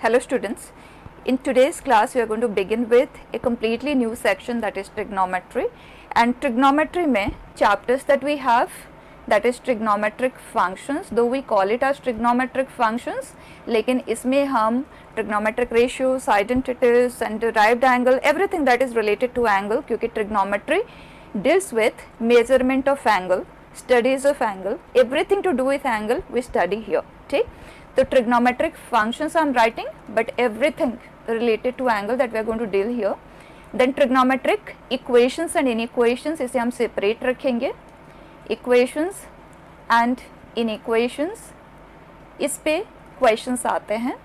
Hello students, in today's class we are going to begin with a completely new section, that is trigonometry. And trigonometry में chapters that we have, that is trigonometric functions, though we call it as trigonometric functions, लेकिन इसमें हम trigonometric ratios, identities and derived angle, everything that is related to angle, क्योंकि trigonometry deals with measurement of angle, studies of angle, everything to do with angle we study here. ठीक, तो trigonometric functions I am writing, but everything related to angle that we are going to deal here. Then trigonometric equations and inequations, इसे हम separate रखेंगे. Equations and inequations, इस पे questions आते हैं.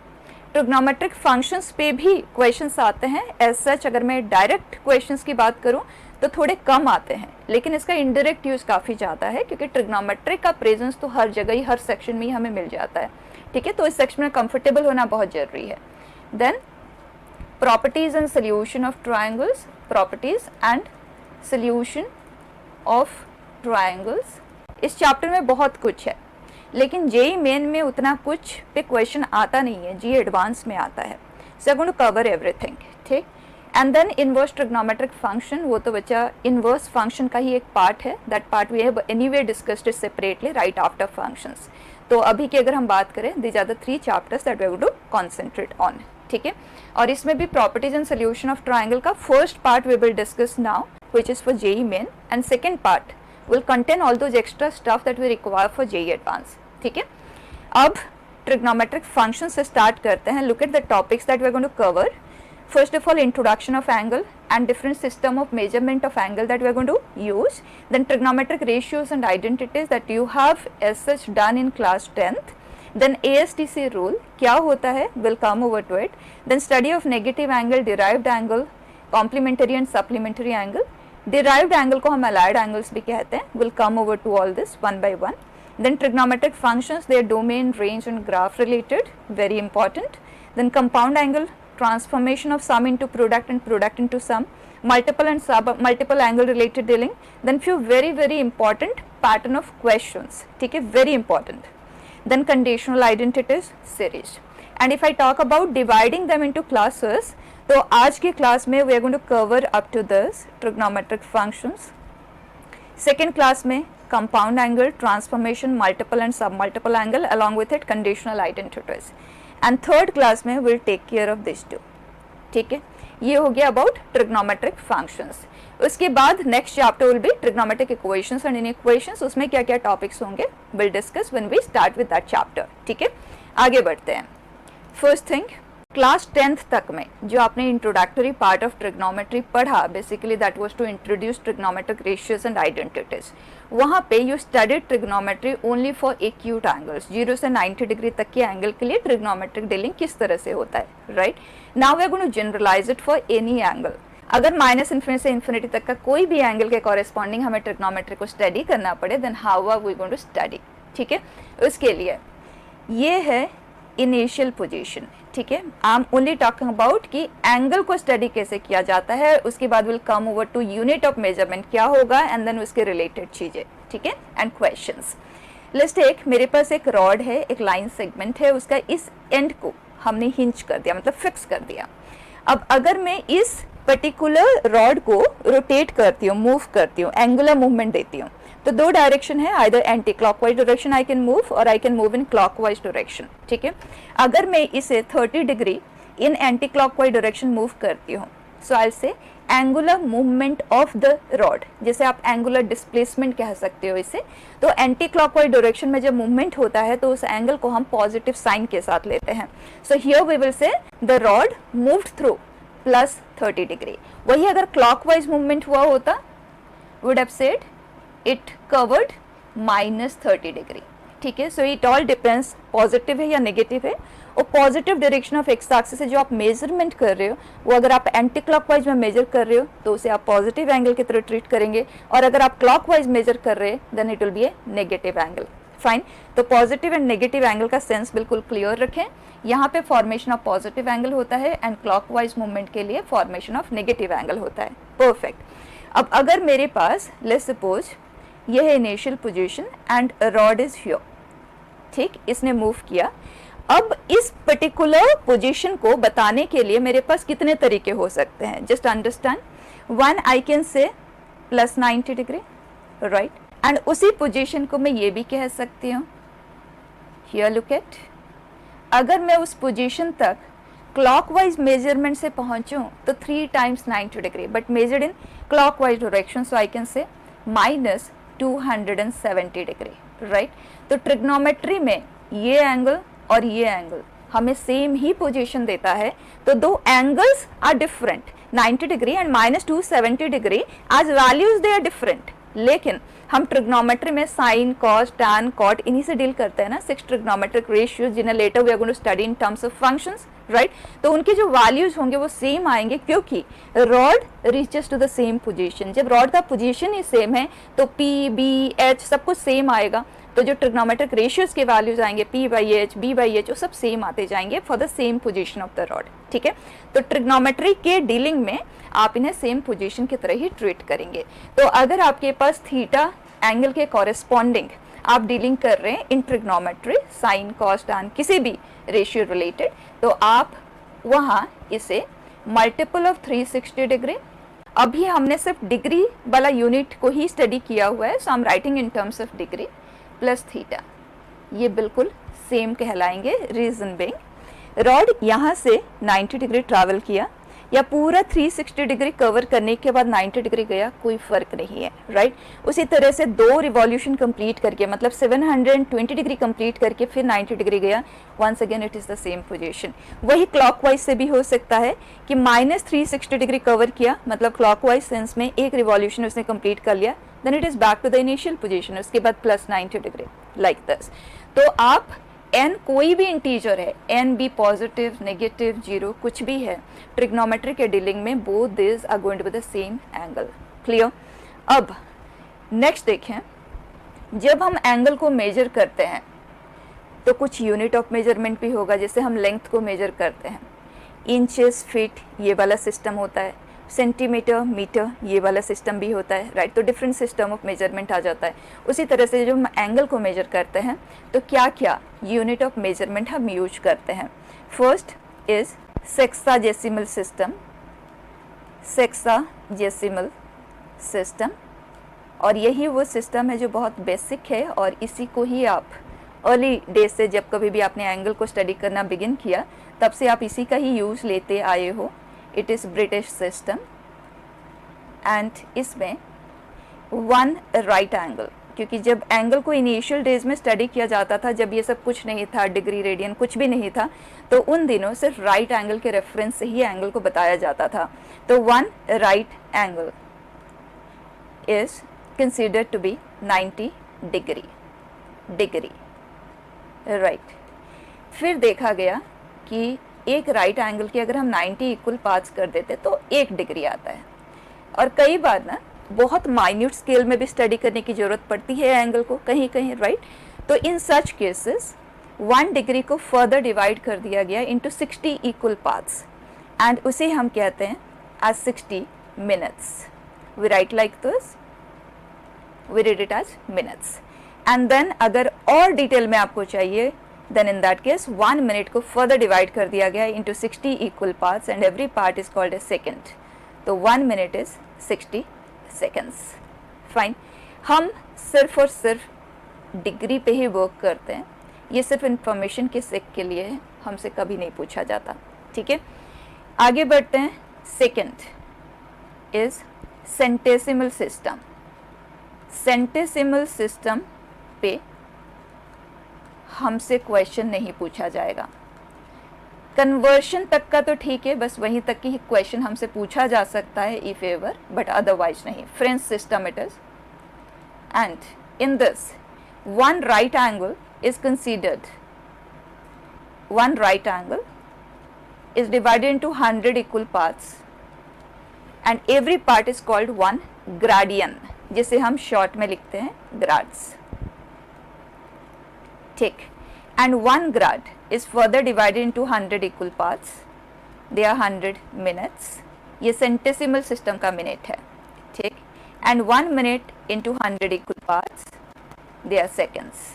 Trigonometric functions पे भी क्वेश्चंस आते हैं. एज सच अगर मैं डायरेक्ट क्वेश्चंस की बात करूं तो थोड़े कम आते हैं, लेकिन इसका इनडायरेक्ट यूज़ काफ़ी ज़्यादा है, क्योंकि ट्रिग्नोमेट्रिक का प्रेजेंस तो हर जगह ही, हर सेक्शन में ही हमें मिल जाता है. ठीक है, तो इस सेक्शन में कंफर्टेबल होना बहुत ज़रूरी है. Then properties and solution of triangles, properties and solution of triangles. इस चैप्टर में बहुत कुछ है, लेकिन जेई मेन में उतना कुछ पे क्वेश्चन आता नहीं है, जी एडवांस में आता है. So I am going to cover everything. ठीक, and then inverse trigonometric function, वो तो बच्चा इनवर्स फंक्शन का ही एक पार्ट है. That part we have anyway discussed it separately right after functions. तो अभी की अगर हम बात करें, these are the 3 chapters that we have to concentrate on. ठीक है, और इसमें भी properties and solution of triangle का first part we will discuss now, which is for JEE main, and second part will contain all those extra stuff that we require for JEE Advanced. ठीक है, अब trigonometric functions से start करते हैं. Look at the topics that we are going to cover. First of all, introduction of angle and different system of measurement of angle that we are going to use. Then trigonometric ratios and identities that you have as such done in class 10th. Then ASTC rule, क्या होता है, will come over to it. Then study of negative angle, derived angle, complementary and supplementary angle. Derived angle को हम allied angles भी कहते हैं. We'll come over to all this one by one. Then trigonometric functions, their domain, range and graph related, very important. Then compound angle, transformation of sum into product and product into sum, multiple and sub multiple angle related dealing. Then few very important pattern of questions. ठीक है, very important. Then conditional identities series. And if I talk about dividing them into classes, तो आज की class में we are going to cover up to this trigonometric functions. Second class में compound angle, transformation, multiple and sub multiple angle along with it conditional identities. And third class में will take care of this too. ठीक है, ये हो गया about trigonometric functions. उसके बाद next chapter will be trigonometric equations and inequations. उसमें क्या क्या टॉपिक्स होंगे will discuss when we start with that chapter. ठीक है, आगे बढ़ते हैं. फर्स्ट थिंग, क्लास 10th तक में जो आपने इंट्रोडक्टरी पार्ट ऑफ ट्रिग्नोमेट्री पढ़ा, basically that was to introduce trigonometric ratios and identities. वहाँ पे you studied trigonometry only for acute angles. 0 से 90 डिग्री तक के एंगल के लिए ट्रिग्नोमेट्रिक डीलिंग किस तरह से होता है. Right, now we are going to generalise it for any angle. अगर -∞ से इन्फिनिटी तक का कोई भी एंगल के कॉरेस्पॉन्डिंग हमें ट्रिग्नोमेट्री को स्टडी करना पड़े, then how are we going to study. ठीक है, उसके लिए ये है इनिशियल पोजीशन. ठीक है, I am only talking about कि एंगल को स्टडी कैसे किया जाता है. उसके बाद will come over to unit of measurement क्या होगा, एंड देन उसके रिलेटेड चीजें. ठीक है, एंड क्वेश्चंस. लेट्स टेक, मेरे पास एक रॉड है, एक लाइन सेगमेंट है, उसका इस एंड को हमने हिंच कर दिया, मतलब फिक्स कर दिया. अब अगर मैं इस पर्टिकुलर रॉड को रोटेट करती हूँ, मूव करती हूँ, एंगुलर मूवमेंट देती हूँ, तो 2 डायरेक्शन है, either anti clockwise direction I can move और I can move in clockwise direction. ठीक है, अगर मैं इसे 30 degree in anti clockwise direction move करती हूँ, so I say angular movement of the rod, जैसे आप एंगुलर डिस्प्लेसमेंट कह सकते हो इसे. तो एंटी क्लॉकवाइज डायरेक्शन में जब मूवमेंट होता है तो उस एंगल को हम पॉजिटिव साइन के साथ लेते हैं. So here we will say the rod moved through +30 degree. वही अगर क्लॉकवाइज मूवमेंट हुआ होता, would have said it covered -30 degree. ठीक है, so it all depends positive है या नेगेटिव है. और positive direction of x axis से जो आप मेजरमेंट कर रहे हो, वो अगर आप एंटी क्लॉकवाइज में मेजर कर रहे हो तो उसे आप पॉजिटिव एंगल की तरह ट्रीट करेंगे, और अगर आप क्लॉकवाइज मेजर कर रहे हैं then it will be a negative angle. Fine, तो पॉजिटिव एंड नेगेटिव एंगल का सेंस बिल्कुल क्लियर रखें. यहाँ पे फॉर्मेशन ऑफ पॉजिटिव एंगल होता है एंड क्लॉकवाइज मूवमेंट के लिए फॉर्मेशन ऑफ नेगेटिव एंगल होता है. परफेक्ट. अब अगर मेरे पास लेट्स सपोज ये है initial position and rod is here. ठीक, इसने मूव किया. अब इस पर्टिकुलर पोजीशन को बताने के लिए मेरे पास कितने तरीके हो सकते हैं, just understand. One I can say plus 90 degree, right, and उसी पोजीशन को मैं ये भी कह सकती हूँ, हियर लुक एट, अगर मैं उस पोजीशन तक क्लॉकवाइज मेजरमेंट से पहुंचूं तो 3 times 90 degree, but measured in clockwise direction, so I can say minus 270 degree, right. तो ट्रिग्नोमेट्री में ये एंगल और ये एंगल हमें सेम ही पोजीशन देता है, तो दो angles are different, 90 degree and minus 270 degree, as values they are different, लेकिन हम ट्रिग्नोमेट्री में साइन, कॉस, टैन, कॉट इन्हीं से डील करते हैं ना, 6 ट्रिग्नोमेट्रिक रेशियोज जिन्हें later we are going to study in terms of functions, right. तो उनके जो वैल्यूज होंगे वो सेम आएंगे, क्योंकि rod reaches to the same position. जब रॉड का पोजीशन ही सेम है तो पी, बी, एच सब कुछ सेम आएगा, तो जो ट्रिग्नोमेट्रिक रेशियोज के वैल्यूज आएंगे P by H, B by H, वो सब सेम आते जाएंगे for the same position of the rod, ठीक है. तो ट्रिग्नोमेट्री के डीलिंग में आप इन्हें सेम पोजीशन की तरह ही ट्रीट करेंगे. तो अगर आपके पास थीटा एंगल के कॉरेस्पॉन्डिंग आप डीलिंग कर रहे हैं इन ट्रिग्नोमेट्री, साइन, कॉस, टैन किसी भी रेशियो रिलेटेड, तो आप वहाँ इसे मल्टीपल ऑफ 360 डिग्री, अभी हमने सिर्फ डिग्री वाला यूनिट को ही स्टडी किया हुआ है, so I am writing in terms of degree plus theta, ये बिल्कुल सेम कहलाएंगे. रीजन बीइंग रॉड यहाँ से 90 डिग्री ट्रैवल किया या पूरा 360 डिग्री कवर करने के बाद 90 डिग्री गया, कोई फर्क नहीं है, राइट. उसी तरह से 2 रिवॉल्यूशन कंप्लीट करके, मतलब 720 डिग्री कंप्लीट करके फिर 90 डिग्री गया, once again it is the same position. वही क्लॉकवाइज से भी हो सकता है कि माइनस 360 डिग्री कवर किया, मतलब क्लॉकवाइज सेंस में एक रिवॉल्यूशन उसने कंप्लीट कर लिया, then it is back to the initial position, उसके बाद प्लस 90 डिग्री, लाइक दिस. तो आप n कोई भी इंटीजर है, n भी पॉजिटिव, नेगेटिव, जीरो, कुछ भी है, ट्रिग्नोमेट्री के डीलिंग में both this are going to be the same angle. Clear. अब नेक्स्ट देखें, जब हम एंगल को मेजर करते हैं तो कुछ यूनिट ऑफ मेजरमेंट भी होगा, जैसे हम लेंथ को मेजर करते हैं, इंचेस, फीट ये वाला सिस्टम होता है, सेंटीमीटर, मीटर ये वाला सिस्टम भी होता है, राइट. तो डिफरेंट सिस्टम ऑफ मेजरमेंट आ जाता है. उसी तरह से जब हम एंगल को मेजर करते हैं तो क्या क्या यूनिट ऑफ मेजरमेंट हम यूज करते हैं. First is sexagesimal system, sexagesimal system, और यही वो सिस्टम है जो बहुत बेसिक है, और इसी को ही आप अर्ली डेज से, जब कभी भी आपने एंगल को स्टडी करना बिगिन किया, तब से आप इसी का ही यूज़ लेते आए हो. It is British system, and इसमें वन राइट एंगल, क्योंकि जब एंगल को इनिशियल डेज में स्टडी किया जाता था, जब ये सब कुछ नहीं था, डिग्री, रेडियन कुछ भी नहीं था, तो उन दिनों सिर्फ राइट एंगल के रेफरेंस से ही एंगल को बताया जाता था. तो one right angle is considered to be 90 degree, right. फिर देखा गया कि एक राइट एंगल की अगर हम 90 इक्वल पार्ट्स कर देते तो 1 डिग्री आता है, और कई बार ना बहुत माइन्यूट स्केल में भी स्टडी करने की ज़रूरत पड़ती है एंगल को कहीं कहीं, राइट. तो इन सच केसेस 1 डिग्री को फर्दर डिवाइड कर दिया गया इनटू 60 इक्वल पार्ट्स, एंड उसे हम कहते हैं as 60 minutes. We write like this, we read it as minutes. And then अगर और डिटेल में आपको चाहिए, then in that case 1 minute को further divide कर दिया गया into 60 equal parts and every part is called a second. तो 1 minute is 60 seconds. Fine. हम सिर्फ और सिर्फ डिग्री पे ही वर्क करते हैं, ये सिर्फ इंफॉर्मेशन के सेक के लिए है, हमसे कभी नहीं पूछा जाता, ठीक है. आगे बढ़ते हैं. Second is centesimal system. Centesimal system पे हमसे क्वेश्चन नहीं पूछा जाएगा. कन्वर्शन तक का तो ठीक है, बस वहीं तक की क्वेश्चन हमसे पूछा जा सकता है इफ एवर, बट अदरवाइज नहीं. French system it is, and in this one right angle is considered, one right angle is divided into 100 equal parts and every part is called one gradian, जिसे हम short में लिखते हैं grads, ठीक. and one grad is further divided into 100 equal parts, they are 100 minutes, ये centesimal system का minute है, ठीक. and 1 minute into 100 equal parts, they are seconds,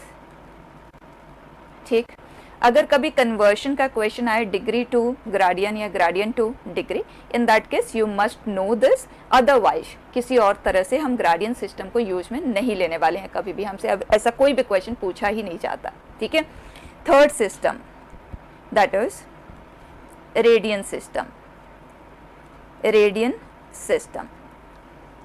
ठीक. अगर कभी कन्वर्शन का क्वेश्चन आए डिग्री टू ग्रेडियंट या gradient two degree, in that case you must know this, otherwise किसी और तरह से हम ग्रेडियंट सिस्टम को यूज में नहीं लेने वाले हैं कभी भी, हमसे अब ऐसा कोई भी क्वेश्चन पूछा ही नहीं जाता, ठीक है। Third system that is radian system. Radian system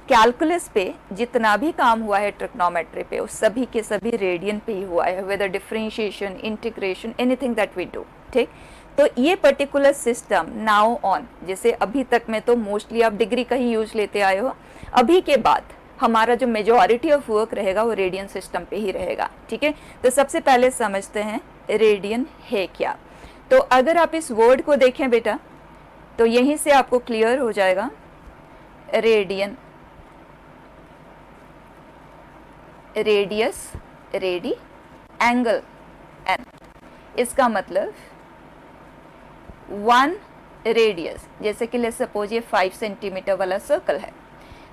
calculus पे जितना भी काम हुआ है ट्रिग्नोमेट्री पे, उस सभी के सभी रेडियन पे ही हुआ है, whether differentiation, integration, anything that we do, ठीक। तो ये पर्टिकुलर सिस्टम नाउ ऑन, जैसे अभी तक में तो मोस्टली आप डिग्री का ही यूज लेते आए हो, अभी के बाद हमारा जो मेजॉरिटी ऑफ वर्क रहेगा वो रेडियन सिस्टम पे ही रहेगा, ठीक है। तो सबसे पहले समझते हैं रेडियन है क्या। तो अगर आप इस वर्ड को देखें बेटा, तो यहीं से आपको क्लियर हो जाएगा रेडियन, रेडियस, रेडी, एंगल एन, इसका मतलब 1 रेडियस, जैसे कि लेट्स सपोज ये 5 सेंटीमीटर वाला सर्कल है,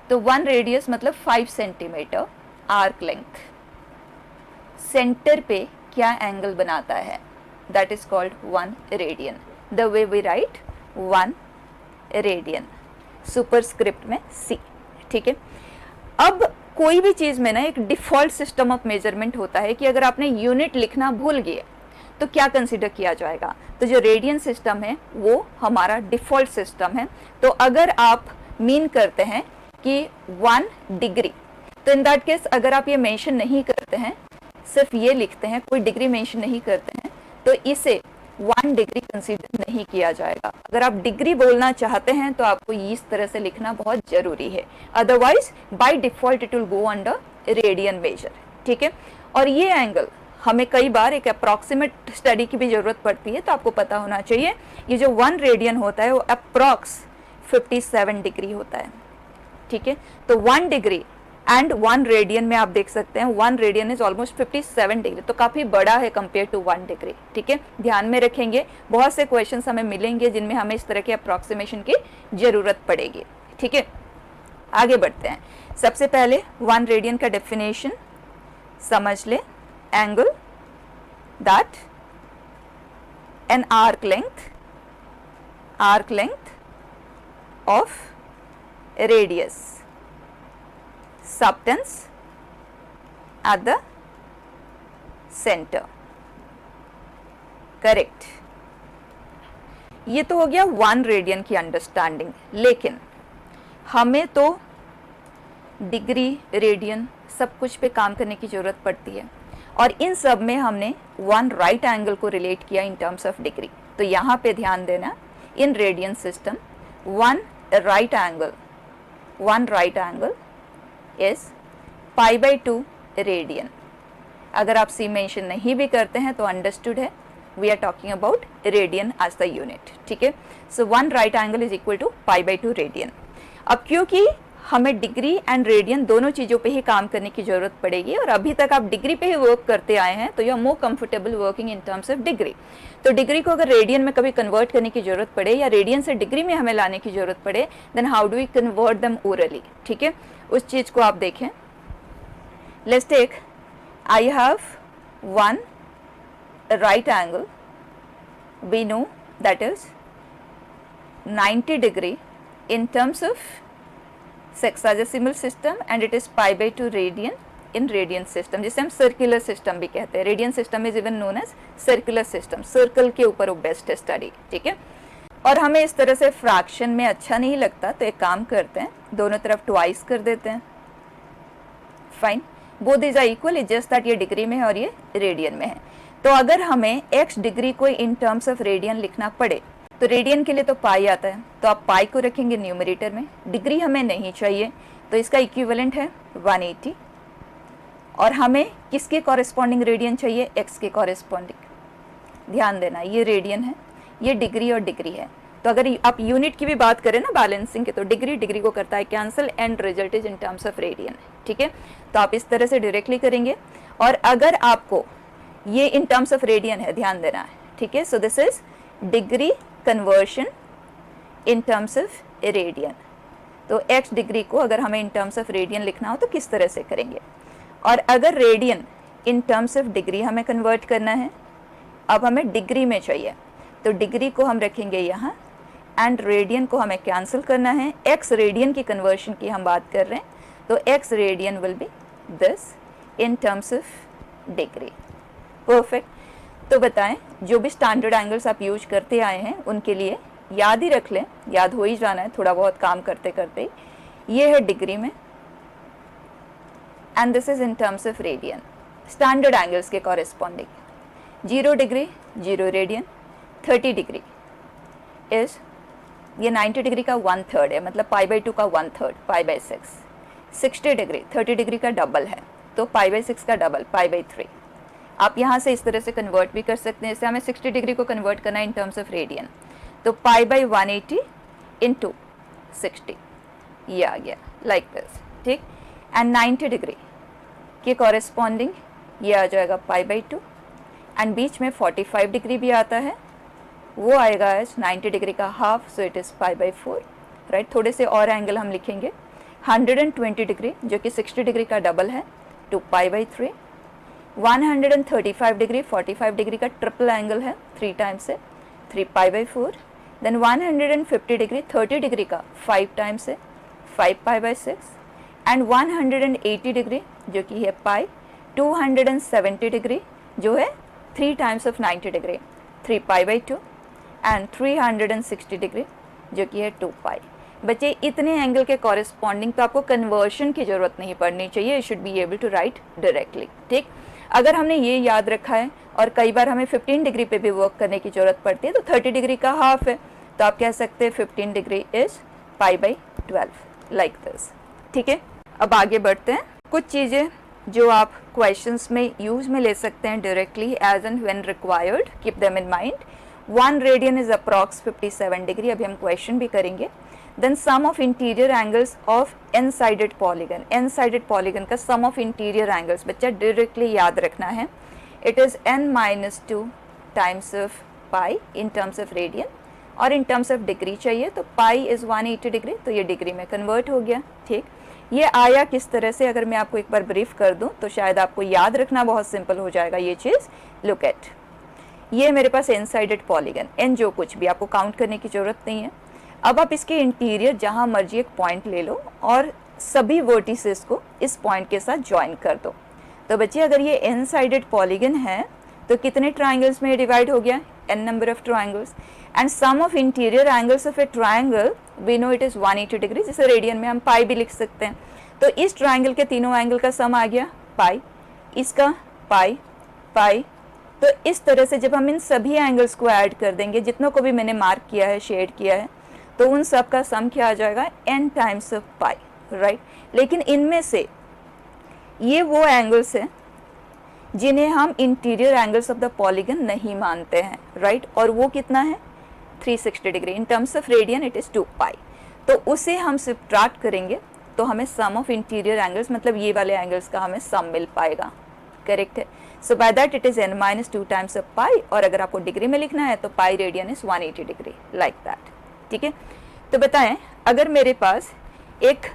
तो 1 रेडियस मतलब 5 सेंटीमीटर आर्क लेंथ। सेंटर पे क्या एंगल बनाता है, that is called 1 radian. The way we write 1 radian, superscript में C, ठीक है। अब कोई भी चीज में ना एक डिफॉल्ट सिस्टम ऑफ मेजरमेंट होता है कि अगर आपने यूनिट लिखना भूल गए तो क्या कंसीडर किया जाएगा। तो जो रेडियन सिस्टम है वो हमारा डिफॉल्ट सिस्टम है। तो अगर आप मीन करते हैं कि 1 डिग्री, तो इन दैट केस अगर आप ये मेंशन नहीं करते हैं, सिर्फ ये लिखते हैं, कोई डिग्री मेंशन नहीं करते हैं, तो इसे 1 डिग्री कंसीडर नहीं किया जाएगा। अगर आप डिग्री बोलना चाहते हैं तो आपको इस तरह से लिखना बहुत जरूरी है, otherwise by default it will go under radian major, ठीक है। और ये एंगल हमें कई बार एक अप्रॉक्सीमेट स्टडी की भी जरूरत पड़ती है, तो आपको पता होना चाहिए ये जो 1 रेडियन होता है वो अप्रॉक्स 57 डिग्री होता है, ठीक है। तो 1 डिग्री एंड 1 रेडियन में आप देख सकते हैं 1 रेडियन इज ऑलमोस्ट 57 डिग्री, तो काफी बड़ा है कंपेयर टू 1 डिग्री, ठीक है। ध्यान में रखेंगे, बहुत से क्वेश्चंस हमें मिलेंगे जिनमें हमें इस तरह के अप्रोक्सीमेशन की जरूरत पड़ेगी, ठीक है। आगे बढ़ते हैं। सबसे पहले 1 रेडियन का डेफिनेशन समझ ले, angle that an arc length of radius subtends at the center, correct. ये तो हो गया 1 रेडियन की अंडरस्टैंडिंग, लेकिन हमें तो डिग्री, रेडियन सब कुछ पे काम करने की जरूरत पड़ती है, और इन सब में हमने 1 राइट एंगल को रिलेट किया इन टर्म्स ऑफ डिग्री। तो यहाँ पे ध्यान देना, in radian system 1 right angle is π/2 radian. अगर आप C मेंशन नहीं भी करते हैं तो अंडरस्टूड है, we are talking about radian as the unit, ठीक है। So 1 right angle is equal to π/2 radian. अब क्योंकि हमें डिग्री एंड रेडियन दोनों चीज़ों पे ही काम करने की जरूरत पड़ेगी, और अभी तक आप डिग्री पे ही वर्क करते आए हैं, तो you are more comfortable working in terms of degree. तो डिग्री को अगर रेडियन में कभी कन्वर्ट करने की जरूरत पड़े, या रेडियन से डिग्री में हमें लाने की जरूरत पड़े, then how do we convert them orally, ठीक है। उस चीज़ को आप देखें। Let's take, I have 1 right angle, we know that is 90 degree in terms of sexagesimal system and it is π/2 radian in radian system, जिसे हम circular system भी कहते हैं। radian system is even known as circular system, circle के ऊपर वो best है study, ठीक है। और हमें इस तरह से फ्रैक्शन में अच्छा नहीं लगता, तो एक काम करते हैं, दोनों तरफ ट्वाइस कर देते हैं, fine. Both is equal, is just that ये डिग्री में है और ये रेडियन में है। तो अगर हमें x डिग्री को इन टर्म्स ऑफ रेडियन लिखना पड़े, तो रेडियन के लिए तो पाई आता है, तो आप पाई को रखेंगे न्यूमरेटर में, डिग्री हमें नहीं चाहिए, तो इसका इक्विवेलेंट है 180, और हमें किसके कॉरेस्पॉन्डिंग रेडियन चाहिए, x के कॉरेस्पॉन्डिंग। ध्यान देना, ये रेडियन है, ये डिग्री और डिग्री है। तो अगर आप यूनिट की भी बात करें ना बैलेंसिंग के, तो डिग्री डिग्री को करता है cancel, and result is in terms of radian, ठीक है। तो आप इस तरह से डायरेक्टली करेंगे, और अगर आपको ये इन टर्म्स ऑफ रेडियन है, ध्यान देना है, ठीक है। So this is degree conversion in terms of radian. तो x डिग्री को अगर हमें इन टर्म्स ऑफ रेडियन लिखना हो तो किस तरह से करेंगे, और अगर radian in terms of degree हमें कन्वर्ट करना है, अब हमें डिग्री में चाहिए, तो डिग्री को हम रखेंगे यहाँ एंड रेडियन को हमें कैंसिल करना है। एक्स रेडियन की कन्वर्शन की हम बात कर रहे हैं, तो x radian will be this in terms of degree. Perfect. तो बताएं, जो भी स्टैंडर्ड एंगल्स आप यूज करते आए हैं उनके लिए याद ही रख लें, याद हो ही जाना है थोड़ा बहुत काम करते करते। ये है डिग्री में and this is in terms of radian, standard angles के corresponding. 0 degree 0 radian, 30 degree is ये 90 डिग्री का 1/3 है, मतलब π/2 का 1/3 π/6। 60 डिग्री 30 डिग्री का डबल है, तो π/6 का डबल π/3। आप यहाँ से इस तरह से कन्वर्ट भी कर सकते हैं, जैसे हमें 60 डिग्री को कन्वर्ट करना है इन टर्म्स ऑफ रेडियन, तो π/180 इंटू 60, ये आ गया लाइक दिस, ठीक। एंड 90 डिग्री के कॉरेस्पॉन्डिंग ये आ जाएगा π/2 एंड बीच में 45 डिग्री भी आता है, वो आएगा एज 90 डिग्री का half, so it is π/4, right. थोड़े से और एंगल हम लिखेंगे, 120 डिग्री जो कि 60 डिग्री का डबल है, टू π/3। 135 डिग्री 45 डिग्री का ट्रिपल एंगल है, 3 टाइम्स है, 3 π/4। देन 150 डिग्री 30 डिग्री का 5 टाइम्स है, 5 π/6। एंड 180 डिग्री जो कि है पाई, 270 डिग्री जो है 3 times of 90 degree, 3 π/2। And 360 degree जो कि है 2 पाई। बच्चे इतने एंगल के कॉरेस्पॉन्डिंग तो आपको कन्वर्शन की ज़रूरत नहीं पड़नी चाहिए, you should be able to write directly, ठीक। अगर हमने ये याद रखा है और कई बार हमें 15 डिग्री पे भी वर्क करने की ज़रूरत पड़ती है, तो 30 डिग्री का हाफ है, तो आप कह सकते हैं 15 डिग्री इज π/12 लाइक दिस, ठीक है। अब आगे बढ़ते हैं, कुछ चीज़ें जो आप क्वेश्चंस में यूज़ में ले सकते हैं directly as and when required, keep them in mind. 1 radian is approx 57 degree, अभी हम क्वेश्चन भी करेंगे। Then sum of interior angles of n sided polygon, n sided polygon का सम ऑफ इंटीरियर एंगल्स बच्चा डायरेक्टली याद रखना है, it is n-2 times of pi in terms of radian, और इन टर्म्स ऑफ डिग्री चाहिए तो पाई is 180 degree, तो ये डिग्री में कन्वर्ट हो गया, ठीक। ये आया किस तरह से, अगर मैं आपको एक बार ब्रीफ कर दूं तो शायद आपको याद रखना बहुत सिंपल हो जाएगा ये चीज़। लुक एट, ये मेरे पास एन साइडेड पॉलीगन, एन जो कुछ भी, आपको काउंट करने की ज़रूरत नहीं है। अब आप इसके इंटीरियर जहाँ मर्जी एक पॉइंट ले लो और सभी वर्टिसेस को इस पॉइंट के साथ ज्वाइन कर दो। तो बच्चे अगर ये एन साइडेड पॉलीगन है तो कितने ट्राइंगल्स में डिवाइड हो गया, n number of triangles. And sum of interior angles of a triangle we know it is 180 degree, जिसे रेडियन में हम पाई भी लिख सकते हैं। तो इस ट्राइंगल के तीनों एंगल का सम आ गया पाई, इसका पाई पाई। तो इस तरह से जब हम इन सभी एंगल्स को ऐड कर देंगे, जितनों को भी मैंने मार्क किया है, शेड किया है, तो उन सब का सम क्या आ जाएगा, n times of pi, right. लेकिन इनमें से ये वो एंगल्स हैं जिन्हें हम interior angles of the polygon नहीं मानते हैं, राइट। और वो कितना है, 360 degree, in terms of radian it is 2 पाई। तो उसे हम सब्ट्रैक्ट करेंगे तो हमें सम ऑफ इंटीरियर एंगल्स, मतलब ये वाले एंगल्स का हमें सम मिल पाएगा, करेक्ट है। So by that it is n-2 times of pi, और अगर आपको डिग्री में लिखना है तो pi radian is 180 degree like that, ठीक है। तो बताएं, अगर मेरे पास एक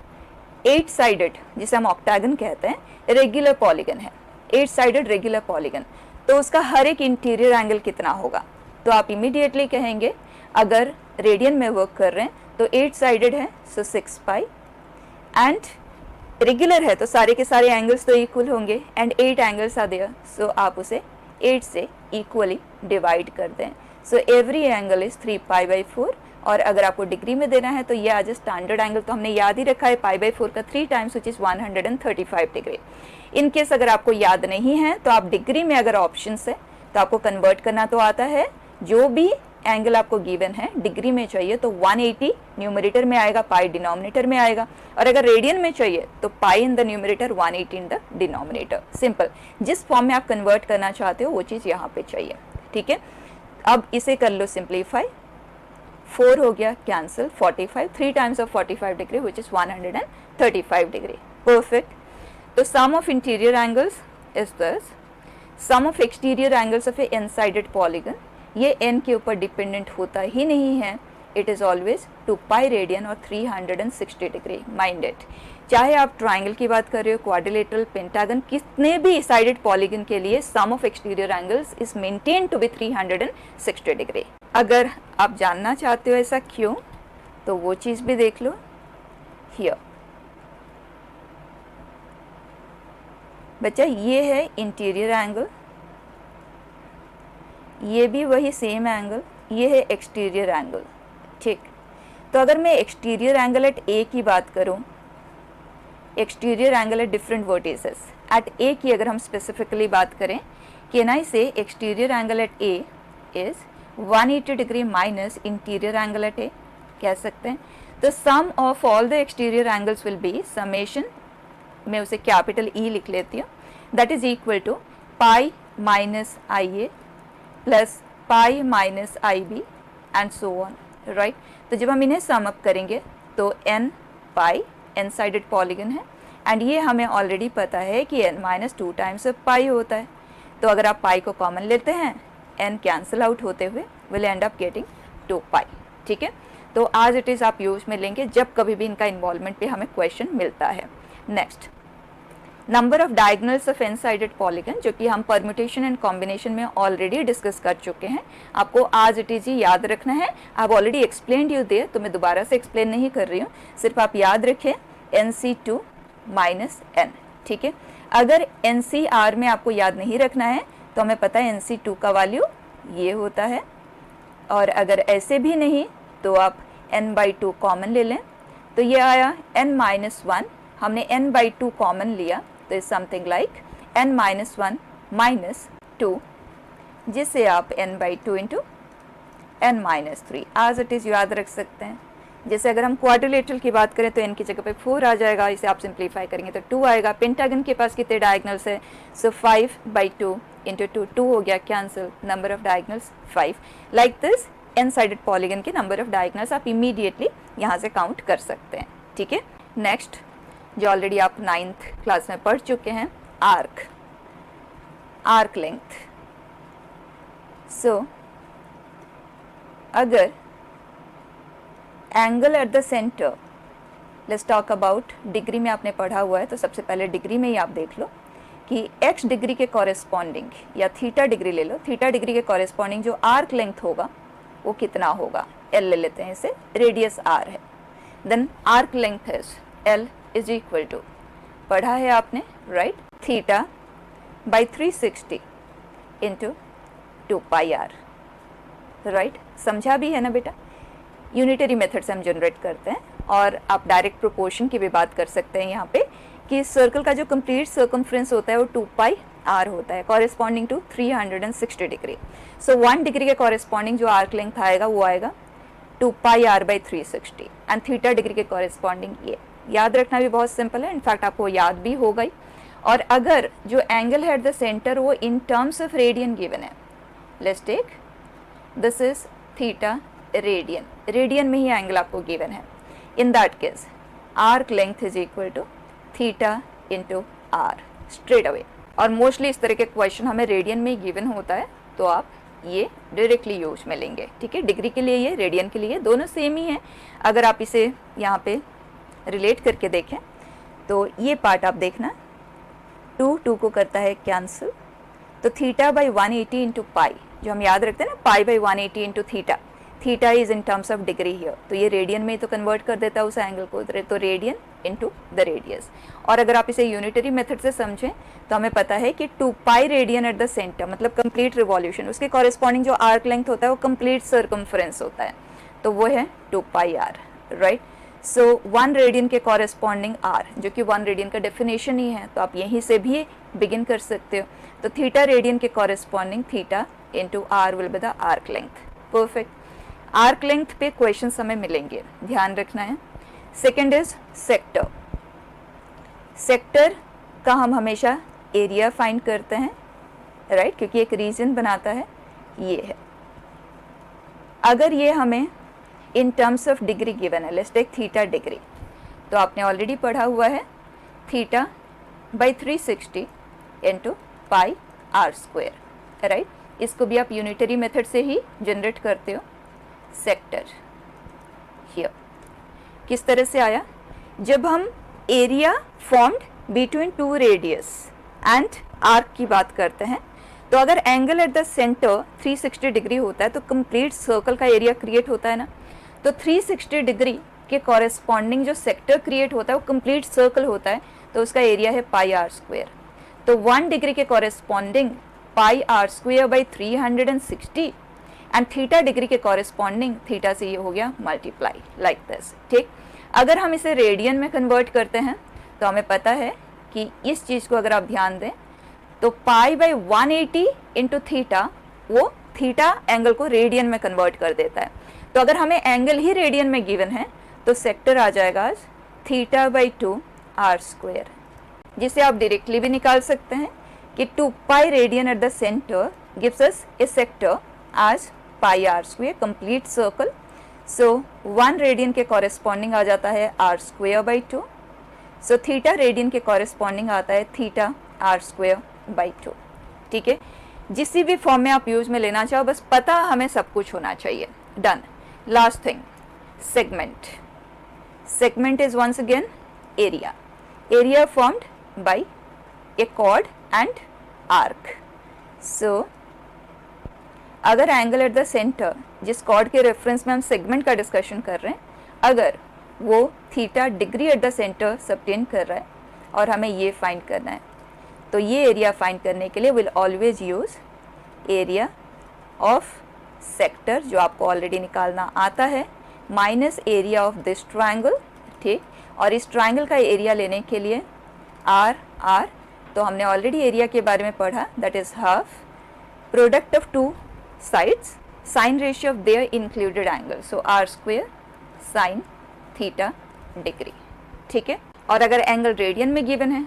8 साइडेड, जिसे हम ऑक्टागन कहते हैं, रेगुलर पॉलीगन है, 8 साइडेड रेगुलर पॉलीगन, तो उसका हर एक इंटीरियर एंगल कितना होगा। तो आप इमीडिएटली कहेंगे, अगर रेडियन में वर्क कर रहे हैं तो 8 साइडेड है, सो 6 पाई, एंड रेगुलर है तो सारे के सारे एंगल्स तो इक्वल होंगे, एंड 8 एंगल्स आर देयर, सो आप उसे 8 से इक्वली डिवाइड कर दें। सो एवरी एंगल इज़ 3 π/4, और अगर आपको डिग्री में देना है तो ये आज स्टैंडर्ड एंगल तो हमने याद ही रखा है, π/4 का 3 times which is 135 degree. In case अगर आपको याद नहीं है तो आप डिग्री में अगर ऑप्शन है तो आपको कन्वर्ट करना तो आता है, जो भी एंगल आपको गिवन है डिग्री में चाहिए तो 180 न्यूमरेटर में आएगा, पाई डिनोमिनेटर में आएगा, और अगर रेडियन में चाहिए तो pi in the numerator, 180 in the denominator. Simple, जिस फॉर्म में आप कन्वर्ट करना चाहते हो वो चीज़ यहाँ पे चाहिए, ठीक है। अब इसे कर लो सिंप्लीफाई, 4 हो गया cancel, 45, 3 times of 45 degree which is 135 degree, perfect. तो sum of interior angles is this, sum of exterior angles of a n sided polygon, ये n के ऊपर डिपेंडेंट होता ही नहीं है, it is always 2 pi radian और 360 डिग्री, माइंड इट। चाहे आप ट्राइंगल की बात कर रहे हो, क्वाड्रिलेटरल, पेंटागन, कितने भी साइडेड पॉलीगन के लिए sum of exterior angles is maintain to be 360 degree. अगर आप जानना चाहते हो ऐसा क्यों, तो वो चीज़ भी देख लो हियर। बच्चा ये है इंटीरियर एंगल, ये भी वही सेम एंगल, ये है एक्सटीरियर एंगल, ठीक। तो अगर मैं एक्सटीरियर एंगल एट ए की बात करूं, exterior angle at different vertices, at A की अगर हम स्पेसिफिकली बात करें, can I say exterior angle at A is 180 degree minus interior angle at A, कह सकते हैं। तो sum of all the exterior angles will be summation, मैं उसे कैपिटल ई लिख लेती हूँ, that is equal to pi minus I A plus pi minus I B and so on, right. तो जब हम इन्हें सम अप करेंगे तो n पाई, n साइडेड पॉलीगन है, एंड ये हमें ऑलरेडी पता है कि n माइनस 2 टाइम्स पाई होता है। तो अगर आप पाई को कॉमन लेते हैं, n कैंसिल आउट होते हुए विल एंड अप गेटिंग 2 पाई, ठीक है। तो आज इट इज़ आप यूज में लेंगे जब कभी भी इनका इन्वॉल्वमेंट पे हमें क्वेश्चन मिलता है। Next, number of diagonals of n sided polygon, जो कि हम परम्यूटेशन एंड कॉम्बिनेशन में ऑलरेडी डिस्कस कर चुके हैं। आपको आज इट इज याद रखना है, आप ऑलरेडी एक्सप्लेन यू देयर, तो मैं दोबारा से एक्सप्लेन नहीं कर रही हूँ, सिर्फ आप याद रखें NC2 माइनस n, ठीक है। अगर NCR में आपको याद नहीं रखना है तो हमें पता है NC2 का वैल्यू ये होता है, और अगर ऐसे भी नहीं तो आप n/2 कॉमन ले लें, तो ये आया n-1, हमने n/2 कॉमन लिया तो is something like n-1 minus 2, जिसे आप n/2 इंटू n-3 आज इट इज़ याद रख सकते हैं। जैसे अगर हम क्वाड्रिलेटरल की बात करें तो n की जगह पे 4 आ जाएगा, इसे आप सिंप्लीफाई करेंगे तो 2 आएगा। पेंटागन के पास कितने डायगोनल्स है, सो 5/2 इंटू 2, 2 हो गया cancel, number of diagonals 5। Like this n sided polygon के नंबर ऑफ डायगोनल्स आप इमीडिएटली यहाँ से काउंट कर सकते हैं, ठीक है। नेक्स्ट, जो ऑलरेडी आप 9th क्लास में पढ़ चुके हैं, आर्क लेंथ। सो अगर angle at the center, let's talk about degree में आपने पढ़ा हुआ है, तो सबसे पहले डिग्री में ही आप देख लो कि x डिग्री के कॉरेस्पॉन्डिंग, या थीटा डिग्री ले लो, थीटा डिग्री के कॉरेस्पॉन्डिंग जो आर्क लेंथ होगा वो कितना होगा, L ले लेते हैं इसे, रेडियस R है, then arc length is L is equal to, पढ़ा है आपने, right, theta by 360 into 2 pi R, right, समझा भी है ना बेटा। यूनिटरी मेथड से हम जनरेट करते हैं, और आप डायरेक्ट प्रोपोर्शन की भी बात कर सकते हैं यहाँ पे, कि सर्कल का जो कंप्लीट सर्कमफ्रेंस होता है वो 2 पाई आर होता है, corresponding to 360 degree. So 1 degree के कॉरेस्पॉन्डिंग जो आर्क लेंथ आएगा वो आएगा 2 pi R by 360, and theta degree के कॉरेस्पॉन्डिंग ये याद रखना भी बहुत सिंपल है, इनफैक्ट आपको याद भी होगा ही। और अगर जो एंगल है एट द सेंटर वो in terms of radian given है, let's take this is theta radian, radian में ही एंगल आपको गिवन है, in that case arc length is equal to theta into R straight away. और mostly इस तरह के क्वेश्चन हमें रेडियन में ही गिवन होता है, तो आप ये डायरेक्टली यूज में लेंगे, ठीक है। डिग्री के लिए ये, रेडियन के लिए, दोनों सेम ही हैं। अगर आप इसे यहाँ पे रिलेट करके देखें तो ये पार्ट आप देखना, 2 को करता है कैंसिल, तो थीटा बाई 180 इंटू पाई, जो हम याद रखते हैं ना, पाई by 180 into theta, theta is in terms of degree here, तो ये रेडियन में तो कन्वर्ट कर देता है उस एंगल को, तो रेडियन इनटू द रेडियस। और अगर आप इसे यूनिटरी मेथड से समझें तो हमें पता है कि 2 pi radian at the centre, मतलब कंप्लीट रिवॉल्यूशन, उसके कॉरेस्पॉन्डिंग जो आर्क लेंथ होता है वो कंप्लीट सर्कमफ्रेंस होता है, तो वो है 2 pi R, right. So 1 radian के कॉरेस्पॉन्डिंग आर, जो कि 1 रेडियन का डेफिनेशन ही है, तो आप यहीं से भी बिगिन कर सकते हो। तो थीटा रेडियन के corresponding theta into R will be the arc length, perfect. Arc length पे क्वेश्चन हमें मिलेंगे, ध्यान रखना है। Second is sector. सेक्टर का हम हमेशा एरिया फाइंड करते हैं, राइट, क्योंकि एक रीजन बनाता है, ये है। अगर ये हमें in terms of degree given है, लेट्स टेक थीटा डिग्री, तो आपने ऑलरेडी पढ़ा हुआ है theta by 360 into pi R square, right. इसको भी आप यूनिटरी मेथड से ही जनरेट करते हो। Sector here. किस तरह से आया? जब हम area formed between two radius and arc की बात करते हैं, तो अगर angle at the centre 360 degree होता है तो कंप्लीट सर्कल का एरिया क्रिएट होता है ना। तो 360 डिग्री के कॉरेस्पॉन्डिंग जो सेक्टर क्रिएट होता है वो कंप्लीट सर्कल होता है, तो उसका एरिया है पाई आर स्क्वायर। तो 1 डिग्री के corresponding pi R square by 360 and theta degree के कॉरेस्पॉन्डिंग थीटा से ये हो गया मल्टीप्लाई लाइक दिस। ठीक, अगर हम इसे रेडियन में कन्वर्ट करते हैं तो हमें पता है कि इस चीज़ को अगर आप ध्यान दें तो पाई बाई 180 इंटू थीटा, वो थीटा एंगल को रेडियन में कन्वर्ट कर देता है। तो अगर हमें एंगल ही रेडियन में गिवन है तो सेक्टर आ जाएगा थीटा बाई 2 आर स्क्वायर, जिसे आप डायरेक्टली भी निकाल सकते हैं कि 2 pi radian at the centre gives us a sector as pi R square complete circle. So 1 radian के कॉरेस्पॉन्डिंग आ जाता है R square by 2। So theta radian के कॉरेस्पॉन्डिंग आता है थीटा आर स्क्वायर बाई 2। ठीक है, जिस भी फॉर्म में आप यूज में लेना चाहो, बस पता हमें सब कुछ होना चाहिए। Done. Last thing, segment. Segment is once again area. Area formed by a chord and arc. So अगर एंगल एट द सेंटर, जिस कॉर्ड के रेफरेंस में हम सेगमेंट का डिस्कशन कर रहे हैं, अगर वो theta degree at the center subtend कर रहा है और हमें ये फाइंड करना है, तो ये एरिया फाइंड करने के लिए will always use area of sector, जो आपको ऑलरेडी निकालना आता है, minus area of this triangle. ठीक, और इस ट्रायंगल का एरिया लेने के लिए आर आर, तो हमने ऑलरेडी एरिया के बारे में पढ़ा, that is half product of two sides sin ratio of their included angle, so r square sin theta degree। ठीक है, और अगर एंगल रेडियन में गिवन है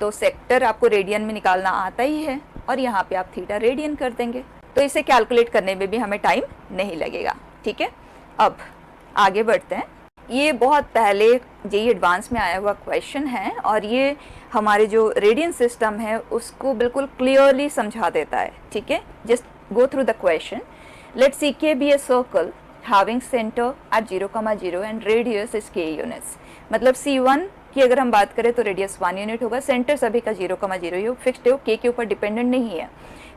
तो सेक्टर आपको रेडियन में निकालना आता ही है और यहाँ पे आप थीटा रेडियन कर देंगे, तो इसे कैलकुलेट करने में भी हमें टाइम नहीं लगेगा। ठीक है, अब आगे बढ़ते हैं। ये बहुत पहले जेईई एडवांस में आया हुआ क्वेश्चन है और ये हमारे जो रेडियन सिस्टम है उसको बिल्कुल क्लियरली समझा देता है। ठीक है, just go through the question. Let CK be a circle having center at 0,0 and radius is k units। मतलब C1 की अगर हम बात करें तो रेडियस 1 यूनिट होगा, सेंटर सभी का 0,0 ये फिक्स्ड है, k के ऊपर डिपेंडेंट नहीं है,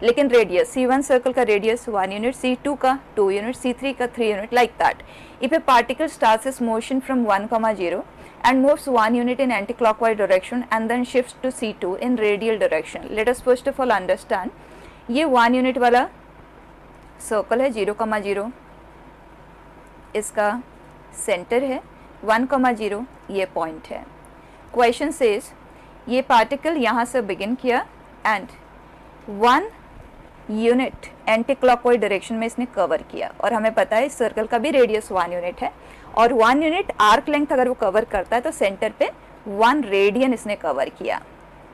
लेकिन रेडियस C1 सर्कल का रेडियस 1 यूनिट, C2 का 2 यूनिट, C3 का 3 unit, like that. If a particle starts its motion from 1,0 and moves 1 unit in anti-clockwise direction and then shifts to C2 in radial direction, let us first of all understand, ये 1 unit वाला circle है, 0,0 इसका centre है, 1,0 ये point है। Question says ये particle यहाँ से बिगिन किया and 1 unit anti clockwise direction में इसने कवर किया, और हमें पता है इस सर्कल का भी रेडियस 1 यूनिट है, और 1 यूनिट आर्क लेंथ अगर वो कवर करता है तो सेंटर पे 1 रेडियन इसने कवर किया।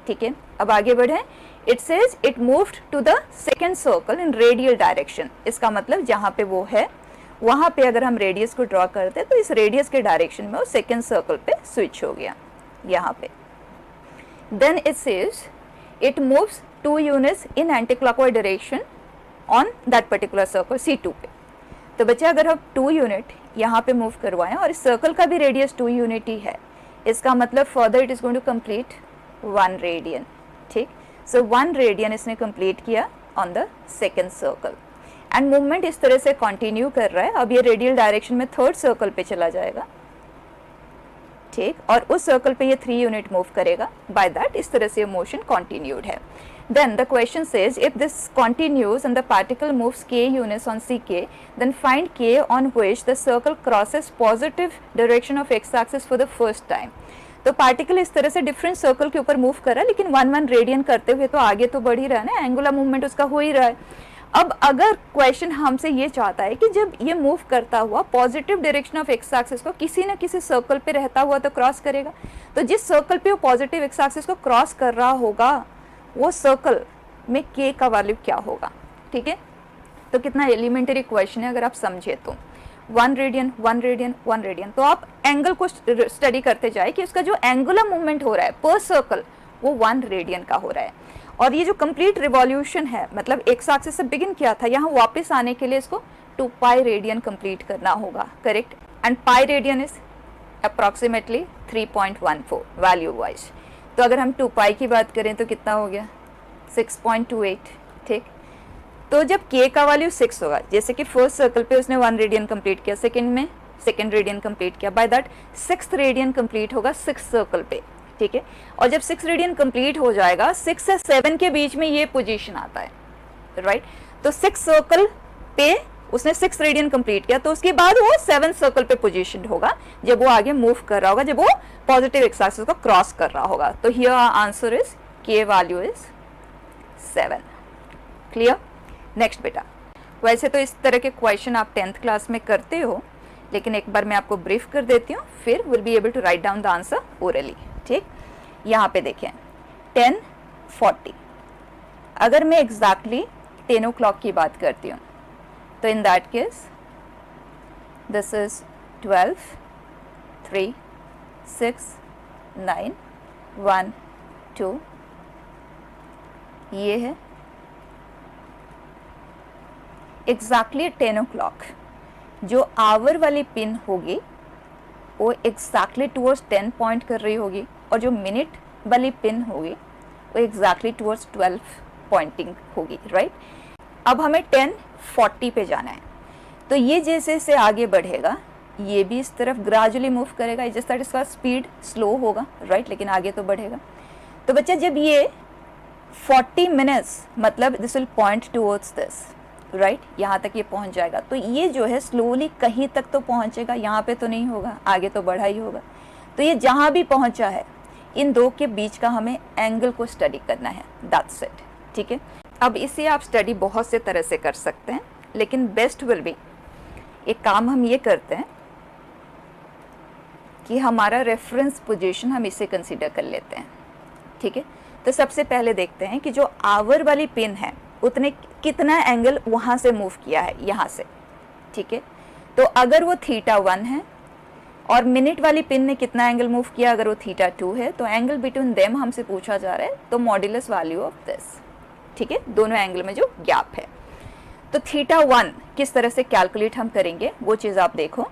ठीक है, अब आगे बढ़े। It says it moved to the second circle in radial direction. इसका मतलब जहाँ पे वो है वहाँ पे अगर हम रेडियस को ड्रॉ करते हैं तो इस रेडियस के डायरेक्शन में वो सेकेंड सर्कल पे स्विच हो गया यहाँ पे। Then it says it moves 2 units in anti clockwise direction on that particular circle C2 पे। तो बच्चे अगर हम 2 यूनिट यहाँ पे मूव करवाएं और इस सर्कल का भी रेडियस 2 यूनिट ही है, इसका मतलब further it is going to complete 1 radian. ठीक, सो 1 रेडियन इसने कंप्लीट किया on the second circle and movement इस तरह से कंटिन्यू कर रहा है। अब ये रेडियल डायरेक्शन में थर्ड सर्कल पे चला जाएगा। ठीक, और उस सर्कल पे ये 3 यूनिट मूव करेगा, बाय दैट इस तरह से मोशन कंटिन्यूड है। Then the question says if this continues and the particle moves k units on ck, then find k on which the circle crosses positive direction of x axis for the first time। तो particle इस तरह से different circle के ऊपर move कर रहा है, लेकिन 1 रेडियन करते हुए तो आगे तो बढ़ ही रहा है ना, एंगुलर मूवमेंट उसका हो ही रहा है। अब अगर क्वेश्चन हमसे ये चाहता है कि जब ये मूव करता हुआ positive direction of x axis को किसी न किसी सर्कल पे रहता हुआ तो क्रॉस करेगा, तो जिस सर्कल पे वो पॉजिटिव एक्स एक्सिस को क्रॉस कर रहा होगा वो सर्कल में k का वैल्यू क्या होगा। ठीक है, तो कितना एलिमेंटरी क्वेश्चन है अगर आप समझे तो। 1 रेडियन 1 रेडियन 1 रेडियन, तो आप एंगल को स्टडी करते जाए कि उसका जो एंगुलर मूवमेंट हो रहा है पर सर्कल वो 1 रेडियन का हो रहा है, और ये जो कंप्लीट रिवॉल्यूशन है मतलब एक्स एक्सिस से बिगिन किया था, यहाँ वापस आने के लिए इसको 2 पाई रेडियन कंप्लीट करना होगा। Correct, and pi radian is approximately 3.14 value wise. तो अगर हम 2 पाई की बात करें तो कितना हो गया 6.28, ठीक। तो जब k का वैल्यू 6 होगा, जैसे कि फर्स्ट सर्कल पे उसने 1 रेडियन कंप्लीट किया, सेकंड में सेकंड रेडियन कंप्लीट किया, by that 6th radian complete होगा 6 सर्कल पे, ठीक है। और जब 6 रेडियन कंप्लीट हो जाएगा 6 से 7 के बीच में ये पोजीशन आता है, राइट। तो 6 सर्कल पे उसने 6 रेडियन कंप्लीट किया, तो उसके बाद वो 7 सर्कल पे पोजीशन होगा जब वो आगे मूव कर रहा होगा, जब वो पॉजिटिव एक्स एक्सिस को क्रॉस कर रहा होगा। तो here answer is k value is 7। Clear. Next बेटा, वैसे तो इस तरह के क्वेश्चन आप 10th क्लास में करते हो, लेकिन एक बार मैं आपको ब्रीफ कर देती हूँ, फिर will be able to write down the answer orally, ठीक। यहाँ पे देखें 10:40, अगर मैं एग्जैक्टली 10 o'clock की बात करती हूँ तो in that case this is 12, 3, 6, 9, 1, 2, ये है एग्जैक्टली 10 o'clock। जो आवर वाली पिन होगी वो एग्जैक्टली टूवर्ड्स 10 पॉइंट कर रही होगी, और जो मिनट वाली पिन होगी वो एग्जैक्टली टूवर्ड्स 12 पॉइंटिंग होगी, राइट। अब हमें 10:40 पे जाना है, तो ये जैसे जैसे आगे बढ़ेगा ये भी इस तरफ ग्रेजुअली मूव करेगा, जस्ट दैट इसका स्पीड स्लो होगा, राइट, लेकिन आगे तो बढ़ेगा। तो बच्चा जब ये 40 मिनट्स मतलब this will point towards this, right, यहाँ तक ये पहुँच जाएगा, तो ये जो है स्लोली कहीं तक तो पहुँचेगा, यहाँ पे तो नहीं होगा, आगे तो बढ़ा ही होगा। तो ये जहाँ भी पहुँचा है इन दो के बीच का हमें एंगल को स्टडी करना है, दैट्स इट, ठीक है। अब इसे आप स्टडी बहुत से तरह से कर सकते हैं, लेकिन बेस्ट विल बी एक काम हम ये करते हैं कि हमारा रेफरेंस पोजीशन हम इसे कंसीडर कर लेते हैं, ठीक है। तो सबसे पहले देखते हैं कि जो आवर वाली पिन है उतने कितना एंगल वहाँ से मूव किया है, यहाँ से, ठीक है। तो अगर वो θ1 है और मिनट वाली पिन ने कितना एंगल मूव किया, अगर वो θ2 है, तो एंगल बिटवीन देम हमसे पूछा जा रहा है, तो मॉड्यूलस वैल्यू ऑफ दिस, ठीक है, दोनों एंगल में जो गैप है। तो θ1 किस तरह से कैलकुलेट हम करेंगे वो चीज़ आप देखो।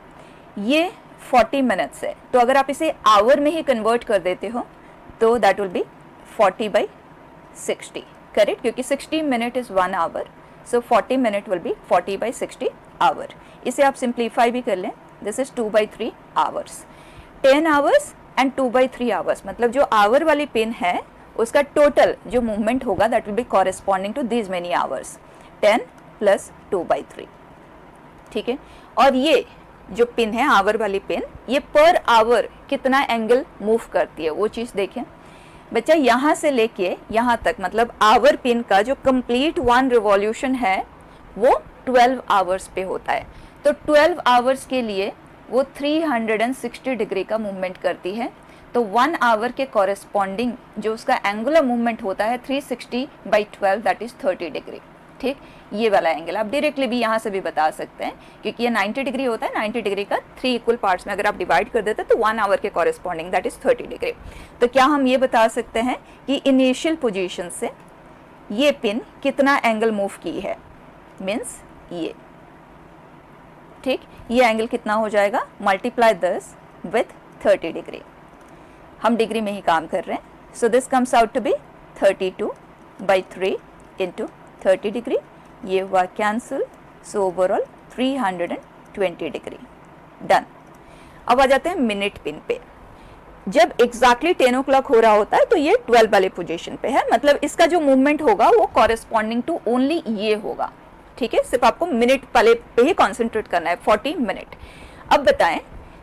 ये 40 मिनट्स है, तो अगर आप इसे आवर में ही कन्वर्ट कर देते हो तो दैट विल बी 40/60, करेक्ट, क्योंकि 60 minute is 1 hour, so 40 minute will be 40/60 hour. इसे आप सिंप्लीफाई भी कर लें, this is 2/3 hours, 10 hours and 2/3 hours, मतलब जो आवर वाली पिन है उसका टोटल जो मूवमेंट होगा that will be corresponding to these many hours, 10 + 2/3, ठीक है। और ये जो पिन है आवर वाली पिन, ये पर आवर कितना एंगल मूव करती है वो चीज़ देखें बच्चा। यहाँ से लेके यहाँ तक मतलब आवर पिन का जो कंप्लीट 1 रिवॉल्यूशन है वो 12 आवर्स पे होता है। तो 12 आवर्स के लिए वो 360 डिग्री का मूवमेंट करती है। तो 1 आवर के कॉरेस्पॉन्डिंग जो उसका एंगुलर मूवमेंट होता है 360/12 दैट इज 30 डिग्री, ठीक। ये वाला एंगल आप डायरेक्टली भी यहाँ से भी बता सकते हैं, क्योंकि ये 90 डिग्री होता है, 90 डिग्री का 3 इक्वल पार्ट्स में अगर आप डिवाइड कर देते हैं तो 1 आवर के कॉरेस्पॉन्डिंग दैट इज 30 डिग्री। तो क्या हम ये बता सकते हैं कि इनिशियल पोजीशन से ये पिन कितना एंगल मूव की है, मीन्स ये, ठीक। ये एंगल कितना हो जाएगा, मल्टीप्लाई दिस विथ 30 डिग्री, हम डिग्री में ही काम कर रहे हैं। So this comes out to be 32/3 into 30 degree, ये हुआ cancel, so overall 320 degree, done. अब आ जाते हैं मिनट पिन पे। जब एग्जैक्टली 10 o'clock हो रहा होता है तो ये 12 वाले पोजीशन पे है, मतलब इसका जो मूवमेंट होगा वो कॉरेस्पॉन्डिंग टू ओनली ये होगा, ठीक है। सिर्फ आपको मिनट वाले पे ही कॉन्सेंट्रेट करना है, 40 मिनट। अब बताएं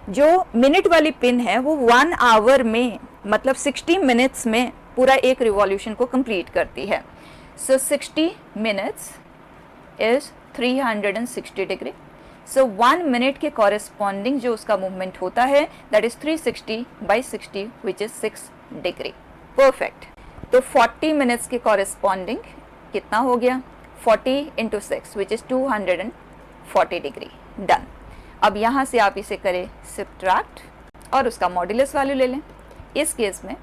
जो मिनट वाली पिन है वो 1 आवर में मतलब 60 मिनट्स में पूरा एक रिवॉल्यूशन को कंप्लीट करती है। सो 60 minutes is 360 degree. So 1 minute के कॉरेस्पॉन्डिंग जो उसका मूवमेंट होता है that is 360/60 which is 6 degree, perfect. तो 40 मिनट्स के कॉरेस्पॉन्डिंग कितना हो गया, 40 × 6 विच इज 240 डिग्री, डन। अब यहाँ से आप इसे करें सब्ट्रैक्ट और उसका मॉड्यूलस वैल्यू ले लें, इस केस में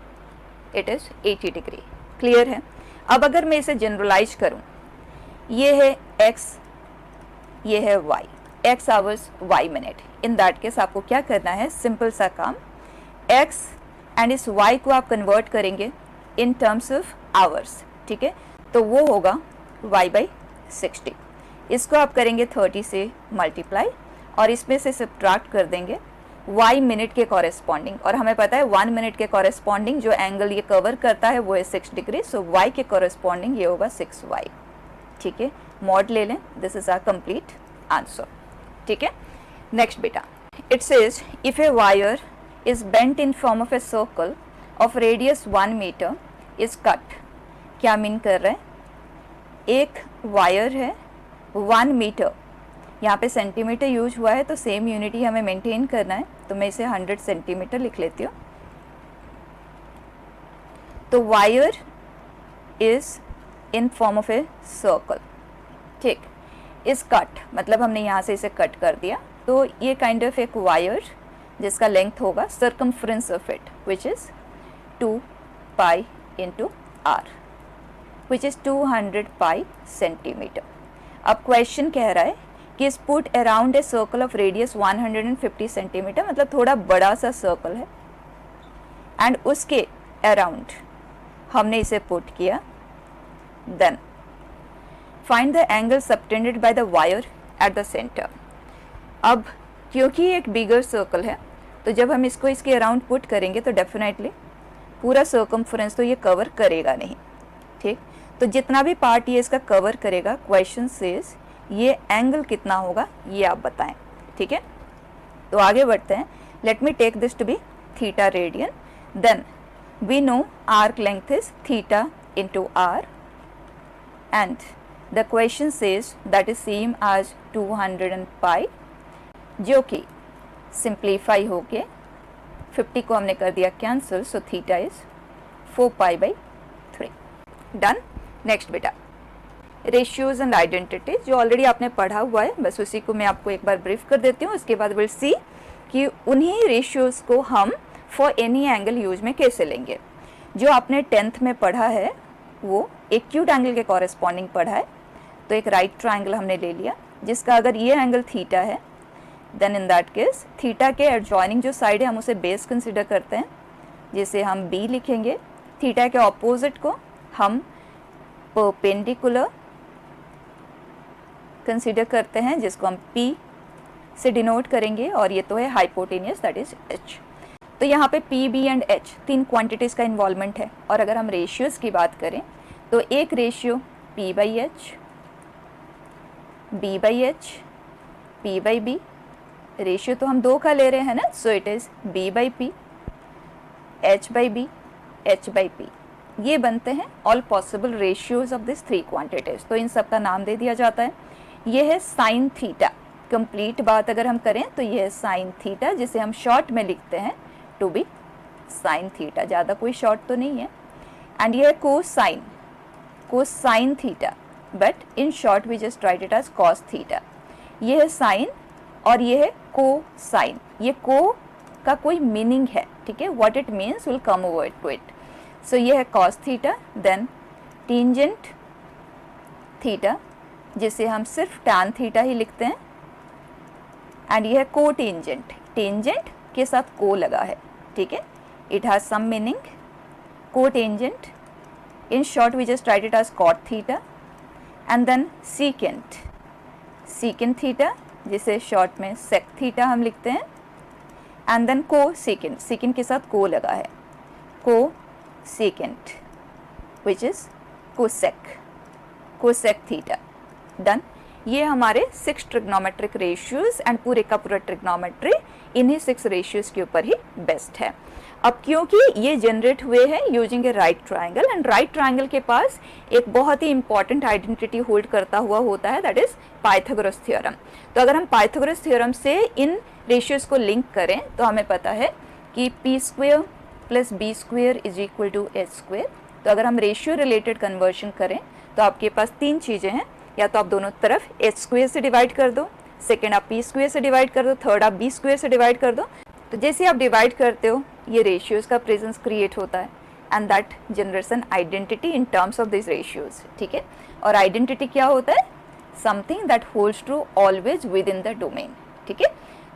इट इज 80 डिग्री, क्लियर है। अब अगर मैं इसे जनरलाइज करूं, ये है x, ये है y, x hours y minute, in that case आपको क्या करना है, सिंपल सा काम, x एंड इस y को आप कन्वर्ट करेंगे इन टर्म्स ऑफ आवर्स, ठीक है, तो वो होगा y बाई 60। इसको आप करेंगे 30 से मल्टीप्लाई और इसमें से सब्ट्रैक्ट कर देंगे y मिनट के कॉरेस्पॉन्डिंग, और हमें पता है 1 मिनट के कॉरेस्पॉन्डिंग जो एंगल ये कवर करता है वो है 6 डिग्री, सो y के कॉरेस्पॉन्डिंग ये होगा 6y, ठीक है, मॉड ले लें, this is our complete answer, ठीक है। नेक्स्ट बेटा, it says if a wire is bent in form of a circle of radius 1 metre is cut, क्या मीन कर रहा है, एक वायर है 1 मीटर, यहाँ पे सेंटीमीटर यूज हुआ है तो सेम यूनिटी हमें मेंटेन करना है, तो मैं इसे 100 सेंटीमीटर लिख लेती हूँ। तो wire is in form of a circle, ठीक, इस कट मतलब हमने यहाँ से इसे कट कर दिया, तो ये काइंड ऑफ एक वायर जिसका लेंथ होगा circumference of it which is 2 pi into R which is 200 pi centimetre. अब क्वेश्चन कह रहा है कि is put around a circle of radius 150 centimetre, मतलब थोड़ा बड़ा सा सर्कल है, एंड उसके अराउंड हमने इसे पुट किया, then find the angle subtended by the wire at the centre. अब क्योंकि एक बिगर सर्कल है तो जब हम इसको इसके अराउंड पुट करेंगे तो डेफिनेटली पूरा सर्कमफ्रेंस तो ये कवर करेगा नहीं, ठीक, तो जितना भी पार्ट ये इसका कवर करेगा, क्वेश्चन सेज ये एंगल कितना होगा ये आप बताएं, ठीक है। तो आगे बढ़ते हैं, let me take this to be theta radian, then we know arc length is theta into R and the question says that is same as 200 pi, जो कि सिंप्लीफाई होके 50 को हमने कर दिया cancel, so theta is 4 pi by 3, done. Next बेटा, ratios and identity, जो already आपने पढ़ा हुआ है, बस उसी को मैं आपको एक बार ब्रीफ कर देती हूँ, उसके बाद विल सी कि उन्हीं रेशियोज को हम फॉर एनी एंगल यूज में कैसे लेंगे। जो आपने 10th में पढ़ा है वो एक्यूट एंगल के कॉरेस्पॉन्डिंग पढ़ा है, तो एक राइट ट्राइंगल हमने ले लिया जिसका अगर ये एंगल थीटा है, then in that case theta के एडजॉइनिंग जो साइड है हम उसे बेस कंसिडर करते हैं, जिसे हम बी लिखेंगे, थीटा के ऑपोजिट को हम परपेंडिकुलर कंसिडर करते हैं जिसको हम P से डिनोट करेंगे, और ये तो है हाइपोटेनियस दैट इज H। तो यहाँ पे P, B and H 3 quantities का इन्वॉल्वमेंट है, और अगर हम रेशियोज की बात करें तो एक ratio P by H, B by H, P by B, ratio तो हम 2 का ले रहे हैं ना, सो it is B by P, H by B, H by P, ये बनते हैं all possible ratios of this 3 quantities. तो इन सब का नाम दे दिया जाता है, ये है साइन थीटा। कंप्लीट बात अगर हम करें तो ये है साइन थीटा, जिसे हम शॉर्ट में लिखते हैं टू बी साइन थीटा, ज़्यादा कोई शॉर्ट तो नहीं है, एंड ये है cosine, cosine theta, but in short we just write it as cos theta. ये है साइन और ये है कोसाइन, ये को का कोई मीनिंग है, ठीक है, what it means will come over to it. So ये है cos theta, then tangent theta जिसे हम सिर्फ टैन थीटा ही लिखते हैं, एंड ये है को टेंजेंट, टेंजेंट के साथ को लगा है, ठीक है, it has some meaning, cotangent, in short we just write it as cot theta, and then secant, secant theta जिसे शॉर्ट में सेक थीटा हम लिखते हैं, and then cosecant, secant के साथ को लगा है, cosecant which is cosec, cosec theta, done. ये हमारे 6 ट्रिग्नोमेट्रिक रेशियोज, एंड पूरे का पूरा ट्रिग्नोमेट्री इन्हीं 6 रेशियोज के ऊपर ही बेस्ट है। अब क्योंकि ये जनरेट हुए हैं using A right triangle, and right triangle के पास एक बहुत ही इंपॉर्टेंट आइडेंटिटी होल्ड करता हुआ होता है, दैट इज पाइथागोरस थ्योरम। तो अगर हम पाइथागोरस थ्योरम से इन रेशियोज को लिंक करें तो हमें पता है कि p square plus b square is equal to h square. तो अगर हम रेशियो रिलेटेड कन्वर्शन करें तो आपके पास 3 चीज़ें हैं, या तो आप दोनों तरफ h स्क्वेयर से डिवाइड कर दो, सेकेंड आप p स्क्वेयर से डिवाइड कर दो, थर्ड आप b स्क्वेयर से डिवाइड कर दो। तो जैसे आप डिवाइड करते हो ये रेशियोज का प्रेजेंस क्रिएट होता है, and that generates an identity in terms of this ratios, ठीक है। और आइडेंटिटी क्या होता है, something that holds true always with in the domain, ठीक है।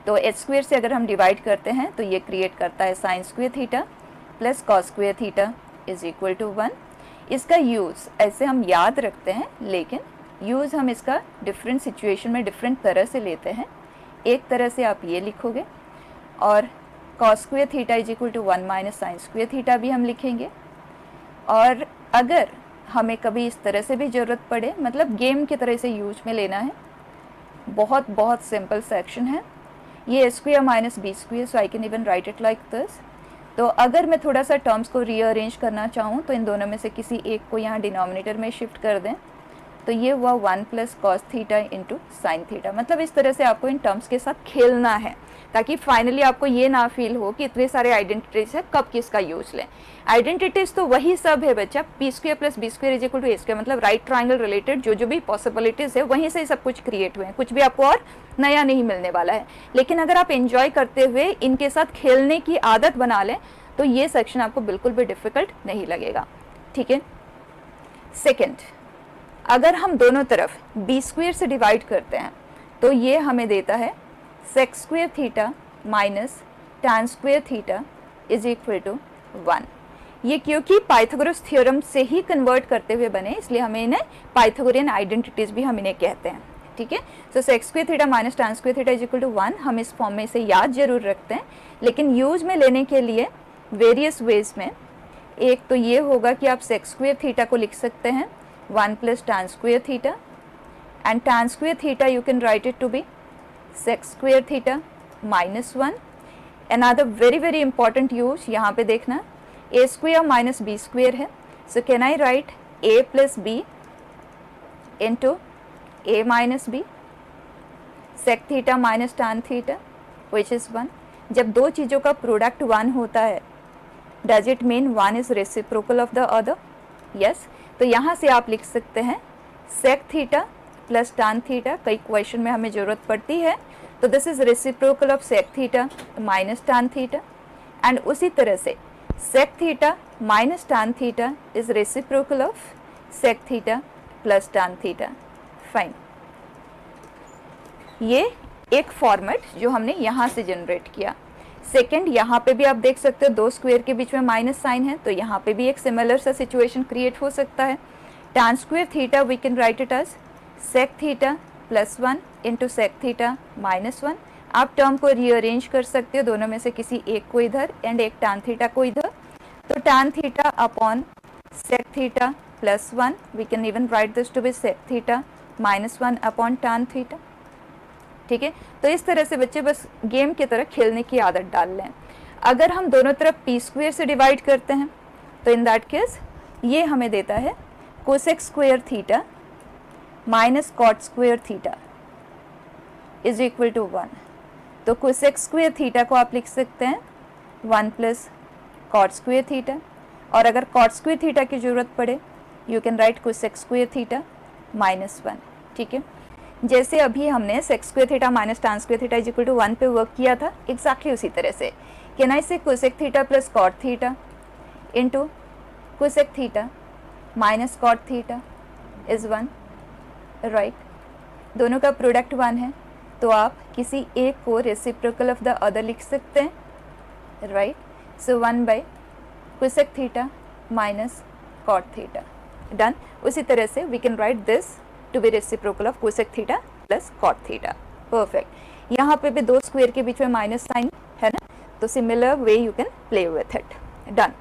तो एच स्क्वेयर से अगर हम डिवाइड करते हैं तो ये क्रिएट करता है sine square theta plus cos square theta is equal to 1। इसका यूज़ ऐसे हम याद रखते हैं, लेकिन यूज़ हम इसका डिफरेंट सिचुएशन में डिफरेंट तरह से लेते हैं। एक तरह से आप ये लिखोगे और cos square theta is equal to 1 minus sine square theta भी हम लिखेंगे। और अगर हमें कभी इस तरह से भी ज़रूरत पड़े, मतलब गेम की तरह से यूज में लेना है, बहुत बहुत सिंपल सेक्शन है ये, A square minus B square, so I can even write it like this. तो अगर मैं थोड़ा सा टर्म्स को रीअरेंज करना चाहूँ तो इन दोनों में से किसी एक को यहाँ डिनोमिनेटर में शिफ्ट कर दें, तो ये हुआ 1 plus cos theta into sine theta. मतलब इस तरह से आपको इन टर्म्स के साथ खेलना है, ताकि फाइनली आपको ये ना फील हो कि इतने सारे आइडेंटिटीज है, कब किसका यूज लें। आइडेंटिटीज तो वही सब है बच्चा, P square plus B square is equal to A square, मतलब राइट ट्राइंगल रिलेटेड जो भी पॉसिबिलिटीज है वहीं से सब कुछ क्रिएट हुए हैं, कुछ भी आपको और नया नहीं मिलने वाला है। लेकिन अगर आप एंजॉय करते हुए इनके साथ खेलने की आदत बना लें तो ये सेक्शन आपको बिल्कुल भी डिफिकल्ट नहीं लगेगा, ठीक है। सेकेंड, अगर हम दोनों तरफ बी स्क्वेयर से डिवाइड करते हैं तो ये हमें देता है sec square theta minus tan square theta is equal to 1। ये क्योंकि पाइथागोरस थ्योरम से ही कन्वर्ट करते हुए बने, इसलिए हमें इन्हें पाइथागोरियन आइडेंटिटीज भी हम इन्हें कहते हैं, ठीक है। So sec square theta minus tan square theta is equal to 1, हम इस फॉर्म में इसे याद जरूर रखते हैं, लेकिन यूज में लेने के लिए वेरियस वेज में, एक तो ये होगा कि आप सेक स्क्वेयर थीटा को लिख सकते हैं 1 plus tan square theta, and tan square theta you can write it to be sec square theta minus 1। Another very very important use यहाँ पे देखना, A square minus B square है, so can I write A plus B into A minus B, sec theta minus tan theta which is 1। जब दो चीज़ों का product 1 होता है, does it mean 1 is reciprocal of the other? Yes. तो यहाँ से आप लिख सकते हैं sec theta plus tan theta, कई क्वेश्चन में हमें ज़रूरत पड़ती है, तो this is reciprocal of sec theta minus tan theta, and उसी तरह से sec theta minus tan theta is reciprocal of sec theta plus tan theta. Fine, ये एक फॉर्मेट जो हमने यहाँ से जनरेट किया। सेकेंड, यहाँ पे भी आप देख सकते हो दो स्क्वायर के बीच में माइनस साइन है, तो यहाँ पे भी एक सिमिलर सा सिचुएशन क्रिएट हो सकता है। Tan square theta we can write it as sec theta plus 1 into sec theta minus 1। आप टर्म को रीअरेंज कर सकते हो, दोनों में से किसी एक को इधर एंड एक टैन थीटा को इधर, तो tan theta upon sec theta plus 1, we can even write this to be sec theta minus 1 upon tan theta, ठीक है। तो इस तरह से बच्चे बस गेम की तरह खेलने की आदत डाल लें। अगर हम दोनों तरफ पी स्क्वेयर से डिवाइड करते हैं तो इन दैट केस ये हमें देता है cosec square theta minus cot square theta is equal to 1। तो कोसेक स्क्वेयर थीटा को आप लिख सकते हैं 1 प्लस कॉट स्क्वेयर थीटा, और अगर कॉट स्क्वेयर थीटा की ज़रूरत पड़े you can write cosec square theta minus 1, ठीक है। जैसे अभी हमने sec square theta minus tan square theta is equal to 1 पे वर्क किया था, एग्जैक्टली उसी तरह से can I say cosec theta plus cot theta into cosec theta minus cot theta is 1, right. दोनों का प्रोडक्ट 1 है, तो आप किसी एक को रेसिप्रोकल ऑफ द अदर लिख सकते हैं, right. So 1 by cosec theta minus cot theta, done. उसी तरह से we can write this to be reciprocal of cosec theta plus cot theta, perfect. यहाँ पे भी दो स्क्वायर के बीच में माइनस साइन है ना, तो similar way you can play with it, done.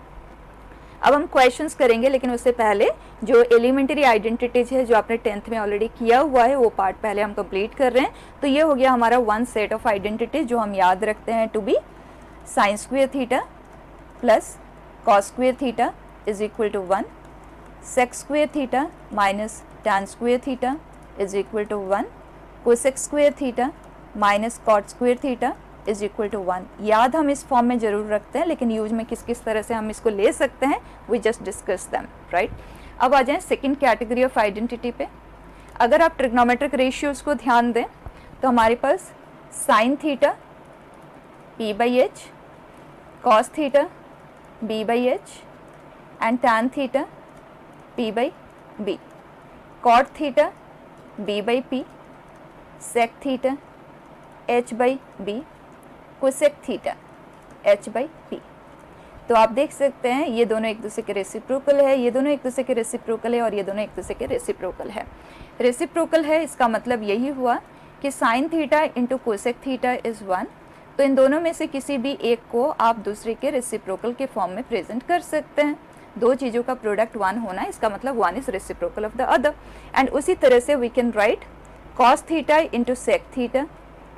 अब हम क्वेश्चंस करेंगे, लेकिन उससे पहले जो एलिमेंट्री आइडेंटिटीज है जो आपने 10th में ऑलरेडी किया हुआ है वो पार्ट पहले हम कंप्लीट कर रहे हैं। तो ये हो गया हमारा 1 सेट ऑफ आइडेंटिटीज जो हम याद रखते हैं to be sine square theta plus cos square theta is equal to 1, sec square theta minus tan square theta is equal to 1, cosec square theta minus cot square theta is equal to 1। याद हम इस form में जरूर रखते हैं, लेकिन use में किस किस तरह से हम इसको ले सकते हैं we just discuss them, right. अब आ जाएं सेकंड कैटेगरी ऑफ आइडेंटिटी पे। अगर आप ट्रिग्नोमेट्रिक रेशियोज को ध्यान दें तो हमारे पास sine theta p by H, cos theta b by H and tan theta p by b, cot theta b by p, sec theta h by B cosec theta h by B. तो आप देख सकते हैं ये दोनों एक दूसरे के रेसिप्रोकल है, ये दोनों एक दूसरे के रेसिप्रोकल है और ये दोनों एक दूसरे के रेसिप्रोकल है। रेसिप्रोकल है इसका मतलब यही हुआ कि sine theta into cosec theta is 1। तो इन दोनों में से किसी भी एक को आप दूसरे के रेसिप्रोकल के फॉर्म में प्रेजेंट कर सकते हैं। दो चीज़ों का प्रोडक्ट 1 होना है, इसका मतलब 1 is reciprocal of the other. And उसी तरह से we can write cos theta into sec theta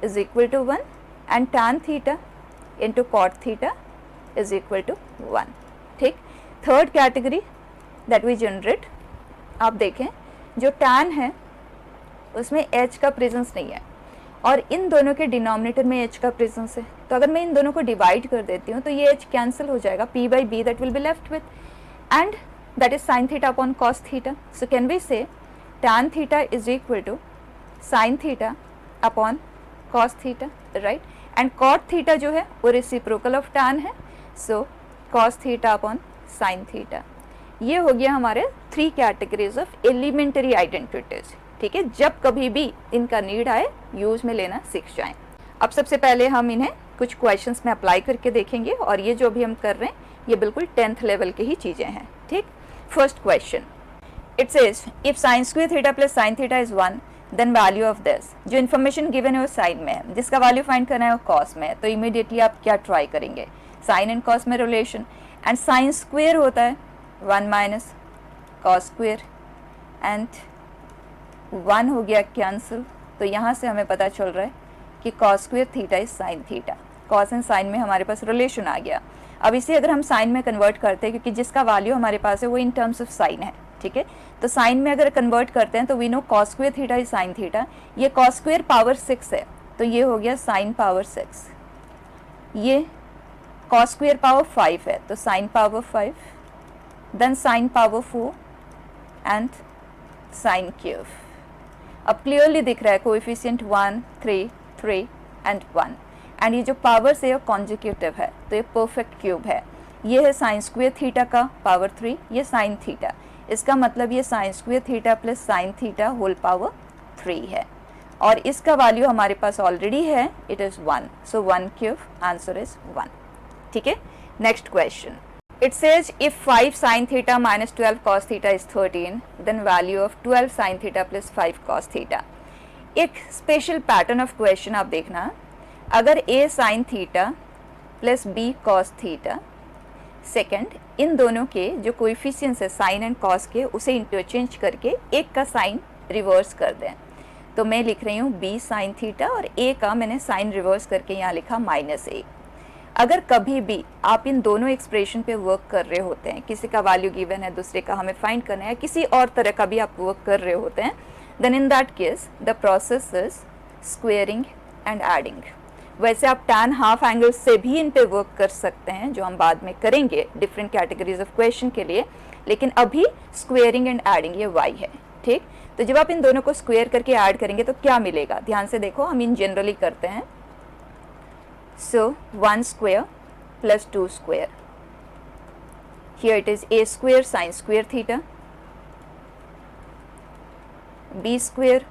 is equal to 1 and tan theta into cot theta is equal to 1। ठीक। Third category that we generate, आप देखें जो tan है उसमें h का प्रेजेंस नहीं है और इन दोनों के डिनोमिनेटर में h का प्रेजेंस है। तो अगर मैं इन दोनों को डिवाइड कर देती हूँ तो ये h कैंसिल हो जाएगा, p by B that will be left with and that is sine theta upon cos theta. So can we say tan theta is equal to sine theta upon cos theta, right. And cot theta जो है वो reciprocal of tan है, so cos theta upon sine theta. ये हो गया हमारे 3 categories of elementary identities. ठीक है, जब कभी भी इनका नीड आए यूज में लेना सीख जाएं। अब सबसे पहले हम इन्हें कुछ क्वेश्चंस में अप्लाई करके देखेंगे और ये जो भी हम कर रहे हैं ये बिल्कुल 10th लेवल की ही चीज़ें हैं। ठीक। First question, it says if sine square theta plus sine theta is 1 then value of this. जो इन्फॉर्मेशन गिवन है वो साइन में है, जिसका वैल्यू फाइंड करना है वो कॉस में है। तो इमीडिएटली आप क्या ट्राई करेंगे, साइन एंड कॉस में रिलेशन, एंड साइन स्क्वायर होता है 1 माइनस कॉस स्क्वायर एंड 1 हो गया कैंसिल। तो यहाँ से हमें पता चल रहा है कि cos square theta is sine theta. Cos and sine में हमारे पास रिलेशन आ गया। अब इसे अगर हम साइन में कन्वर्ट करते हैं, क्योंकि जिसका वैल्यू हमारे पास है वो इन टर्म्स ऑफ साइन है, ठीक है, तो साइन में अगर कन्वर्ट करते हैं तो we know cos square theta is sine theta. ये कॉस स्क्वायर पावर 6 है तो ये हो गया साइन पावर 6। ये कॉस स्क्वायर पावर 5 है तो sine power 5, then sine power 4 and sine cube. अब क्लियरली दिख रहा है कोएफिशिएंट 1, 3, 3 एंड 1 एंड ये जो पावर्स है वो कॉन्जिक्यूटिव है तो ये परफेक्ट क्यूब है। ये है साइन स्क्वायर थीटा का पावर 3, ये साइन थीटा, इसका मतलब ये sine square theta plus sine theta whole power 3 है और इसका वैल्यू हमारे पास ऑलरेडी है, it is 1, so 1 cube, answer is 1। ठीक है। Next question, it says if 5 sin theta minus 12 cos theta is 13 then value of 12 sin theta plus 5 cos theta। एक special pattern of question आप देखना, अगर a sin theta plus b cos theta, second in दोनों के जो coefficients है sign and cos के उसे इंटरचेंज करके एक का साइन रिवर्स कर दें, तो मैं लिख रही हूँ b sin थीटा और a का मैंने साइन रिवर्स करके यहाँ लिखा -a। अगर कभी भी आप इन दोनों एक्सप्रेशन पे वर्क कर रहे होते हैं, किसी का वैल्यू गिवन है दूसरे का हमें फाइंड करना है, किसी और तरह का भी आप वर्क कर रहे होते हैं, then in that case the process is squaring and adding. वैसे आप टैन हाफ एंगल से भी इन पे वर्क कर सकते हैं जो हम बाद में करेंगे डिफरेंट कैटेगरीज ऑफ क्वेश्चन के लिए, लेकिन अभी स्क्वेयरिंग एंड एडिंग ये y है। ठीक। तो जब आप इन दोनों को स्क्वेयर करके ऐड करेंगे तो क्या मिलेगा, ध्यान से देखो, हम इन जनरली करते हैं। So 1 square plus 2 square. Here it is a square sin square theta, b square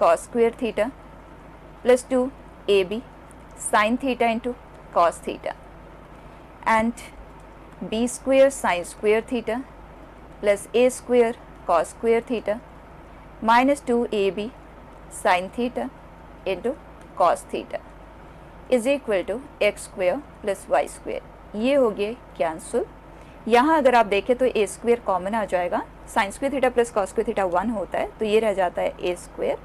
cos square theta plus 2 ab sin theta into cos theta and b square sin square theta plus a square cos square theta minus 2 ab sin theta into cos theta is equal to X square plus Y square. ये हो गए cancel. यहाँ अगर आप देखें तो ए square common आ जाएगा, sign square theta plus cos square theta 1 होता है तो ये रह जाता है ए स्क्वेयर।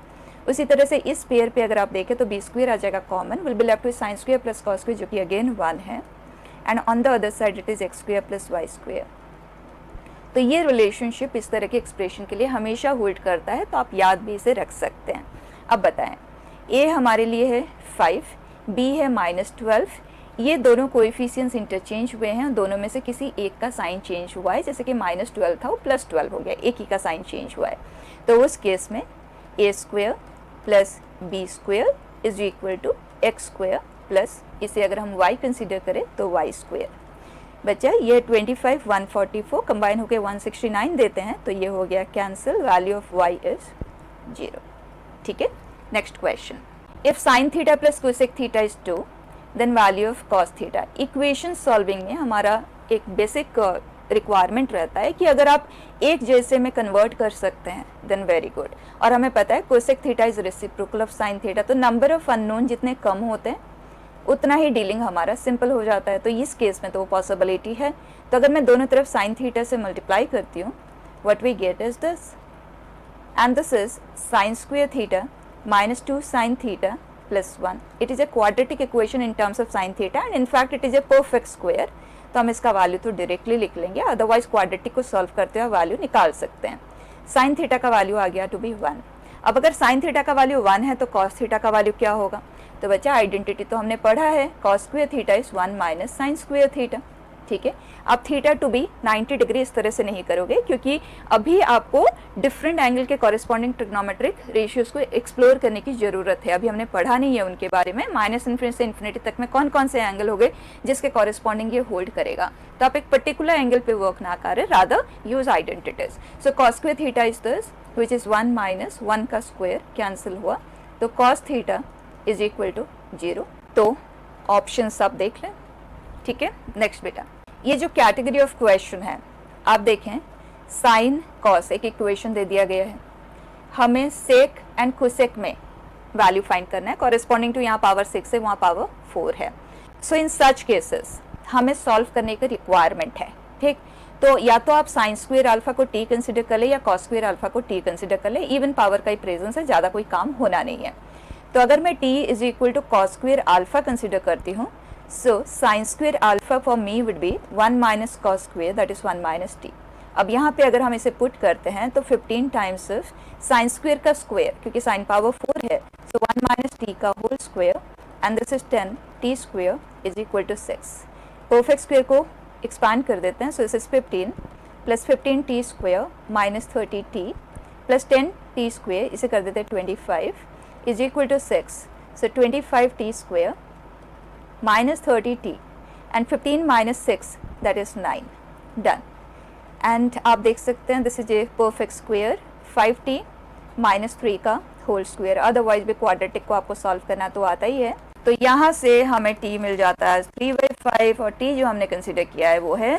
उसी तरह से इस पेयर पे अगर आप देखें तो बी स्क्वेयर आ जाएगा common, will be left with sine square plus cos square जो कि अगेन 1 है and on the other side it is X square plus Y square. तो ये रिलेशनशिप इस तरह के एक्सप्रेशन के लिए हमेशा होल्ड करता है, तो आप याद भी इसे रख सकते हैं। अब बताएं, ए हमारे लिए है 5, b है -12, ये दोनों कोएफिशिएंट्स इंटरचेंज हुए हैं, दोनों में से किसी एक का साइन चेंज हुआ है, जैसे कि -12 था वो +12 हो गया, एक ही का साइन चेंज हुआ है। तो उस केस में a square plus b square is equal to X square plus, इसे अगर हम y कंसिडर करें तो y स्क्वेयर बचा। ये 25 144 कंबाइन होकर 169 देते हैं तो ये हो गया cancel, value of y is 0। ठीक है। Next question, if sine theta plus cosec theta is 2 then value of cos theta. Equation solving में हमारा एक बेसिक रिक्वायरमेंट रहता है कि अगर आप एक जैसे में कन्वर्ट कर सकते हैं देन वेरी गुड। और हमें पता है cosec theta is reciprocal of sine theta, तो नंबर ऑफ अननोन जितने कम होते हैं उतना ही डीलिंग हमारा सिंपल हो जाता है। तो इस केस में तो वो पॉसिबिलिटी है। तो अगर मैं दोनों तरफ साइन थीटा से मल्टीप्लाई करती हूँ, what we get is this, and this is sine square theta minus 2 sin theta plus 1. It is a quadratic equation in terms of sin theta and in fact it is a perfect square. तो हम इसका value तो directly लिख लेंगे, otherwise quadratic को solve करते हुए value निकाल सकते हैं। साइन थीटा का वैल्यू आ गया टू बी 1। अब अगर साइन थीटा का वैल्यू 1 है तो कॉस थीटा का वैल्यू क्या होगा? तो बच्चा आइडेंटिटी तो हमने पढ़ा है, cos square theta is 1 minus sign square theta. ठीक है, आप थीटा टू बी 90 डिग्री इस तरह से नहीं करोगे क्योंकि अभी आपको डिफरेंट एंगल के कॉरेस्पॉन्डिंग ट्रिग्नोमेट्रिक रेशियोज को एक्सप्लोर करने की जरूरत है। अभी हमने पढ़ा नहीं है उनके बारे में, माइनस इन्फिनिटी से इन्फिनिटी तक में कौन कौन से एंगल हो गए जिसके कॉरेस्पॉन्डिंग ये होल्ड करेगा। तो आप एक पर्टिकुलर एंगल पे वर्क ना करें, rather use identities. So cos square theta is this which is 1 minus 1 का स्क्वायर कैंसिल हुआ, तो cos theta is equal to 0। तो ऑप्शन आप देख लें। ठीक है, नेक्स्ट बेटा, ये जो कैटेगरी ऑफ क्वेश्चन है आप देखें, साइन कॉस एक इक्वेशन दे दिया गया है, हमें सेक एंड कोसेक में वैल्यू फाइंड करना है कॉरेस्पॉन्डिंग टू यहाँ पावर 6 है, वहाँ पावर 4 है। सो इन सच केसेस हमें सॉल्व करने की रिक्वायरमेंट है। ठीक, तो या तो आप साइन स्क्वायर अल्फा को टी कंसिडर कर ले या कॉस स्क्वायर अल्फा को टी कंसिडर कर ले, इवन पावर का ही प्रेजेंस है, ज़्यादा कोई काम होना नहीं है। तो अगर मैं T is equal to cos square alpha consider करती हूँ, so sin square alpha for me would be 1 minus cos square, that is 1 minus t. अब यहाँ पे अगर हम इसे पुट करते हैं तो 15 टाइम्स ऑफ साइन स्क्वायर का स्क्वायर, क्योंकि साइन पावर 4 है, सो 1 माइनस टी का whole square and this is 10 T square is equal to 6। Perfect square को एक्सपांड कर देते हैं, so this is 15 plus 15 T square minus 30 T plus 10 T square, इसे कर देते हैं 25 is equal to 6। So 25 T square minus 30t and 15 minus 6 that is 9, done। and आप देख सकते हैं this is a perfect square, 5t minus 3 का whole square, otherwise भी क्वाड्रेटिक को आपको सॉल्व करना तो आता ही है। तो यहाँ से हमें t मिल जाता है 3/5 और t जो हमने कंसिडर किया है वो है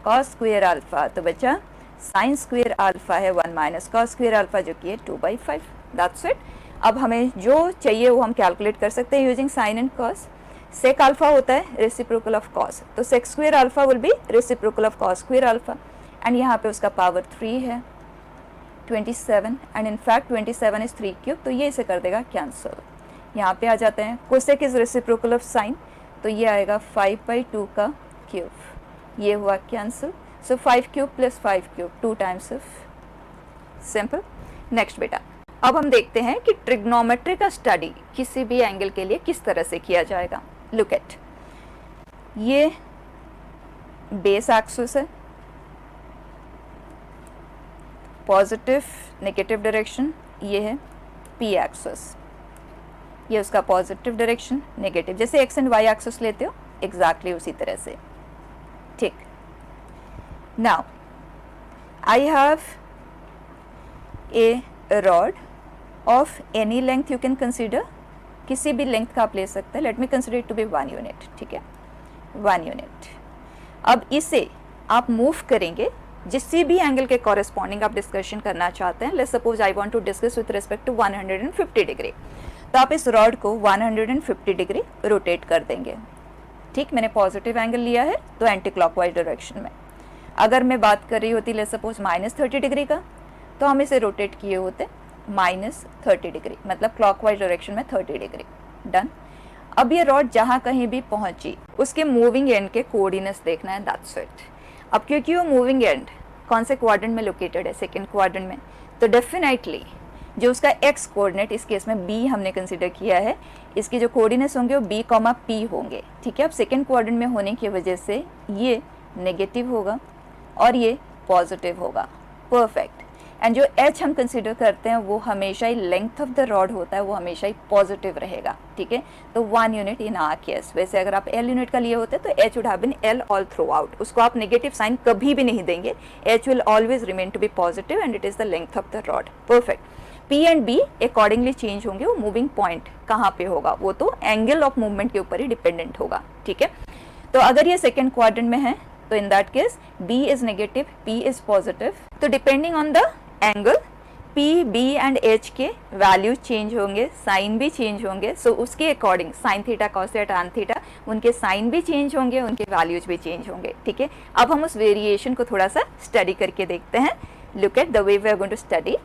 cos स्क्वायर अल्फा। तो बच्चा साइन स्क्वायर अल्फा है 1 माइनस cos स्क्वायर अल्फा जो कि है 2/5, दैट्स इट। अब हमें जो चाहिए वो हम कैलकुलेट कर सकते हैं using sine and cos. Sec alpha होता है रेसिप्रोकल ऑफ कॉस, तो sec square alpha will be reciprocal of cos square alpha and यहाँ पे उसका पावर 3 है 27 एंड इनफैक्ट 27 इज 3 क्यूब, तो ये इसे कर देगा कैंसिल। यहाँ पे आ जाते हैं, cosec is reciprocal of sign, तो ये आएगा 5/2 का क्यूब, ये हुआ cancel. So 5 cube plus 5 cube 2 times of, simple. Next बेटा, अब हम देखते हैं कि ट्रिग्नोमेट्री का स्टडी किसी भी एंगल के लिए किस तरह से किया जाएगा। लुक एट, ये बेस एक्सिस है, पॉजिटिव नेगेटिव डायरेक्शन, ये है पी एक्सिस, ये उसका पॉजिटिव डायरेक्शन नेगेटिव, जैसे एक्स एंड वाई एक्सिस लेते हो एग्जैक्टली उसी तरह से। ठीक, now I have a rod of any length you can consider, किसी भी लेंथ का आप ले सकते हैं, let me consider it to be 1 unit. ठीक है, 1 यूनिट। अब इसे आप मूव करेंगे जिस भी एंगल के कॉरेस्पॉन्डिंग आप डिस्कशन करना चाहते हैं। Let's suppose I want to discuss with respect to 150 degree, तो आप इस रॉड को 150 डिग्री रोटेट कर देंगे। ठीक, मैंने पॉजिटिव एंगल लिया है तो एंटी क्लॉकवाइज डायरेक्शन में। अगर मैं बात कर रही होती लेट्स सपोज -30 डिग्री का, तो हम इसे रोटेट किए होते -30 डिग्री, मतलब क्लॉकवाइज डायरेक्शन में 30 डिग्री, डन। अब ये रॉड जहाँ कहीं भी पहुँची उसके मूविंग एंड के कोऑर्डिनेट्स देखना है, दैट्स इट। अब क्योंकि वो मूविंग एंड कौन से क्वाड्रेंट में लोकेटेड है, सेकंड क्वाड्रेंट में, तो डेफिनेटली जो उसका एक्स कोऑर्डिनेट, इस केस में बी हमने कंसिडर किया है, इसके जो कोऑर्डिनेट्स होंगे वो बी कॉमा पी होंगे। ठीक है, अब सेकंड क्वाड्रेंट में होने की वजह से ये नेगेटिव होगा और ये पॉजिटिव होगा, परफेक्ट। एंड जो एच हम कंसिडर करते हैं वो हमेशा ही लेंथ ऑफ द रॉड होता है, वो हमेशा ही पॉजिटिव रहेगा। ठीक है, तो 1 यूनिट इन आवर केस। वैसे अगर आप एल यूनिट का लिए होते तो H would have been L all throughout, उसको आप नेगेटिव साइन कभी भी नहीं देंगे, H will always remain to be positive and it is the length of the rod, perfect. P and B accordingly change होंगे, वो moving point कहाँ पे होगा वो तो एंगल ऑफ मूवमेंट के ऊपर ही डिपेंडेंट होगा, ठीक है। तो अगर ये सेकेंड क्वाड्रेंट में है तो in that case B is negative, P is positive, तो depending on the angle P, B and H के वैल्यू चेंज होंगे, साइन भी चेंज होंगे, सो उसके according sign theta, cos theta, tan theta, उनके साइन भी चेंज होंगे, उनके वैल्यूज भी चेंज होंगे, ठीक है। अब हम उस वेरिएशन को थोड़ा सा स्टडी करके देखते हैं। Look at the way we are going to study.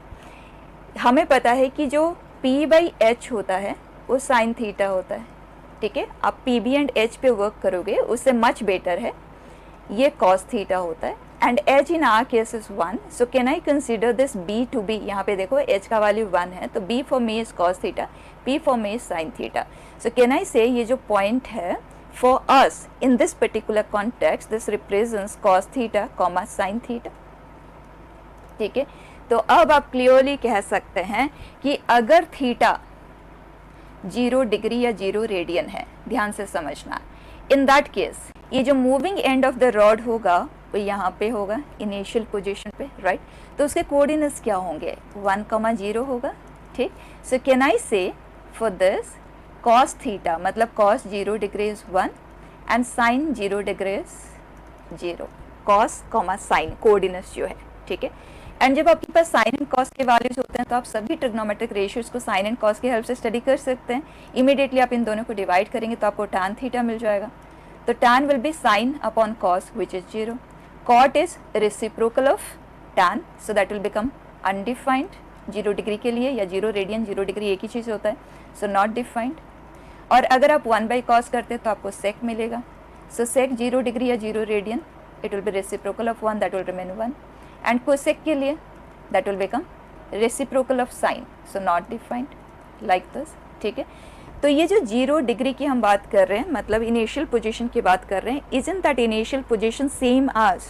हमें पता है कि जो P बाई H होता है वो साइन थीटा होता है, ठीक है। आप P, B एंड H पे वर्क करोगे उससे मच बेटर है, ये कॉस थीटा होता है and H in our case is 1, so can I consider this B to be, यहाँ पे देखो H का वैल्यू 1 है तो B for me is cos theta, P for me is sin theta, so can I say ये जो point है for us in this particular context this represents cos theta, sin theta, ठीक है। तो अब आप क्लियरली कह सकते हैं कि अगर थीटा 0 डिग्री या 0 रेडियन है, ध्यान से समझना, इन दैट केस ये जो moving end of the rod होगा वो यहाँ पे होगा इनिशियल पोजीशन पे, राइट। तो उसके कोऑर्डिनेट्स क्या होंगे, 1,0 होगा, ठीक। सो कैन आई से फॉर दिस cos थीटा मतलब cos 0 degree is 1 and sin 0 degree is 0, cos sin coordinates जो है, ठीक है। एंड जब आपके पास साइन एंड कॉस के वैल्यूज होते हैं तो आप सभी ट्रिग्नोमेट्रिक रेशियोज को साइन एंड कॉस की हेल्प से स्टडी कर सकते हैं। इमीडिएटली आप इन दोनों को डिवाइड करेंगे तो आपको tan थीटा मिल जाएगा, तो tan will be sin upon cos which is 0, cot is reciprocal of tan, so that will become undefined 0 degree के लिए, या 0 रेडियन 0 डिग्री एक ही चीज़ होता है, so not defined। और अगर आप 1 by cos करते हैं तो आपको sec मिलेगा, so sec 0 डिग्री या 0 radian it will be reciprocal of 1, that will remain 1, and cosec के लिए that will become reciprocal of sin, so not defined like this, ठीक है। तो ये जो 0 डिग्री की हम बात कर रहे हैं मतलब इनिशियल पोजीशन की बात कर रहे हैं, isn't that initial position same as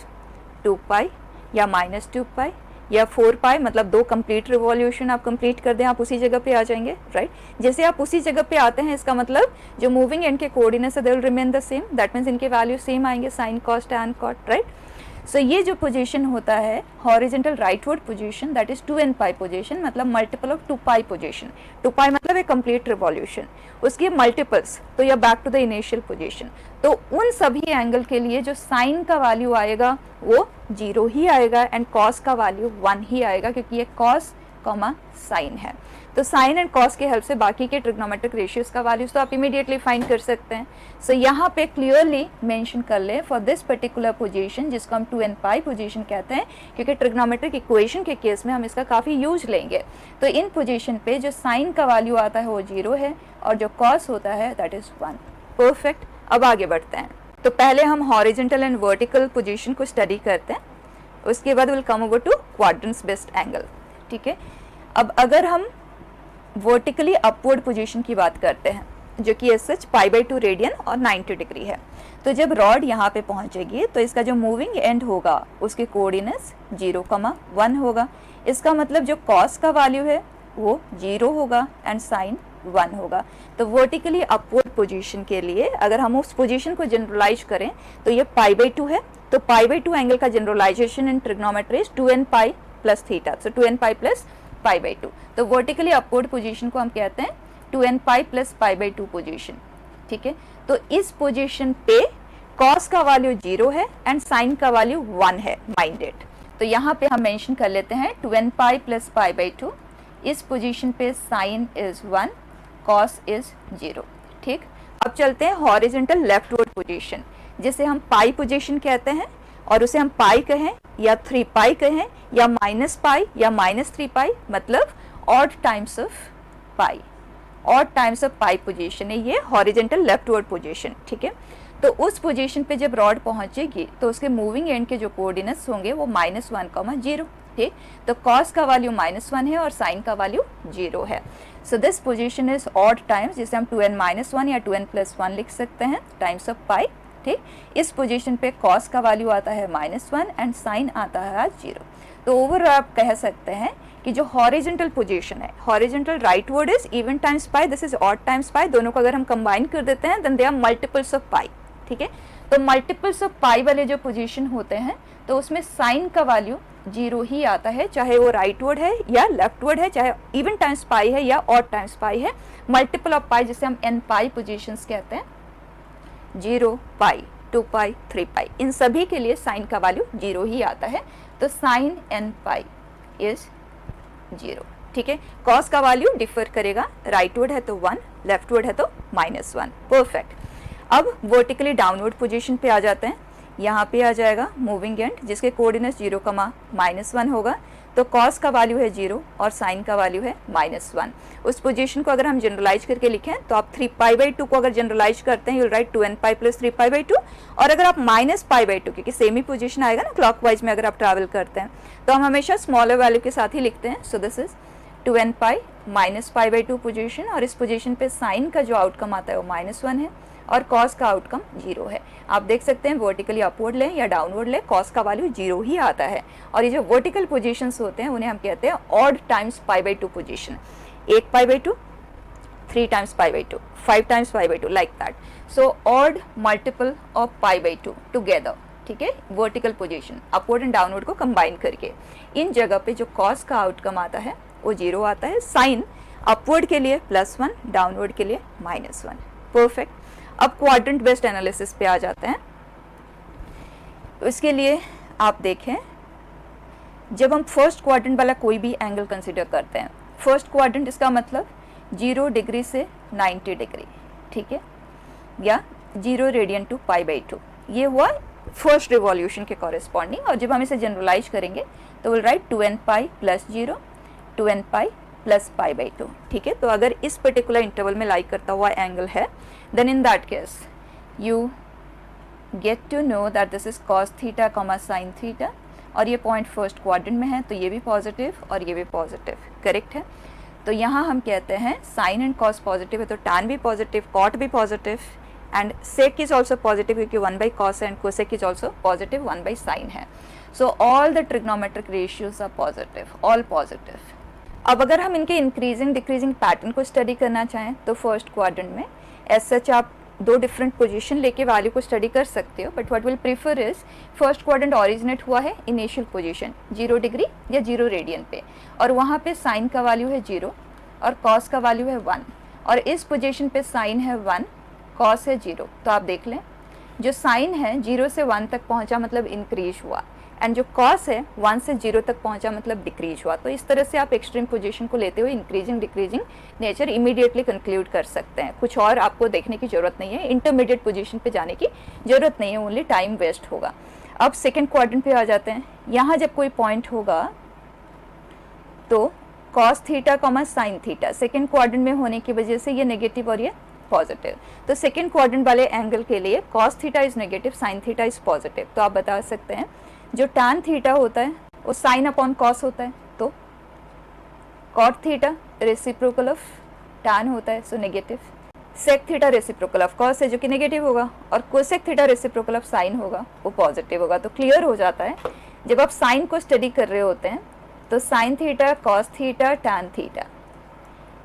2 pi या -2 पाई या 4 पाई, मतलब 2 कंप्लीट रिवॉल्यूशन आप कंप्लीट कर दें आप उसी जगह पे आ जाएंगे, राइट। जैसे आप उसी जगह पे आते हैं इसका मतलब जो मूविंग एंड के कोऑर्डिनेट्स है they will remain the same, that means इनके वैल्यू सेम आएंगे, sine cos tan cot, right. So ये जो पोजीशन होता है horizontal rightward position that is 2n pi position, मतलब multiple of 2 pi position, 2 pi मतलब एक कंप्लीट रिवॉल्यूशन, उसके मल्टीपल्स, तो या back to the initial position. तो उन सभी एंगल के लिए जो साइन का वैल्यू आएगा वो 0 ही आएगा एंड कॉस का वैल्यू 1 ही आएगा, क्योंकि ये कॉस साइन है। तो साइन एंड कॉस के हेल्प से बाकी के ट्रिग्नोमेट्रिक रेशियोज का वैल्यूज तो आप इमीडिएटली फाइंड कर सकते हैं। सो यहाँ पे क्लियरली मेंशन कर ले फॉर दिस पर्टिकुलर पोजीशन जिसको हम 2n पाई पोजीशन कहते हैं, क्योंकि ट्रिग्नोमेट्रिक इक्वेशन के केस में हम इसका काफ़ी यूज लेंगे। तो इन पोजीशन पे जो साइन का वैल्यू आता है वो 0 है और जो कॉस होता है दैट इज 1। परफेक्ट, अब आगे बढ़ते हैं। तो पहले हम हॉरिजॉन्टल एंड वर्टिकल पोजीशन को स्टडी करते हैं, उसके बाद will come over to quadrants based angle, ठीक है। अब अगर हम वर्टिकली अपवर्ड पोजीशन की बात करते हैं जो कि एज सच π/2 रेडियन और 90 डिग्री है, तो जब रॉड यहाँ पे पहुँचेगी तो इसका जो मूविंग एंड होगा उसके कोऑर्डिनेट्स 0,1 होगा। इसका मतलब जो कॉस का वैल्यू है वो 0 होगा एंड साइन 1 होगा। तो वर्टिकली अपवर्ड पोजीशन के लिए अगर हम उस पोजीशन को जनरलाइज करें तो ये π/2 है, तो π/2 एंगल का generalization in trigonometry is 2n pi plus theta, so 2n pi plus π/2। तो वर्टिकली अपवर्ड पोजीशन को हम कहते हैं 2n पाई प्लस π/2 पोजीशन, ठीक है। तो इस पोजीशन पे कॉस का वैल्यू 0 है एंड साइन का वैल्यू 1 है, माइंडेड। तो यहाँ पे हम मेंशन कर लेते हैं 2n पाई प्लस π/2, इस पोजीशन पे साइन इज 1, कॉस इज 0, ठीक। अब चलते हैं हॉरिजॉन्टल लेफ्टवर्ड पोजीशन जिसे हम पाई पोजीशन कहते हैं, और उसे हम पाई कहें या 3 पाई कहें या -पाई या -3 पाई, मतलब odd times of pi, odd times of pi position है ये हॉरिजॉन्टल लेफ्टवर्ड पोजीशन, ठीक है। तो उस पोजीशन पे जब रॉड पहुंचेगी तो उसके मूविंग एंड के जो कोऑर्डिनेट्स होंगे वो -1,0, ठीक। तो कॉस का वैल्यू -1 है और साइन का वैल्यू 0 है। So this position is odd times, जिसे हम 2n - 1 या 2n + 1 लिख सकते हैं, टाइम्स ऑफ पाई, ठीक। इस पोजीशन पे कॉस का वैल्यू आता है -1 एंड साइन आता है 0। तो ओवरऑल आप कह सकते हैं कि जो हॉरिजॉन्टल पोजीशन है, horizontal rightward is even times pi, this is odd times pi, दोनों को अगर हम कंबाइन कर देते हैं then they are multiples of pi, ठीक है। तो मल्टीपल्स ऑफ पाई वाले जो पोजीशन होते हैं तो उसमें साइन का वैल्यू जीरो ही आता है, चाहे वो राइटवर्ड है या लेफ्टवर्ड है, चाहे इवन टाइम्स पाई है या ऑड टाइम्स पाई है, मल्टीपल ऑफ पाई जिसे हम एन पाई पोजिशंस कहते हैं, 0 पाई 2 पाई 3 पाई, इन सभी के लिए साइन का वैल्यू जीरो ही आता है। तो sine N pi is zero. ठीक है, कॉस का वैल्यू डिफर करेगा, राइटवर्ड है तो 1, लेफ्टवर्ड है तो -1। परफेक्ट। अब वर्टिकली डाउनवर्ड पोजीशन पे आ जाते हैं। यहाँ पे आ जाएगा मूविंग एंड जिसके कोऑर्डिनेट्स 0, -1 होगा, तो कॉस का वैल्यू है 0 और साइन का वैल्यू है -1। उस पोजीशन को अगर हम जनरलाइज करके लिखें तो आप 3π/2 को अगर जनरलाइज करते हैं, यू राइट 2nπ + 3π/2, और अगर आप -π/2 क्योंकि सेम ही पोजीशन आएगा ना क्लॉकवाइज में अगर आप ट्रैवल करते हैं, तो हम हमेशा स्मॉलर वैल्यू के साथ ही लिखते हैं। So this is 2nπ -π/2 position, और इस पोजीशन पे साइन का जो आउटकम आता है वो -1 है और कॉस का आउटकम 0 है। आप देख सकते हैं वर्टिकली अपवर्ड लें या डाउनवर्ड लें, कॉस का वैल्यू 0 ही आता है। और ये जो वर्टिकल पोजीशंस होते हैं उन्हें हम कहते हैं odd times π/2 position, 1 π/2, 3 times π/2, 5 times π/2, like that. So odd multiple of π/2 together. ठीक है, vertical position upward and downward को कंबाइन करके इन जगह पे जो कॉस का आउटकम आता है वो 0 आता है। साइन अपवर्ड के लिए +1, डाउनवर्ड के लिए -1। परफेक्ट। अब क्वाड्रेंट बेस्ड एनालिसिस पे आ जाते हैं। इसके लिए आप देखें, जब हम फर्स्ट क्वाड्रेंट वाला कोई भी एंगल कंसिडर करते हैं, फर्स्ट क्वाड्रेंट इसका मतलब 0 डिग्री से 90 डिग्री, ठीक है, या 0 रेडियन टू π/2, ये हुआ फर्स्ट रिवॉल्यूशन के कॉरेस्पॉन्डिंग। और जब हम इसे जनरलाइज करेंगे तो विल राइट 2nπ + 0, 2nπ + π/2। ठीक है, तो अगर इस पर्टिकुलर इंटरवल में लाई करता हुआ एंगल है, then in that case you get to know that this is cos theta, sin theta, और ये पॉइंट फर्स्ट क्वाड्रेंट में है तो ये भी पॉजिटिव और ये भी पॉजिटिव, करेक्ट है। तो यहाँ हम कहते हैं साइन एंड कॉस पॉजिटिव है तो टैन भी पॉजिटिव, कॉट भी positive, and sec is also positive क्योंकि 1/cos and cosec is also positive 1/sin है। So all the trigonometric ratios are positive, all positive. अब अगर हम इनके इंक्रीजिंग डिक्रीजिंग पैटर्न को स्टडी करना चाहें तो फर्स्ट क्वाड्रेंट में एज सच आप 2 डिफरेंट पोजीशन लेके वैल्यू को स्टडी कर सकते हो, but what will prefer is first quadrant originate हुआ है इनिशियल पोजीशन 0 डिग्री या 0 रेडियन पे, और वहाँ पे साइन का वैल्यू है 0 और कॉस का वैल्यू है 1, और इस पोजीशन पे साइन है 1, कॉस है 0। तो आप देख लें, जो साइन है 0 से 1 तक पहुँचा मतलब इंक्रीज हुआ, एंड जो कॉस है 1 से 0 तक पहुंचा मतलब डिक्रीज हुआ। तो इस तरह से आप एक्सट्रीम पोजीशन को लेते हुए increasing decreasing nature immediately conclude कर सकते हैं। कुछ और आपको देखने की जरूरत नहीं है, इंटरमीडिएट पोजीशन पे जाने की जरूरत नहीं है, ओनली टाइम वेस्ट होगा। अब सेकेंड क्वाड्रेंट पे आ जाते हैं। यहाँ जब कोई पॉइंट होगा तो cos theta, sine theta second quadrant में होने की वजह से ये नेगेटिव और ये पॉजिटिव। तो सेकेंड क्वाड्रेंट वाले एंगल के लिए cos theta is negative, sign theta is positive. तो आप बता सकते हैं जो tan थीटा होता है वो साइन अपॉन कॉस होता है, तो cot theta reciprocal of tan होता है, so negative. Sec theta reciprocal of cos है जो कि नेगेटिव होगा, और cosec theta reciprocal of sine होगा, वो पॉजिटिव होगा। तो क्लियर हो जाता है जब आप साइन को स्टडी कर रहे होते हैं तो sign theta, cos theta, tan theta,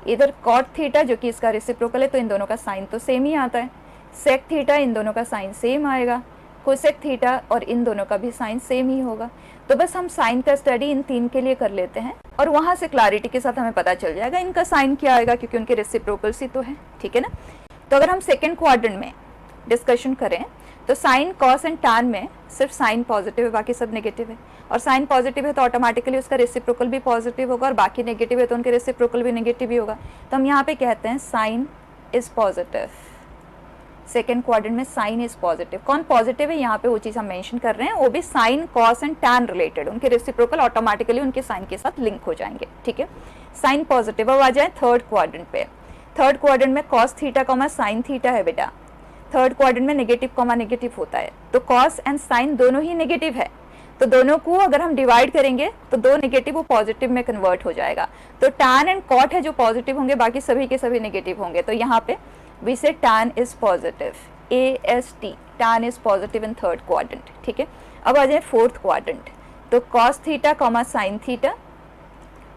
इधर कॉट थीटा जो कि इसका रेसिप्रोकल है तो इन दोनों का साइन तो सेम ही आता है, सेक थीटा इन दोनों का साइन सेम आएगा, कोसेक थीटा और इन दोनों का भी साइन सेम ही होगा। तो बस हम साइन का स्टडी इन 3 के लिए कर लेते हैं और वहाँ से क्लैरिटी के साथ हमें पता चल जाएगा इनका साइन क्या आएगा, क्योंकि उनके रेसिप्रोकल्स ही तो है, ठीक है ना। तो अगर हम सेकेंड क्वाड्रेंट में डिस्कशन करें तो साइन, कॉस एंड टैन में सिर्फ साइन पॉजिटिव है, बाकी सब नेगेटिव है, और साइन पॉजिटिव है तो ऑटोमेटिकली उसका रेसिप्रोकल भी पॉजिटिव होगा, और बाकी नेगेटिव है तो उनके रेसिप्रोकल भी नेगेटिव ही होगा। तो हम यहाँ पे कहते हैं sine is positive, second quadrant में साइन इज पॉजिटिव। कौन पॉजिटिव है यहाँ पे वो चीज़ हम मेंशन कर रहे हैं, वो भी sine, cos and tan related, उनके रेसिप्रोकल ऑटोमेटिकली उनके साइन के साथ लिंक हो जाएंगे, ठीक है। Sine positive. अब आ जाए थर्ड क्वाड्रेंट पे। थर्ड क्वाड्रेंट में कॉस थीटा, साइन थीटा है बेटा। थर्ड क्वाड्रेंट में नेगेटिव, नेगेटिव होता है, तो कॉस एंड साइन दोनों ही नेगेटिव है, तो दोनों को अगर हम डिवाइड करेंगे तो 2 नेगेटिव वो पॉजिटिव में कन्वर्ट हो जाएगा। तो टैन एंड कॉट है जो पॉजिटिव होंगे, बाकी सभी के सभी नेगेटिव होंगे। तो यहाँ पे we say tan is positive, AST, tan is positive in third quadrant, ठीक है। अब आ जाए फोर्थ क्वाड्रेंट। तो cos theta, sin theta,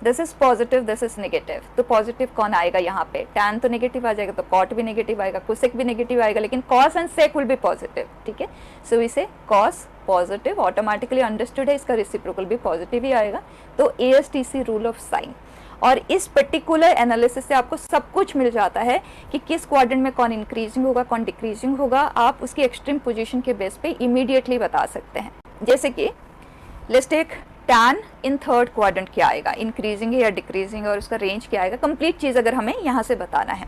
this is positive, this is negative. तो पॉजिटिव कौन आएगा यहाँ पे, tan तो नेगेटिव आ जाएगा, तो cot भी नेगेटिव आएगा, cosec भी नेगेटिव आएगा, लेकिन cos and sec will be positive, ठीक है। सो we say cos positive, automatically understood है, इसका रेसिप्रोकल भी पॉजिटिव ही आएगा, तो ASTC रूल ऑफ साइन। और इस पर्टिकुलर एनालिसिस से आपको सब कुछ मिल जाता है कि किस क्वाड्रेंट में कौन इंक्रीजिंग होगा, कौन डिक्रीजिंग होगा, आप उसकी एक्सट्रीम पोजीशन के बेस पे इमीडिएटली बता सकते हैं। जैसे कि let's take tan in third quadrant क्या आएगा, इंक्रीजिंग है या डिक्रीजिंग, और उसका रेंज क्या आएगा, कंप्लीट चीज़ अगर हमें यहाँ से बताना है।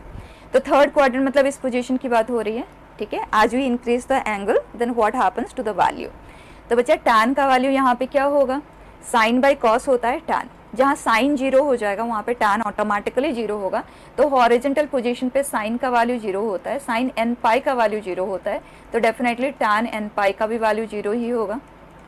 तो थर्ड क्वाड्रेंट मतलब इस पोजीशन की बात हो रही है, ठीक है। As we increase the angle then what happens to the value. तो बच्चा टैन का वैल्यू यहाँ पे क्या होगा, साइन बाई कॉस होता है टैन, जहाँ साइन 0 हो जाएगा वहाँ पे टैन ऑटोमेटिकली 0 होगा। तो हॉरिजॉन्टल पोजीशन पे साइन का वैल्यू 0 होता है, साइन n पाई का वैल्यू 0 होता है, तो डेफिनेटली टैन n पाई का भी वैल्यू 0 ही होगा,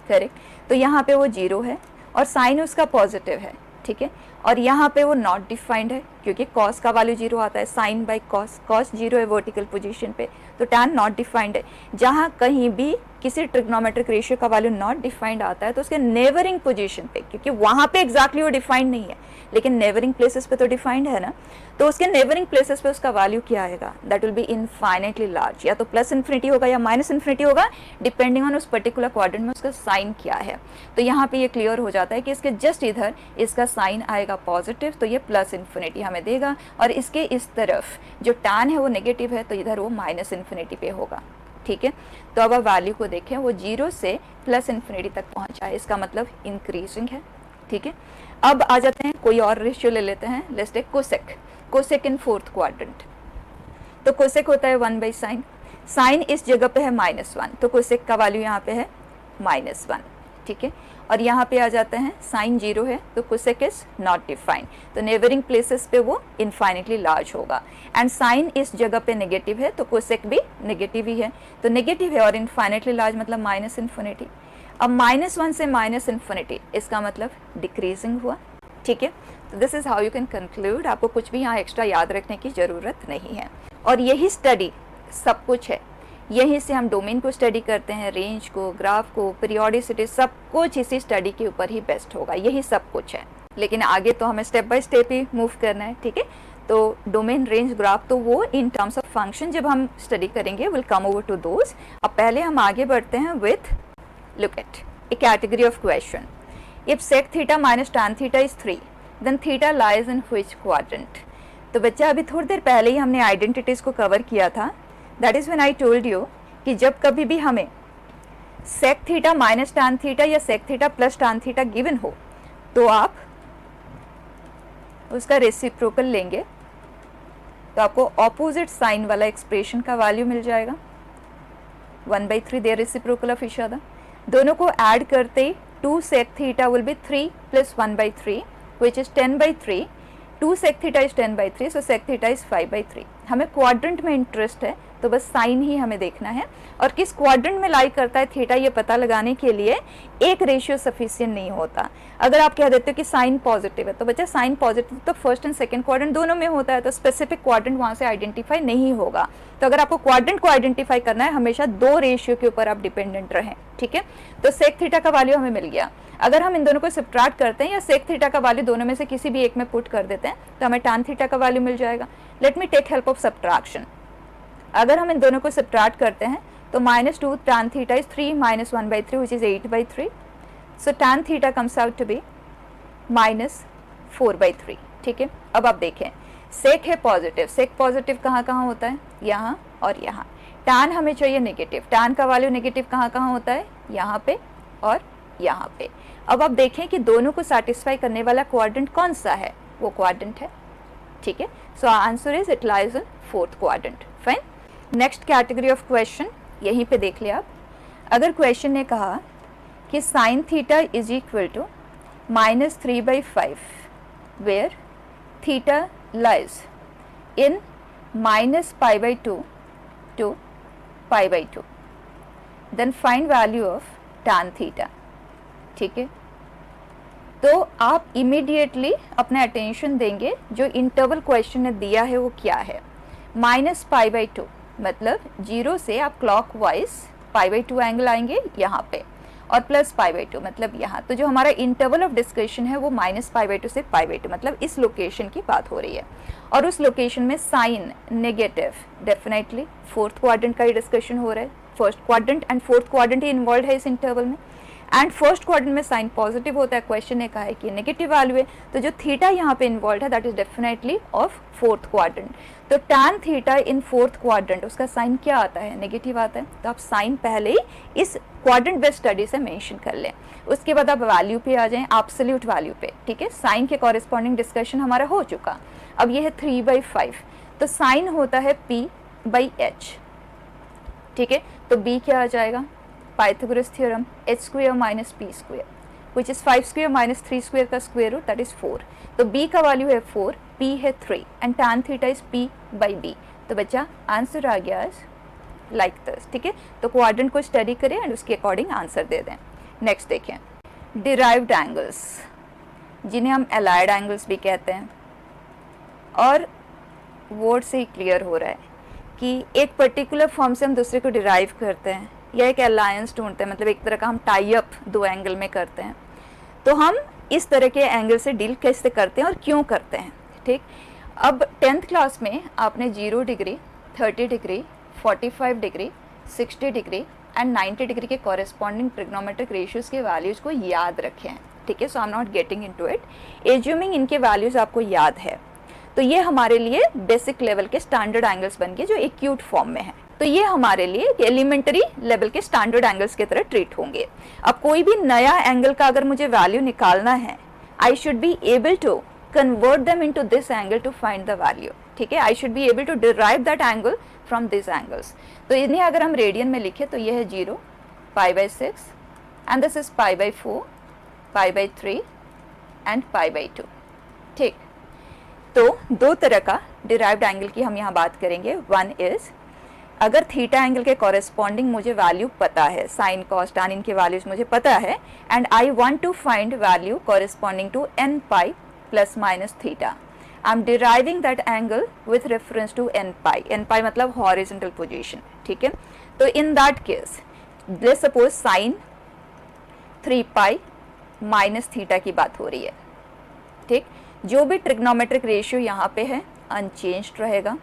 करेक्ट। तो यहाँ पे वो 0 है और साइन उसका पॉजिटिव है, ठीक है। और यहाँ पे वो नॉट डिफाइंड है क्योंकि कॉस का वैल्यू 0 आता है, साइन बाई कॉस, कॉस 0 है वर्टिकल पोजीशन पे, तो टैन नॉट डिफाइंड है। जहाँ कहीं भी किसी ट्रिग्नोमेट्रिक रेशियो का वैल्यू नॉट डिफाइंड आता है तो उसके नेबरिंग पोजीशन पे, क्योंकि वहाँ पे एग्जैक्टली वो डिफाइंड नहीं है लेकिन नेबरिंग प्लेसेस पे तो डिफाइंड है ना, तो उसके नेबरिंग प्लेसेस पे उसका वैल्यू क्या आएगा, that will B infinitely large, या तो प्लस इन्फिनिटी होगा या माइनस इन्फिनिटी होगा, डिपेंडिंग ऑन उस पर्टिकुलर क्वाड्रेंट में उसका साइन क्या है। तो यहाँ पे ये क्लियर हो जाता है कि इसके जस्ट इधर इसका साइन आएगा पॉजिटिव, तो ये प्लस इन्फिनिटी हमें देगा, और इसके इस तरफ जो टैन है वो नेगेटिव है, तो इधर वो माइनस इन्फिनिटी पे होगा, ठीक है। तो अब आप वैल्यू को देखें, वो 0 से प्लस इन्फिनिटी तक पहुंचा है, इसका मतलब इंक्रीजिंग है, ठीक है। अब आ जाते हैं कोई और रेशियो ले लेते हैं, let's take cosec, cosec in fourth quadrant. तो कोसेक होता है 1 बाई साइन, साइन इस जगह पे है -1, तो कोसेक का वैल्यू यहाँ पे है -1, ठीक है। और यहाँ पे आ जाते हैं साइन 0 है तो कोसेक इज नॉट डिफाइंड, तो नेबरिंग प्लेसेस पे वो इनफाइनिटली लार्ज होगा। एंड साइन इस जगह पे नेगेटिव है तो कोसेक भी नेगेटिव ही है, तो नेगेटिव है और इनफाइनिटली लार्ज मतलब माइनस इन्फिनिटी। अब -1 से माइनस इन्फिनिटी, इसका मतलब डिक्रीजिंग हुआ, ठीक है। तो this is how you can conclude, आपको कुछ भी यहाँ एक्स्ट्रा याद रखने की ज़रूरत नहीं है। और यही स्टडी सब कुछ है, यहीं से हम डोमेन को स्टडी करते हैं, रेंज को, ग्राफ को, पीरियोडिसिटी, सब कुछ इसी स्टडी के ऊपर ही बेस्ट होगा, यही सब कुछ है। लेकिन आगे तो हमें step by step he move करना है, ठीक है। तो डोमेन, रेंज, ग्राफ तो वो इन टर्म्स ऑफ फंक्शन जब हम स्टडी करेंगे will come over to those. अब पहले हम आगे बढ़ते हैं with look at a category of question. If sec theta minus tan theta is 3 then theta lies in which quadrant. तो बच्चा अभी थोड़ी देर पहले ही हमने आइडेंटिटीज को कवर किया था, that is when I told you कि जब कभी भी हमें sec theta minus tan theta या sec theta plus tan theta given हो तो आप उसका रेसिप्रोकल लेंगे तो आपको ऑपोजिट साइन वाला एक्सप्रेशन का वैल्यू मिल जाएगा 1/3 there reciprocal of each other. दोनों को ऐड करते ही 2 sec theta will be 3 plus 1/3 which is 10/3, 2 sec theta is 10/3, so sec theta is 5/3। हमें क्वाड्रेंट में इंटरेस्ट है तो बस साइन ही हमें देखना है, और किस क्वाड्रेंट में लाई करता है थीटा ये पता लगाने के लिए एक रेशियो सफिशिएंट नहीं होता। अगर आप कह देते हो कि साइन पॉजिटिव है तो बच्चा साइन पॉजिटिव तो फर्स्ट एंड सेकंड क्वाड्रेंट दोनों में होता है, तो स्पेसिफिक क्वाड्रेंट वहाँ से आइडेंटिफाई नहीं होगा। तो अगर आपको क्वाड्रेंट को आइडेंटिफाई करना है हमेशा 2 रेशियो के ऊपर आप डिपेंडेंट रहें, ठीक है। तो सेक थीटा का वैल्यू हमें मिल गया, अगर हम इन दोनों को सब्ट्रैक्ट करते हैं या सेक थीटा का वैल्यू दोनों में से किसी भी एक में पुट कर देते हैं तो हमें tan थीटा का वैल्यू मिल जाएगा। Let me take help of subtraction. अगर हम इन दोनों को सब्ट्रैक्ट करते हैं तो -2 tan theta is 3 minus 1/3 which is 8/3, so tan theta comes out to be -4/3, ठीक है। अब आप देखें सेक है पॉजिटिव, सेक पॉजिटिव कहाँ कहाँ होता है, यहाँ और यहाँ। tan हमें चाहिए नेगेटिव, tan का वैल्यू नेगेटिव कहाँ कहाँ होता है, यहाँ पे और यहाँ पे। अब आप देखें कि दोनों को सेटिस्फाई करने वाला क्वाड्रेंट कौन सा है, वो क्वाड्रेंट है, ठीक है। सो answer is it lies in fourth quadrant. Fine, next category of question यहीं पे देख लिया आप। अगर क्वेश्चन ने कहा कि sine theta is equal to -3/5 where theta lies in -π/2 to π/2, then find value of tan theta, ठीक है। तो आप इमीडिएटली अपना अटेंशन देंगे जो इंटरवल क्वेश्चन ने दिया है वो क्या है, -π/2 मतलब 0 से आप क्लॉकवाइज π/2 एंगल आएंगे यहाँ पे, और +π/2 मतलब यहाँ। तो जो हमारा इंटरवल ऑफ डिस्कशन है वो -π/2 से π/2 मतलब इस लोकेशन की बात हो रही है, और उस लोकेशन में sine negative, definitely fourth quadrant का ही डिस्कशन हो रहा है, first quadrant and fourth quadrant ही इन्वॉल्व है इस इंटरवल में, एंड फर्स्ट क्वाड्रेंट में साइन पॉजिटिव होता है, क्वेश्चन ने कहा है कि नेगेटिव वैल्यू है, तो जो थीटा यहाँ पे इन्वॉल्व है that is definitely of fourth quadrant. तो tan theta in fourth quadrant उसका साइन क्या आता है, नेगेटिव आता है, तो आप साइन पहले ही इस क्वाड्रेंट बेस्ड स्टडी से मेंशन कर लें। उसके बाद आप वैल्यू पे आ जाएं, एब्सोल्यूट वैल्यू पे, ठीक है। साइन के कॉरेस्पॉन्डिंग डिस्कशन हमारा हो चुका। अब ये है 3/5, तो साइन होता है p/h, ठीक है। तो b क्या आ जाएगा, Pythagoras theorem h² minus p² which is 5² minus 3² का स्क्वायर रूट दैट इज 4। तो b का वैल्यू है 4, p है 3 and tan theta is p/b। तो बच्चा आंसर आ गया लाइक दिस, ठीक है। तो क्वाड्रेंट को स्टडी करें एंड उसके अकॉर्डिंग आंसर दे दें। नेक्स्ट देखें, डिराइव्ड एंगल्स जिन्हें हम एलाइड एंगल्स भी कहते हैं, और वर्ड से ही क्लियर हो रहा है कि एक पर्टिकुलर फॉर्म से हम दूसरे को डिराइव करते हैं या एक अलायंस ढूंढते हैं, मतलब एक तरह का हम टाई अप दो एंगल में करते हैं। तो हम इस तरह के एंगल से डील कैसे करते हैं और क्यों करते हैं, ठीक। अब 10th क्लास में आपने 0 degree, 30 degree, 45 degree, 60 degree and 90 degree के कॉरेस्पॉन्डिंग ट्रिग्नोमेट्रिक रेशियोज के वैल्यूज़ को याद रखे हैं, ठीक है। So I am not getting into it, assuming इनके वैल्यूज़ आपको याद है, तो ये हमारे लिए बेसिक लेवल के स्टैंडर्ड एंगल्स बन गए जो एक्यूट फॉर्म में है। तो ये हमारे लिए एलिमेंट्री लेवल के स्टैंडर्ड एंगल्स की तरह ट्रीट होंगे। अब कोई भी नया एंगल का अगर मुझे वैल्यू निकालना है, I should be able to convert them into this angle to find the value, ठीक है। I should be able to derive that angle from this angles. तो इन्हें अगर हम रेडियन में लिखें तो ये है 0, π/6 एंड दिस इज π/4, π/3 एंड π/2, ठीक। तो दो तरह का डिराइव्ड एंगल की हम यहाँ बात करेंगे। वन इज, अगर थीटा एंगल के कॉरेस्पॉन्डिंग मुझे वैल्यू पता है, साइन कॉस टैन इनके वैल्यूज मुझे पता है, and I want to find value corresponding to nπ + theta. I am deriving that angle with reference to nπ मतलब हॉरिजॉन्टल पोजीशन, ठीक है। तो in that case let's suppose sine 3π - theta की बात हो रही है, ठीक। जो भी ट्रिग्नोमेट्रिक रेशियो यहाँ पे है अनचेंज्ड रहेगा,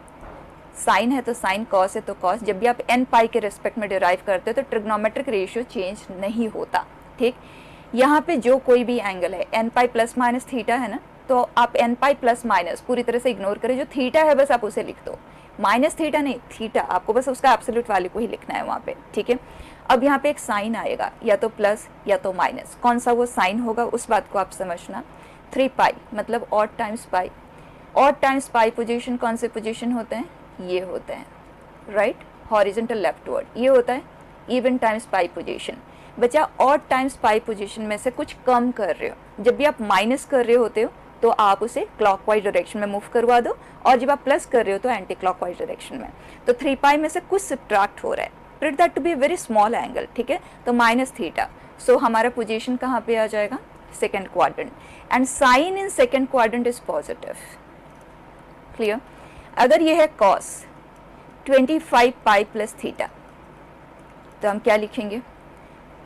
साइन है तो साइन, कॉस है तो कॉस। जब भी आप nπ के रिस्पेक्ट में डिराइव करते हो तो ट्रिग्नोमेट्रिक रेशियो चेंज नहीं होता, ठीक। यहाँ पे जो कोई भी एंगल है nπ ± थीटा है ना, तो आप nπ ± पूरी तरह से इग्नोर करें, जो थीटा है बस आप उसे लिख दो, माइनस थीटा नहीं, थीटा आपको बस उसका एब्सोल्यूट वैल्यू को ही लिखना है वहाँ पे, ठीक है। अब यहाँ पे एक साइन आएगा, या तो प्लस या तो माइनस, कौन सा वो साइन होगा उस बात को आप समझना। 3π मतलब ऑड टाइम्स पाई, ऑड टाइम्स पाई पोजीशन कौन से पोजीशन होते हैं, ये होते हैं, राइट, हॉरिजॉन्टल लेफ्टवर्ड। ये होता है इवन टाइम्स पाई पोजीशन। बच्चा ऑड टाइम्स पाई पोजीशन में से कुछ कम कर रहे हो, जब भी आप माइनस कर रहे होते हो तो आप उसे क्लॉकवाइज डायरेक्शन में मूव करवा दो, और जब आप प्लस कर रहे हो तो एंटी क्लॉकवाइज डायरेक्शन में। तो 3π में से कुछ सब्ट्रैक्ट हो रहा है, treat that to be very small angle, ठीक है। तो -θ, सो हमारा पोजीशन कहाँ पे आ जाएगा, second quadrant, and sine in second quadrant is positive, clear. अगर ये है cos 25π + थीटा, तो हम क्या लिखेंगे,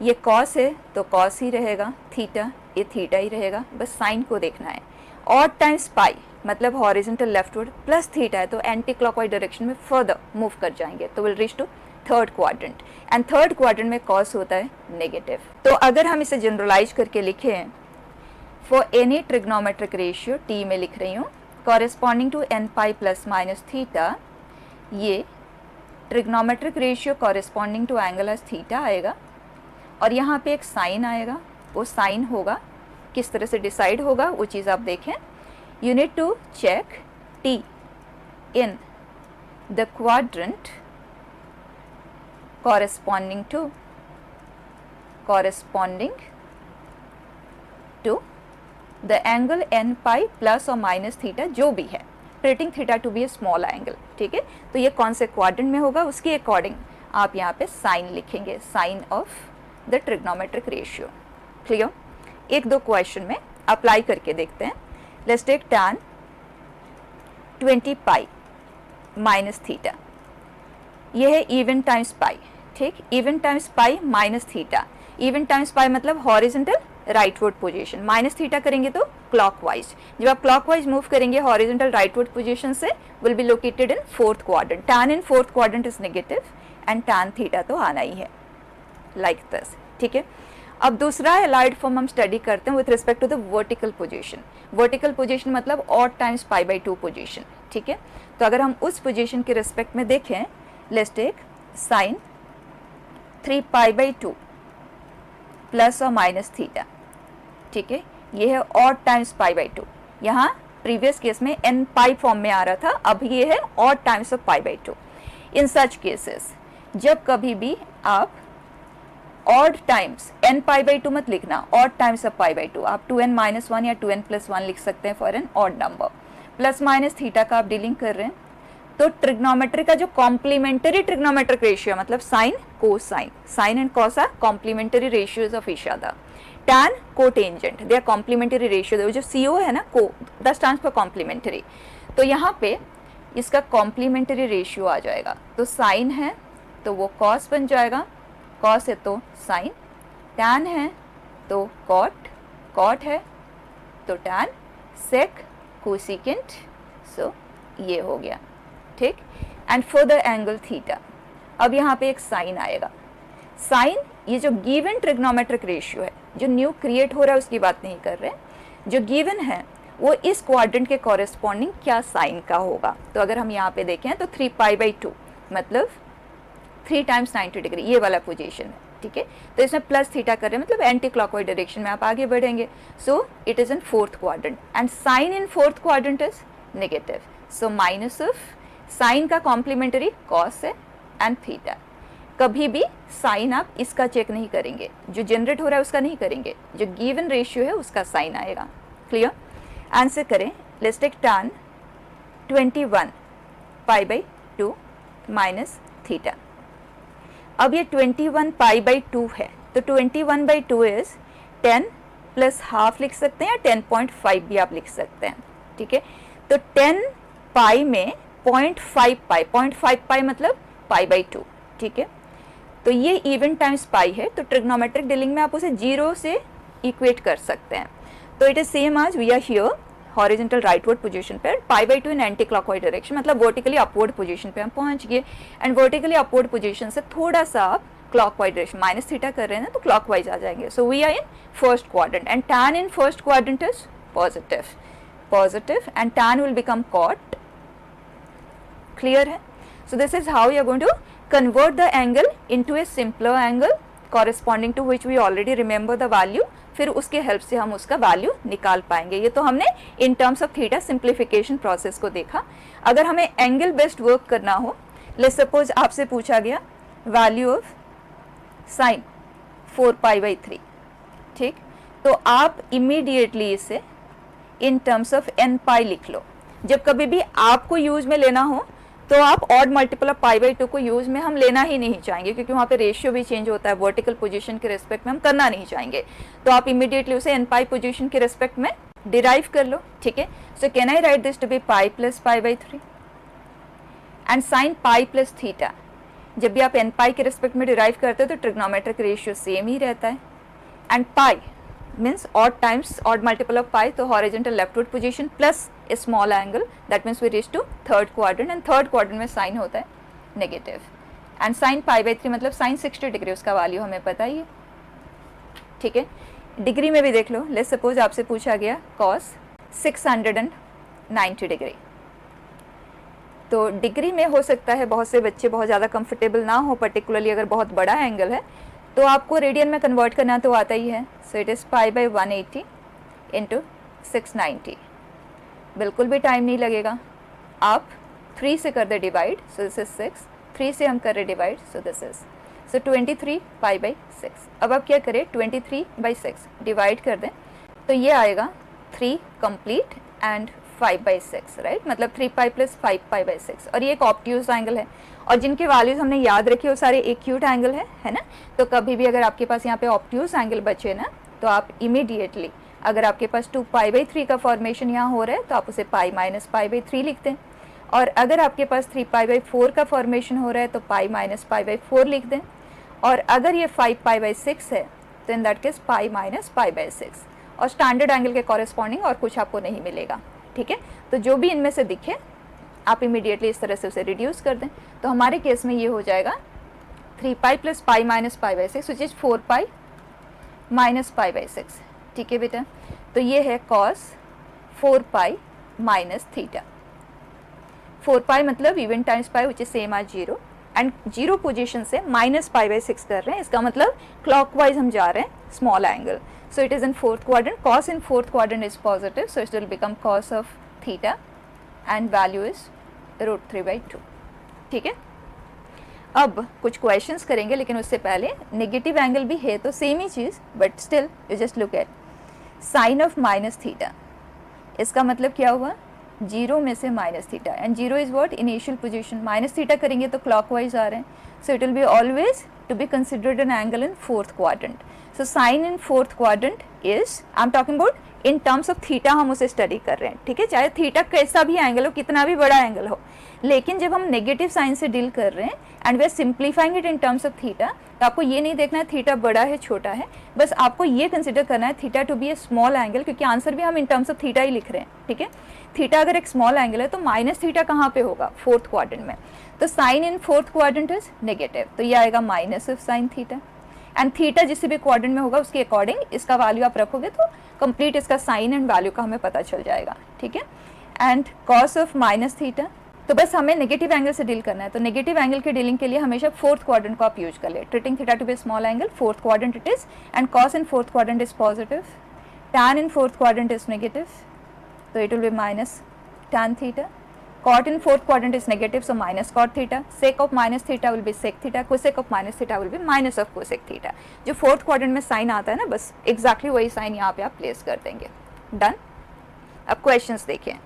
ये cos है तो cos ही रहेगा, थीटा ये थीटा ही रहेगा, बस साइन को देखना है। ऑड टाइम्स पाई मतलब हॉरिजॉन्टल लेफ्टवर्ड, प्लस थीटा है तो एंटी क्लॉकवाइज डायरेक्शन में फर्दर मूव कर जाएंगे, तो will reach to third quadrant, and third quadrant में cos होता है नेगेटिव। तो अगर हम इसे जनरलाइज करके लिखें, for any trigonometric ratio t में लिख रही हूँ, कॉरेस्पॉन्डिंग टू nπ ± थीटा, ये trigonometric ratio corresponding to angle as theta आएगा, और यहाँ पे एक साइन आएगा, वो साइन होगा, किस तरह से डिसाइड होगा वो चीज़ आप देखें। You need to check t in the quadrant corresponding to the angle nπ + or - theta, जो भी है, treating theta to be a small angle, ठीक है। तो ये कौन से क्वाड्रेंट में होगा उसके अकॉर्डिंग आप यहाँ पे साइन लिखेंगे, sine of the trigonometric ratio, clear. एक दो क्वेश्चन में अप्लाई करके देखते हैं। लेट्स टेक tan 20π - थीटा, ये है इवन टाइम्स पाई, ठीक, even times pi minus theta, even times pi मतलब horizontal rightward position, minus theta करेंगे तो क्लॉकवाइज। जब आप क्लॉकवाइज मूव करेंगे हॉरिजॉन्टल राइटवर्ड पोजीशन से, will be located in fourth quadrant. tan in fourth quadrant is negative and tan theta तो आना ही है, लाइक दिस, ठीक है। अब दूसरा एलाइड फॉर्म हम स्टडी करते हैं with respect to the vertical position. Vertical position मतलब ऑड टाइम्स π/2 पोजीशन, ठीक है। तो अगर हम उस पोजीशन के रिस्पेक्ट में देखें, लेट्स टेक साइन 3π/2 प्लस और माइनस थीटा, ठीक है। ये है ऑड टाइम्स π/2, यहाँ प्रीवियस केस में n पाई फॉर्म में आ रहा था, अब ये है odd times of π/2। In such cases जब कभी भी आप ऑड टाइम्स n π/2 मत लिखना, ऑड टाइम्स ऑफ π/2, आप 2n-1 या 2n+1 लिख सकते हैं for n odd number. Plus minus theta का आप डीलिंग कर रहे हैं, तो ट्रिग्नोमेट्री का जो कॉम्प्लीमेंट्री ट्रिग्नोमेट्रिक रेशियो मतलब sine cosine, sine and cos are complementary ratios of each other, tan cotangent they are complementary ratio, जो CO है ना को दैट स्टैंड्स फॉर कॉम्प्लीमेंट्री, तो यहाँ पे इसका कॉम्प्लीमेंट्री रेशियो आ जाएगा। तो साइन है तो वो कॉस बन जाएगा, कॉस है तो साइन, tan है तो कॉट, कॉट है तो tan, सेक कोसिकेंट, सो ये हो गया, ठीक। And for the angle theta, अब यहाँ पे एक साइन आएगा। साइन ये जो गिवन ट्रिग्नोमेट्रिक रेशियो है, जो न्यू क्रिएट हो रहा है उसकी बात नहीं कर रहे, जो गिवन है वो इस क्वाड्रेंट के कॉरेस्पॉन्डिंग क्या साइन का होगा। तो अगर हम यहाँ पे देखें तो 3π/2 मतलब 3 टाइम्स 90 डिग्री, ये वाला पोजीशन है, ठीक है। तो इसमें प्लस थीटा कर रहे हैं मतलब एंटी क्लॉकवाइज डायरेक्शन में आप आगे बढ़ेंगे। So it is in fourth quadrant and sine in fourth quadrant is negative, so minus of sine का कॉम्प्लीमेंट्री कॉस है एंड थीटा। कभी भी साइन आप इसका चेक नहीं करेंगे, जो जनरेट हो रहा है उसका नहीं करेंगे, जो गिवन रेशियो है उसका साइन आएगा। क्लियर? आंसर करें, let's take tan 21π/2 minus theta. अब ये 21π/2 है, तो 21/2 इज 10 प्लस हाफ लिख सकते हैं या 10.5 भी आप लिख सकते हैं, ठीक है। तो 10 पाई में 0.5 पाई, 0.5 पाई मतलब π/2, ठीक है। तो ये इवन टाइम्स पाई है, तो ट्रिग्नोमेट्रिक डीलिंग में आप उसे 0 से इक्वेट कर सकते हैं। तो it is same as we are here horizontal rightward position पर, π/2 इन एंटी क्लॉकवाइज डायरेक्शन मतलब वर्टिकली अपवर्ड पोजीशन पे हम पहुंच गए, एंड वर्टिकली अपवर्ड पोजीशन से थोड़ा सा आप क्लॉकवाइज डायरेक्शन माइनस थीटा कर रहे हैं तो क्लॉकवाइज आ जाएंगे। So we are in first quadrant and tan in first quadrant is positive, positive and tan will become cot. Clear है? So this is how you are going to convert the angle into a simpler angle corresponding to which we already remember the value, फिर उसके help से हम उसका value निकाल पाएंगे। ये तो हमने इन terms of theta simplification process को देखा। अगर हमें एंगल बेस्ड वर्क करना हो, लेट्स सपोज आपसे पूछा गया वैल्यू ऑफ साइन 4π/3, ठीक, तो आप इमीडिएटली इसे इन टर्म्स ऑफ n पाई लिख लो। जब कभी भी आपको यूज में लेना हो तो आप ऑड मल्टीपल ऑफ π/2 को यूज में हम लेना ही नहीं चाहेंगे, क्योंकि वहाँ पे रेशियो भी चेंज होता है, वर्टिकल पोजीशन के रिस्पेक्ट में हम करना नहीं चाहेंगे। तो आप इमीडिएटली उसे n पाई पोजीशन के रिस्पेक्ट में डिराइव कर लो, ठीक है। So can I write this to be pi plus π/3 and sine pi plus theta. जब भी आप n पाई के रिस्पेक्ट में डिराइव करते हो तो ट्रिग्नोमेट्रिक रेशियो सेम ही रहता है, and pi means odd times odd multiple of pi, तो horizontal leftward position plus a small angle, that means we reach to third quadrant, and third quadrant में sine होता है नेगेटिव, एंड साइन π/3 मतलब sign 60 degree, उसका value हमें पता ही है, ठीक है। डिग्री में भी देख लो, लेट्स सपोज आपसे पूछा गया कॉस 690 डिग्री, तो डिग्री में हो सकता है बहुत से बच्चे बहुत ज़्यादा कंफर्टेबल ना हो, पर्टिकुलरली अगर बहुत बड़ा एंगल है तो आपको रेडियन में कन्वर्ट करना तो आता ही है। सो इट इज़ π/180 इंटू 690, बिल्कुल भी टाइम नहीं लगेगा, आप 3 से कर they divide, so this is 6, 3 से हम कर रहे डिवाइड, सो दिस इज, सो 23π/6। अब आप क्या करें, 23/6 डिवाइड कर दें तो ये आएगा 3 कंप्लीट एंड 5/6, राइट, मतलब 3π प्लस 5π/6, और ये एक ऑब्ट्यूज एंगल है, और जिनके वैल्यूज हमने याद रखे वो सारे एक्यूट एंगल है ना। तो कभी भी अगर आपके पास यहाँ पे ऑब्ट्यूज एंगल बचे ना, तो आप इमीडिएटली अगर आपके पास 2π/3 का फॉर्मेशन यहाँ हो रहा है तो आप उसे पाई माइनस π/3 लिख दें, और अगर आपके पास 3π/4 का फॉर्मेशन हो रहा है तो पाई माइनस π/4 लिख दें, और अगर ये 5π/6 है तो in that case pi minus π/6, और स्टैंडर्ड एंगल के कॉरेस्पॉन्डिंग और कुछ आपको नहीं मिलेगा, ठीक है। तो जो भी इनमें से दिखे आप इमीडिएटली इस तरह से उसे रिड्यूस कर दें, तो हमारे केस में ये हो जाएगा 3 pi plus pi minus pi by 6 which is 4 pi minus pi by 6। ठीक है बेटा, तो ये है cos 4 pi minus theta. 4 pi मतलब even times pi which is same as 0 and 0 position से माइनस पाई बाई 6 कर रहे हैं, इसका मतलब क्लॉकवाइज हम जा रहे हैं small angle. So it is in fourth quadrant, cos in fourth quadrant is positive, so it will become cos of theta and value is √3/2। ठीक है, अब कुछ क्वेश्चंस करेंगे, लेकिन उससे पहले नेगेटिव एंगल भी है तो सेम ही चीज़, but still you just look at sine of minus theta. इसका मतलब क्या हुआ, 0 में से minus theta, and 0 is what, initial position. Minus theta करेंगे तो क्लॉकवाइज आ रहे हैं, so it will be always to be considered an angle in fourth quadrant. So sine in fourth quadrant is, I am talking about in terms of theta, हम उसे study कर रहे हैं। ठीक है, चाहे थीटा कैसा भी एंगल हो, कितना भी बड़ा एंगल हो, लेकिन जब हम नेगेटिव साइन से डील कर रहे हैं and we are simplifying it in terms of theta, तो आपको ये नहीं देखना है थीटा बड़ा है छोटा है, बस आपको ये कंसिडर करना है theta to be a small angle, क्योंकि आंसर भी हम इन टर्म्स ऑफ थीटा ही लिख रहे हैं। ठीक है, थीटा अगर एक स्मॉल एंगल है तो माइनस थीटा कहाँ पे होगा, फोर्थ क्वाड्रेंट में, तो sine in fourth quadrant is negative, तो ये आएगा minus of sine theta. And theta जिस भी क्वाड्रेंट में होगा उसके अकॉर्डिंग इसका वैल्यू आप रखोगे तो कंप्लीट इसका साइन एंड वैल्यू का हमें पता चल जाएगा। ठीक है, and cos of minus theta, तो बस हमें नेगेटिव एंगल से डील करना है, तो नेगेटिव एंगल के डीलिंग के लिए हमेशा फोर्थ क्वाड्रेंट को आप यूज कर ले, treating theta to be small angle, fourth quadrant it is, and cos in fourth quadrant is positive, tan in fourth quadrant is negative, so it will be minus tan theta. Cot in fourth quadrant is negative, so minus cot theta. Sec of minus theta will be sec theta. Cosec of minus theta will be minus of cosec theta. जो fourth quadrant में sign आता है ना, बस exactly वही sign यहाँ पे आप प्लेस कर देंगे। डन। अब क्वेश्चंस देखिए।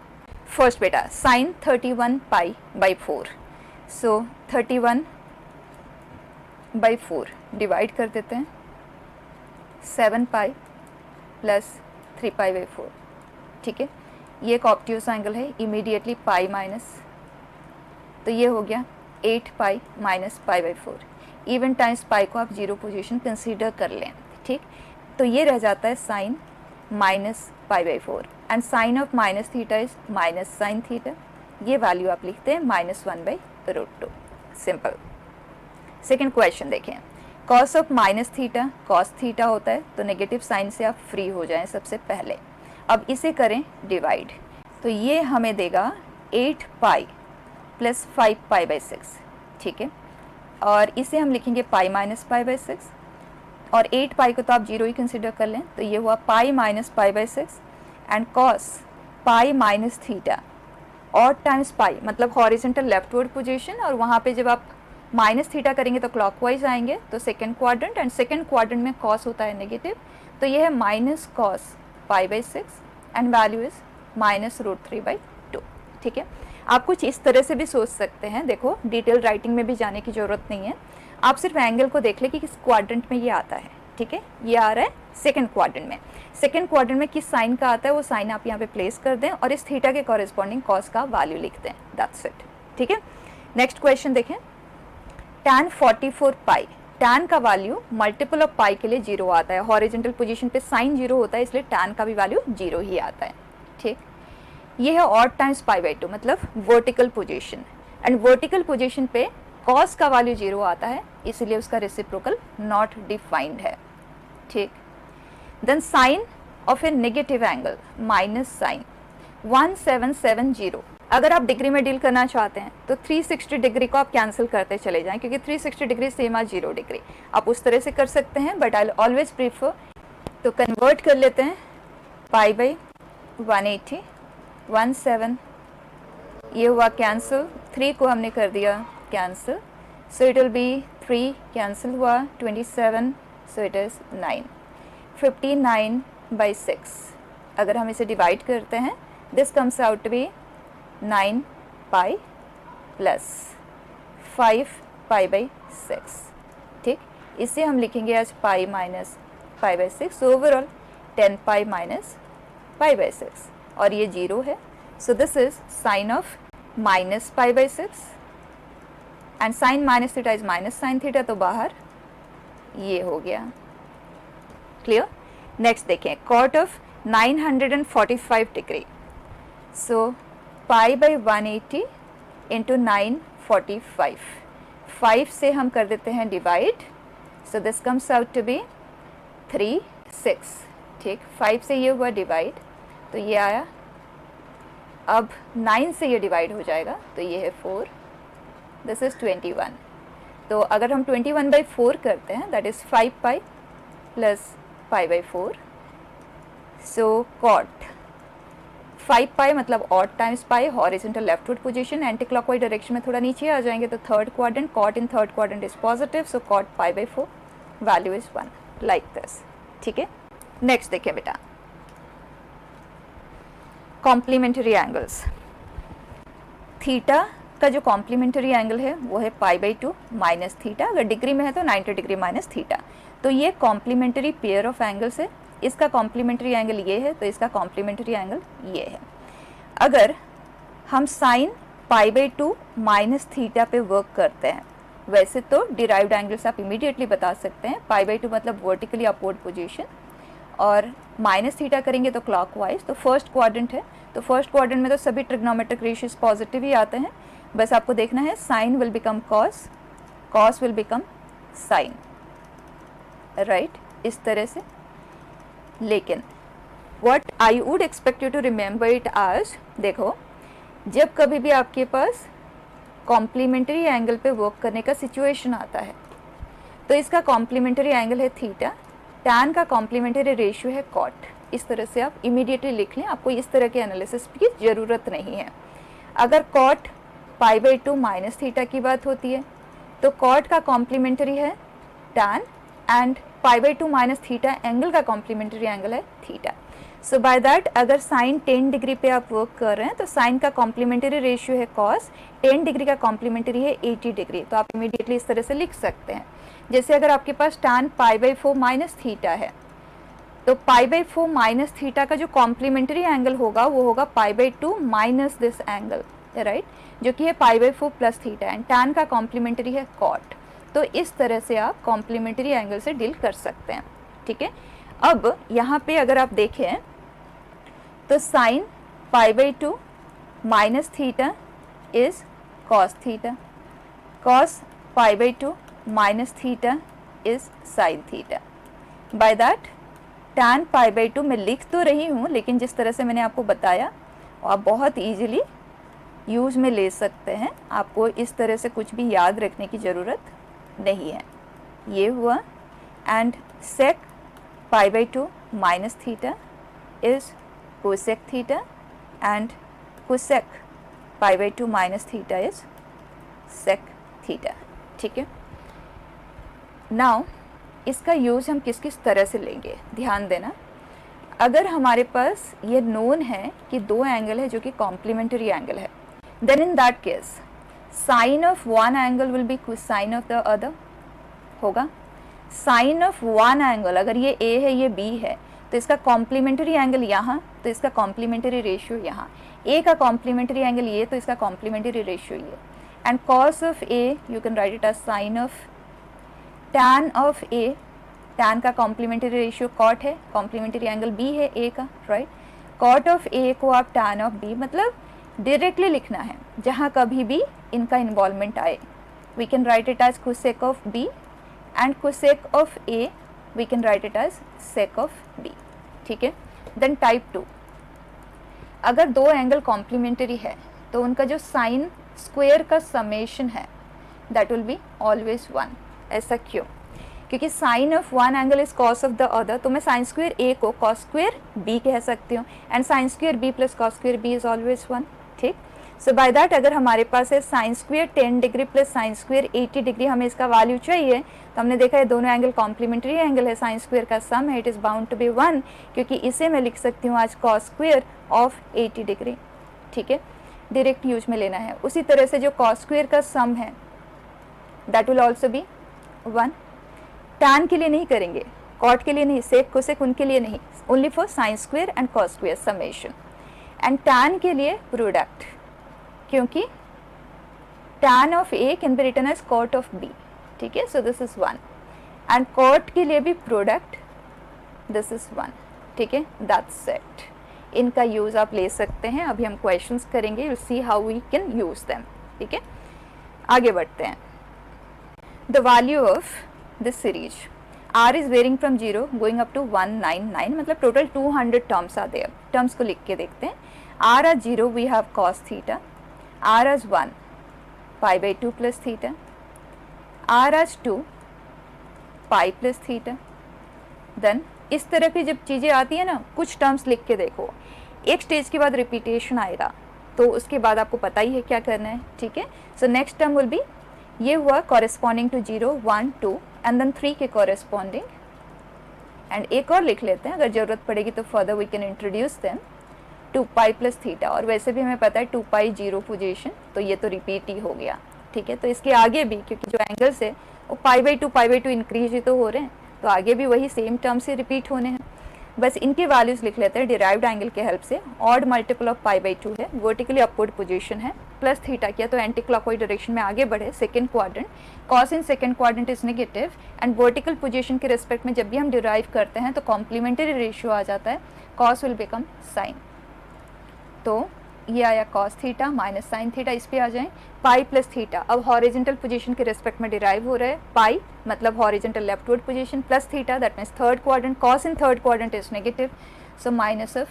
फर्स्ट बेटा sine 31 pi by 4, so 31 by 4 divide कर देते हैं 7 पाई प्लस 3 पाई बाई 4। ठीक है, ये एक ऑब्ट्यूस एंगल है, इमीडिएटली पाई माइनस, तो ये हो गया 8 पाई minus pi by 4। Even times पाई को आप 0 पोजीशन कंसीडर कर लें। ठीक, तो ये रह जाता है sine minus pi by 4, and sine of minus theta is minus sine theta. ये वैल्यू आप लिखते हैं -1/√2। सिंपल। सेकेंड क्वेश्चन देखें, cos of minus theta cos theta होता है, तो नेगेटिव साइन से आप फ्री हो जाएं सबसे पहले। अब इसे करें डिवाइड, तो ये हमें देगा 8 पाई प्लस 5 पाई बाई 6। ठीक है, और इसे हम लिखेंगे पाई माइनस पाई बाई 6, और 8 पाई को तो आप 0 ही कंसिडर कर लें, तो ये हुआ पाई minus pi by 6, and cos pi minus theta और टाइम्स पाई, मतलब हॉरिजेंटल लेफ्टवर्ड पोजीशन, और वहाँ पे जब आप माइनस थीटा करेंगे तो क्लॉकवाइज आएंगे, तो second quadrant, and second quadrant में कॉस होता है नेगेटिव, तो ये है minus cos pi by 6 and value is -√3/2। ठीक है, आप कुछ इस तरह से भी सोच सकते हैं, देखो डिटेल राइटिंग में भी जाने की ज़रूरत नहीं है, आप सिर्फ एंगल को देख लें कि किस क्वाड्रेंट में ये आता है। ठीक है, ये आ रहा है सेकंड क्वाड्रेंट में, सेकंड क्वाड्रेंट में किस साइन का आता है वो साइन आप यहाँ पे प्लेस कर दें, और इस थीटा के कॉरेस्पॉन्डिंग कॉस का वैल्यू लिख दें, दैट्स इट। ठीक है, नेक्स्ट क्वेश्चन देखें, tan 44 पाई, tan का वैल्यू मल्टीपल ऑफ पाई के लिए 0 आता है, हॉरिजेंटल पोजीशन पे साइन 0 होता है, इसलिए tan का भी वैल्यू 0 ही आता है। ठीक, ये है ऑड टाइम्स पाई बाई 2, मतलब vertical position, and vertical position पे cos का वैल्यू 0 आता है, इसीलिए उसका रेसिप्रोकल नॉट डिफाइंड है। ठीक, then sine of a negative angle minus sine 1770। अगर आप डिग्री में डील करना चाहते हैं तो 360 डिग्री को आप कैंसिल करते चले जाएं, क्योंकि 360 डिग्री सेम आज 0 डिग्री, आप उस तरह से कर सकते हैं, बट आई ऑलवेज प्रीफर तो कन्वर्ट कर लेते हैं पाई बाई 180 17, ये हुआ कैंसिल, 3 को हमने कर दिया cancel, so it will B 3 cancel हुआ 27, सो इट इज़ 9, 59/6। अगर हम इसे डिवाइड करते हैं this comes out to be 9 pi plus 5 pi by 6। ठीक, इसे हम लिखेंगे as pi minus pi by 6, overall 10 pi minus pi by 6, और ये 0 है, so this is sine of minus pi by 6, and sine minus theta is minus sine theta, तो बाहर ये हो गया। क्लियर। नेक्स्ट देखें, cot of 945 degree, so pi by 180 into 945, 5 से हम कर देते हैं divide, so this comes out to be 3 6, ठीक। 5 से ये हुआ डिवाइड तो ये आया, अब 9 से ये डिवाइड हो जाएगा तो ये है 4, दिस इज़ 21। तो अगर हम 21/4 करते हैं that is 5 pi plus π/4, so cot 5 pi मतलब odd times pi, horizontal leftward position, anti clockwise direction में थोड़ा नीचे आ जाएंगे तो third quadrant, cot in third quadrant is positive, so cot π/4 value is 1, like this, ठीक है। नेक्स्ट देखिए बेटा, कॉम्प्लीमेंट्री एंगल्स। थीटा का जो कॉम्प्लीमेंट्री एंगल है वो है π/2 माइनस थीटा, अगर डिग्री में है तो 90 डिग्री माइनस थीटा। तो ये कॉम्प्लीमेंट्री पेयर ऑफ एंगल्स है, इसका कॉम्प्लीमेंट्री एंगल ये है तो इसका कॉम्प्लीमेंट्री एंगल ये है। अगर हम साइन π/2 माइनस थीटा पे वर्क करते हैं, वैसे तो डिराइव्ड एंगल्स आप इमीडिएटली बता सकते हैं, π/2 मतलब वर्टिकली अपवर्ड पोजीशन, और माइनस थीटा करेंगे तो क्लॉकवाइज, तो फर्स्ट क्वाड्रेंट है, तो फर्स्ट क्वाड्रेंट में तो सभी ट्रिग्नोमेट्रिक रेशियोज पॉजिटिव ही आते हैं, बस आपको देखना है sine will become cos, cos will become sine, right, इस तरह से। लेकिन what I would expect you to remember it आज, देखो जब कभी भी आपके पास कॉम्प्लीमेंट्री एंगल पे वर्क करने का सिचुएशन आता है तो इसका कॉम्प्लीमेंट्री एंगल है थीटा, टैन का कॉम्प्लीमेंट्री रेशियो है कॉट, इस तरह से आप इमीडिएटली लिख लें, आपको इस तरह के एनालिसिस की ज़रूरत नहीं है। अगर कॉट π/2 माइनस थीटा की बात होती है तो कॉट का कॉम्प्लीमेंट्री है tan, and π/2 minus theta angle का कॉम्प्लीमेंट्री एंगल है थीटा। सो बाय दैट अगर साइन 10 डिग्री पे आप वर्क कर रहे हैं तो साइन का कॉम्प्लीमेंट्री रेशियो है कॉस, 10 डिग्री का कॉम्प्लीमेंट्री है 80 डिग्री, तो आप इमीडिएटली इस तरह से लिख सकते हैं। जैसे अगर आपके पास टैन π/4 माइनस थीटा है तो π/4 माइनस थीटा का जो कॉम्प्लीमेंट्री एंगल होगा वो होगा π/2 माइनस दिस एंगल, राइट, जो कि है π/4 प्लस थीटा, एंड टैन का कॉम्प्लीमेंट्री है कॉट। तो इस तरह से आप कॉम्प्लीमेंट्री एंगल से डील कर सकते हैं, ठीक है। अब यहाँ पे अगर आप देखें तो sine π/2 minus theta is cos theta, cos π/2 minus theta is sine theta. By that tan π/2 मैं लिख तो रही हूँ, लेकिन जिस तरह से मैंने आपको बताया आप बहुत ईजिली यूज़ में ले सकते हैं, आपको इस तरह से कुछ भी याद रखने की ज़रूरत नहीं है। ये हुआ, and sec π/2 minus theta is cosec theta, and cosec π/2 minus theta is sec theta, ठीक है। नाउ इसका यूज़ हम किस किस तरह से लेंगे, ध्यान देना। अगर हमारे पास ये नोन है कि दो एंगल है जो कि कॉम्प्लीमेंट्री एंगल है, then in that case sine of one angle will be cosine of the other होगा। साइन ऑफ वन एंगल, अगर ये ए है ये बी है तो इसका कॉम्प्लीमेंट्री एंगल यहाँ, तो इसका कॉम्प्लीमेंट्री रेशियो यहाँ, ए का कॉम्प्लीमेंट्री एंगल ये तो इसका कॉम्प्लीमेंट्री रेशियो ये, and cos of A you can write it as sine of tan of A, tan का कॉम्प्लीमेंट्री रेशियो कॉट है, कॉम्प्लीमेंट्री एंगल बी है ए का, राइट। कॉट ऑफ ए को आप टैन ऑफ बी, मतलब directly लिखना है जहाँ कभी भी इनका इन्वॉल्वमेंट आए, we can write it as cosec of B, and cosec of A we can write it as sake of B, ठीक है। देन टाइप 2, अगर दो एंगल कॉम्प्लीमेंट्री है तो उनका जो साइन स्क्वायर का समेशन है दैट विल बी ऑलवेज 1। ऐसा क्यों? क्योंकि sine of one angle is cos of the other, तो मैं साइन स्क्वायर ए को कॉस स्क्वायर बी कह सकती हूँ, and sine square B plus cos square B is always 1, ठीक। सो बाय दैट अगर हमारे पास है sine square 10 degree plus sine square 80 degree, हमें इसका वैल्यू चाहिए, तो हमने देखा है दोनों एंगल कॉम्प्लीमेंट्री एंगल है, साइन स्क्वायर का सम है, it is bound to be 1, क्योंकि इसे मैं लिख सकती हूँ आज कॉस स्क्वायर ऑफ 80 डिग्री, ठीक है, डायरेक्ट यूज में लेना है। उसी तरह से जो कॉस स्क्वायर का सम है that will also be 1। Tan के लिए नहीं करेंगे, कॉट के लिए नहीं, सेक कोसेक उनके लिए नहीं, only for sine square and cos square summation. And tan के लिए प्रोडक्ट, क्योंकि tan of A can be written as cot of B, ठीक है, so this is 1, and cot के लिए भी प्रोडक्ट, दिस इज 1, ठीक है, दैट्स इट। इनका यूज़ आप ले सकते हैं। अभी हम क्वेश्चंस करेंगे, you see how we can use them, ठीक है। आगे बढ़ते हैं। The value of this series r is varying from 0 going up to 199, मतलब total 200 terms are there. Terms को लिख के देखते हैं. r as 0 we have cos theta, r as 1 pi by 2 plus theta, r as 2 pi plus theta. Then इस तरह की जब चीज़ें आती है ना, कुछ टर्म्स लिख के देखो, एक स्टेज के बाद रिपीटेशन आएगा तो उसके बाद आपको पता ही है क्या करना है. ठीक है. So next term will be, ये हुआ कॉरेस्पॉन्डिंग टू 0 1 2 एंड देन 3 के कॉरेस्पॉन्डिंग. एंड एक और लिख लेते हैं, अगर ज़रूरत पड़ेगी तो further we can introduce them. 2 pi plus theta, और वैसे भी हमें पता है 2 पाई 0 पोजीशन, तो ये तो रिपीट ही हो गया. ठीक है. तो इसके आगे भी क्योंकि जो एंगल्स है वो पाई बाई टू इंक्रीज ही तो हो रहे हैं, तो आगे भी वही सेम टर्म से रिपीट होने हैं. बस इनकी वैल्यूज़ लिख लेते हैं डिराइव्ड एंगल के हेल्प से. Odd multiple of pi by 2 है, वर्टिकली अपवर्ड पोजीशन है, प्लस थीटा किया तो एंटी क्लॉकवाइज डायरेक्शन में आगे बढ़े, second quadrant. Cos in second quadrant is negative, and vertical position के रिस्पेक्ट में जब भी हम डिराइव करते हैं तो कॉम्प्लीमेंट्री रेशियो आ जाता है, कॉस विल बिकम साइन. तो ये आया cos theta minus sine theta. इस पे आ जाएं पाई प्लस थीटा. अब हॉरिजेंटल पोजीशन के रिस्पेक्ट में डिराइव हो रहा है, पाई मतलब horizontal leftward position, plus theta that means third quadrant. Cos in third quadrant is negative, so minus of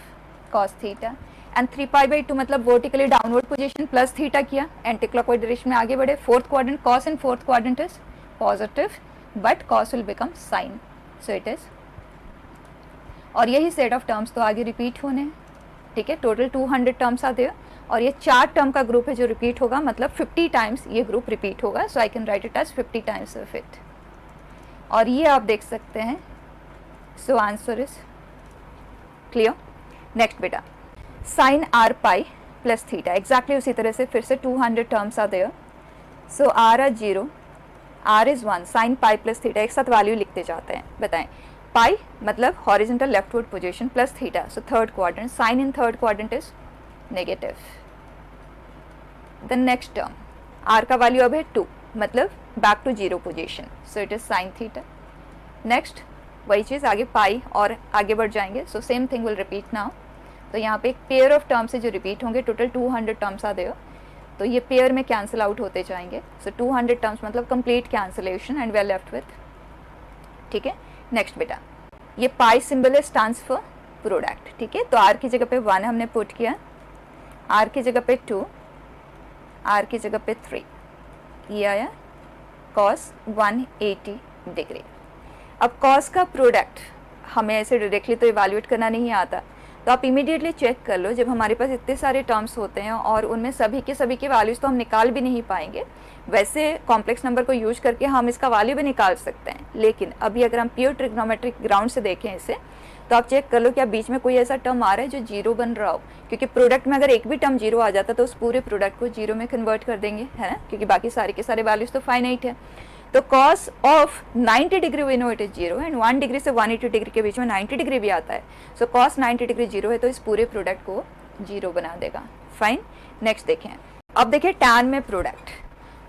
cos theta. And 3 pi by 2 मतलब vertically downward position, plus theta किया, anti clockwise direction में आगे बढ़े, fourth quadrant. Cos in fourth quadrant is positive but cos will become sign, so it is. और यही set of terms तो आगे repeat होने हैं. ठीक है. टोटल 200 टर्म्स आते हैं और ये 4 टर्म का ग्रुप है जो रिपीट होगा, मतलब 50 टाइम्स ये ग्रुप रिपीट होगा. So I can write it as 50 times of it. और ये आप देख सकते हैं. So answer is clear. Next बेटा, sine r pi plus theta, exactly उसी तरह से फिर से 200 terms are there. So r is 0, r is 1, sine pi plus theta, एक साथ वैल्यू लिखते जाते हैं. बताएं. पाई मतलब horizontal leftward position, plus theta so third quadrant, sign in third quadrant is negative. The next term r का value अब है 2, मतलब back to 0 position, so it is sine theta. Next वही चीज़ आगे पाई और आगे बढ़ जाएंगे, so same thing will repeat now. तो यहाँ पे एक पेयर ऑफ टर्म्स है जो रिपीट होंगे, टोटल 200 टर्म्स आ देगा, तो ये पेयर में कैंसिल आउट होते जाएंगे. सो 200 टर्म्स मतलब complete cancellation and we are left with. ठीक है. नेक्स्ट बेटा, ये पाई सिंबल है, स्टैंड्स फॉर प्रोडक्ट. ठीक है. तो आर की जगह पे 1 हमने पुट किया, आर की जगह पे 2, आर की जगह पे 3, ये आया कॉस 180 डिग्री. अब कॉस का प्रोडक्ट हमें ऐसे डायरेक्टली तो इवैल्यूएट करना नहीं आता, तो आप इमीडिएटली चेक कर लो. जब हमारे पास इतने सारे टर्म्स होते हैं और उनमें सभी के वैल्यूज़ तो हम निकाल भी नहीं पाएंगे, वैसे कॉम्प्लेक्स नंबर को यूज करके हम इसका वैल्यू भी निकाल सकते हैं. लेकिन अभी अगर हम प्योर ट्रिग्नोमेट्रिक ग्राउंड से देखें इसे, तो आप चेक कर लो क्या बीच में कोई ऐसा टर्म आ रहा है जो 0 बन रहा हो, क्योंकि प्रोडक्ट में अगर एक भी टर्म 0 आ जाता तो उस पूरे प्रोडक्ट को 0 में कन्वर्ट कर देंगे, है ना, क्योंकि बाकी सारे के सारे वैल्यूज़ तो फाइनाइट है. तो cos of 90 degree we know it is 0, and 1 degree से 180 डिग्री के बीच में 90 डिग्री भी आता है. सो कॉस 90 डिग्री 0 है, तो इस पूरे प्रोडक्ट को 0 बना देगा. फाइन. नेक्स्ट देखें. अब देखिए टैन में प्रोडक्ट.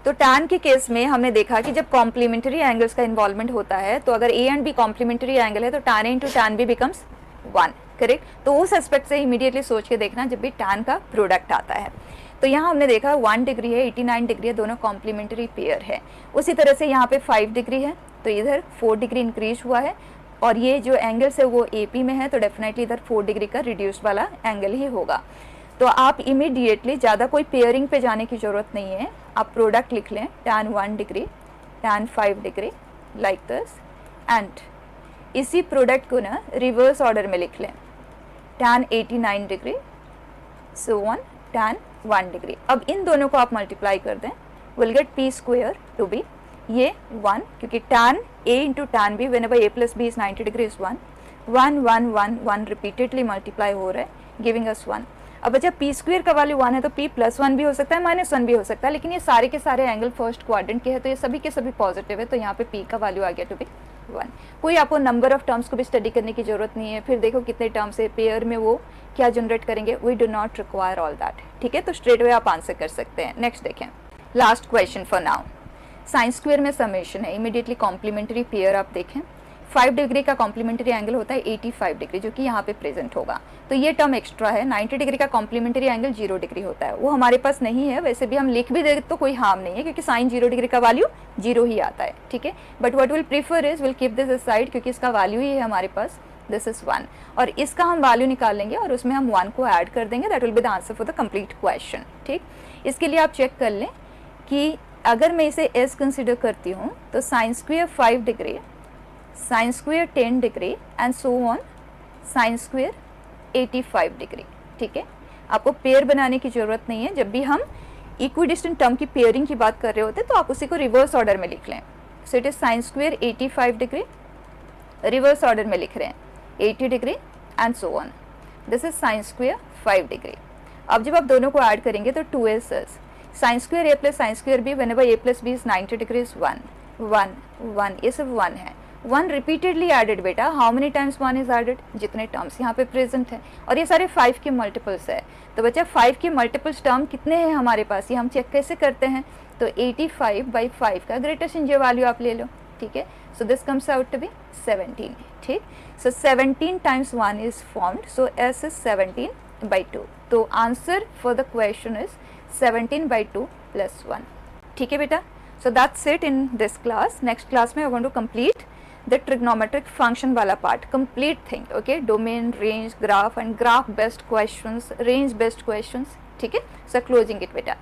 तो टैन के केस में हमने देखा कि जब कॉम्प्लीमेंट्री एंगल्स का इन्वॉल्वमेंट होता है, तो अगर A and B complementary angle है तो tan A into tan B becomes 1. Correct. तो उस एस्पेक्ट से इमीडिएटली सोच के देखना जब भी टैन का प्रोडक्ट आता है. तो यहाँ हमने देखा 1 डिग्री है, 89 डिग्री है, दोनों कॉम्प्लीमेंट्री पेयर है. उसी तरह से यहाँ पे 5 डिग्री है, तो इधर 4 डिग्री इंक्रीज हुआ है, और ये जो एंगल्स है वो AP में है, तो डेफिनेटली इधर 4 डिग्री का रिड्यूस्ड वाला एंगल ही होगा. तो आप इमीडिएटली ज़्यादा कोई पेयरिंग पे जाने की ज़रूरत नहीं है, आप प्रोडक्ट लिख लें. Tan 1 degree, tan 5 degree, like this. And इसी प्रोडक्ट को ना रिवर्स ऑर्डर में लिख लें. Tan 89 degree, so on, tan 1 degree. अब इन दोनों को आप मल्टीप्लाई कर दें, will get P square to be ये 1, क्योंकि tan A into tan B when A plus B is 90 degree is 1, 1 1 1 1 repeatedly multiply हो रहा है, गिविंग अस 1. अब जब पी स्क्वायर का वैल्यू 1 है तो p प्लस 1 भी हो सकता है, माइनस 1 भी हो सकता है, लेकिन ये सारे के सारे एंगल फर्स्ट क्वाड्रेंट के हैं, तो ये सभी के सभी पॉजिटिव है, तो यहाँ पे p का वैल्यू आ गया टू बी 1. कोई आपको नंबर ऑफ टर्म्स को भी स्टडी करने की जरूरत नहीं है. फिर देखो कितने टर्म्स है पेयर में, वो क्या जनरेट करेंगे, we do not require all that. ठीक है. तो स्ट्रेट वे आप आंसर कर सकते हैं. नेक्स्ट देखें. Last question for now. Sine square में समेशन है, इमीडिएटली कॉम्प्लीमेंट्री पेयर आप देखें. 5 डिग्री का कॉम्प्लीमेंट्री एंगल होता है 85 डिग्री, जो कि यहाँ पे प्रेजेंट होगा। तो ये टर्म एक्स्ट्रा है। 90 डिग्री का कॉम्प्लीमेंट्री एंगल 0 डिग्री होता है, वो हमारे पास नहीं है। वैसे भी हम लिख भी दे तो कोई हार्म नहीं है, क्योंकि साइन 0 डिग्री का वैल्यू 0 ही आता है, ठीक है। But what will prefer is will keep this side, क्योंकि इसका वैल्यू ही है हमारे पास, दिस इज 1, और इसका हम वैल्यू निकाल लेंगे और उसमें हम 1 को ऐड कर देंगे। That will be the answer for the complete question, ठीक। इसके लिए आप चेक कर लें कि अगर मैं इसे एस कंसिडर करती हूँ तो sign square 5 degree, sine square 10 degree and so on sign square 85 degree, ठीक है। आपको पेयर बनाने की ज़रूरत नहीं है। जब भी हम इक्विडिस्टेंट टर्म की पेयरिंग की बात कर रहे होते हैं तो आप उसी को रिवर्स ऑर्डर में लिख लें। So it is sine square 85 degree, reverse order में लिख रहे हैं 80 degree and so on, this is sine square 5 degree. अब जब आप दोनों को ऐड करेंगे तो 2s sine square A plus sine square B whenever A plus B is 90 degree is 1 1 1, ये सिर्फ 1 है। 1 रिपीटेडली एडेड बेटा, how many times 1 is added, जितने टर्म्स यहाँ पे प्रेजेंट है, और ये सारे 5 के मल्टीपल्स है। तो बच्चा 5 के मल्टीपल्स टर्म कितने हैं हमारे पास, ये हम चेक कैसे करते हैं। तो 85/5 का ग्रेटेस्ट इंजर वैल्यू आप ले लो, ठीक है। So this comes out to be 17, ठीक। So 17 times 1 is formed, so s is 17/2। तो answer for the question is 17/2 + 1, ठीक है बेटा। So that's it in this class. Next class में we are going to complete the trigonometric function वाला part, complete thing, okay, domain, range, graph and graph based questions, range based questions, ठीक है। So closing it बेटा।